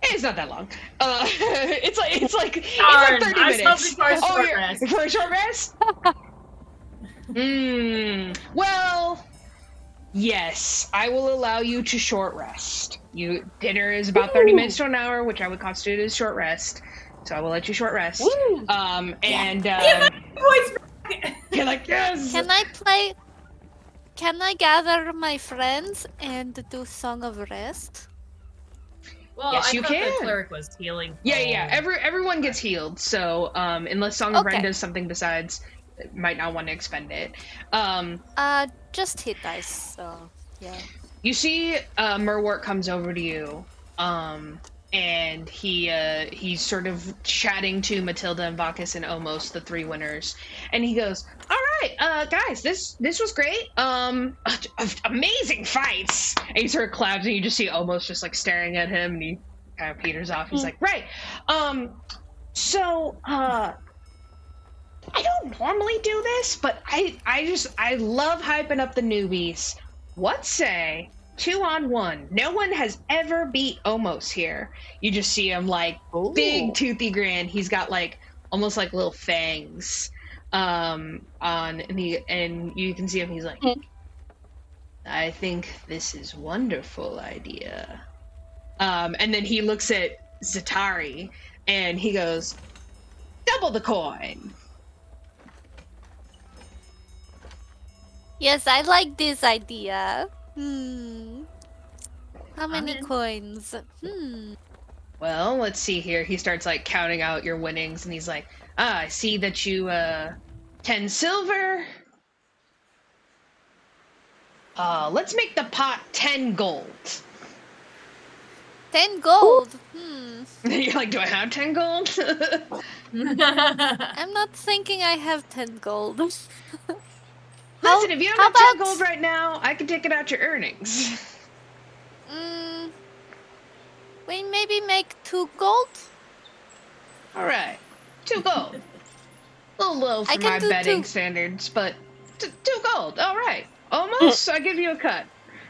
It's not that long. It's like 30 minutes. For a short rest. For a short rest? Well, yes, I will allow you to short rest. Dinner is about 30 minutes to an hour, which I would constitute as short rest. So I will let you short rest. You're like, yes. Can I gather my friends and do Song of Rest? Well, yes, I you thought can. the cleric was healing. Yeah. Everyone gets healed. So, unless Song of Ren does something besides, might not want to expend it. Just hit dice, so yeah. You see Merwort comes over to you, and he's sort of chatting to Matilda and Bacchus and Omos, the 3 winners, and he goes, "All right, guys, this was great. Amazing fights." And he sort of claps, and you just see Omos just like staring at him, and he kind of peters off. He's like, "Right, so I don't normally do this, but I love hyping up the newbies. What say 2-on-1? No one has ever beat Omos here." You just see him like big toothy grin. He's got like almost like little fangs on, and you can see him. He's like, "I think this is wonderful idea." And then he looks at Zatari and he goes, "Double the coin." Yes, I like this idea. How many in. coins? Well, let's see here. He starts like counting out your winnings, and he's like, I see that you 10 silver. Let's make the pot 10 gold. 10 gold. You're like, do I have 10 gold? I'm not thinking I have 10 gold. Listen, if you don't have 10 gold right now, I can take it out your earnings. We maybe make 2 gold? Alright, 2 gold. A little low for my betting standards, but 2 gold, alright. Almost, I give you a cut.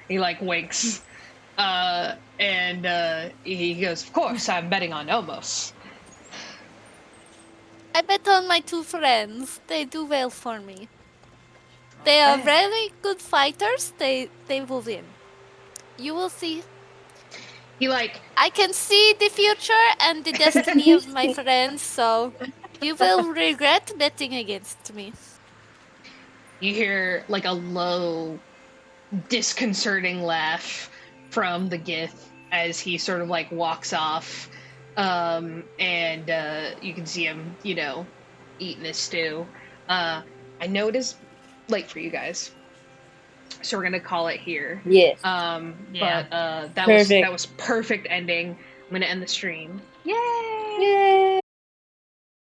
He like winks. And he goes, of course, I'm betting on Omos. I bet on my 2 friends. They do well for me. They are very good fighters. They will win. You will see. I can see the future and the destiny of my friends, so you will regret betting against me. You hear like a low, disconcerting laugh from the Gith as he sort of like walks off, and you can see him, eating his stew. I know it is late for you guys, so we're gonna call it here. Yes. But that was perfect ending. I'm gonna end the stream. Yay!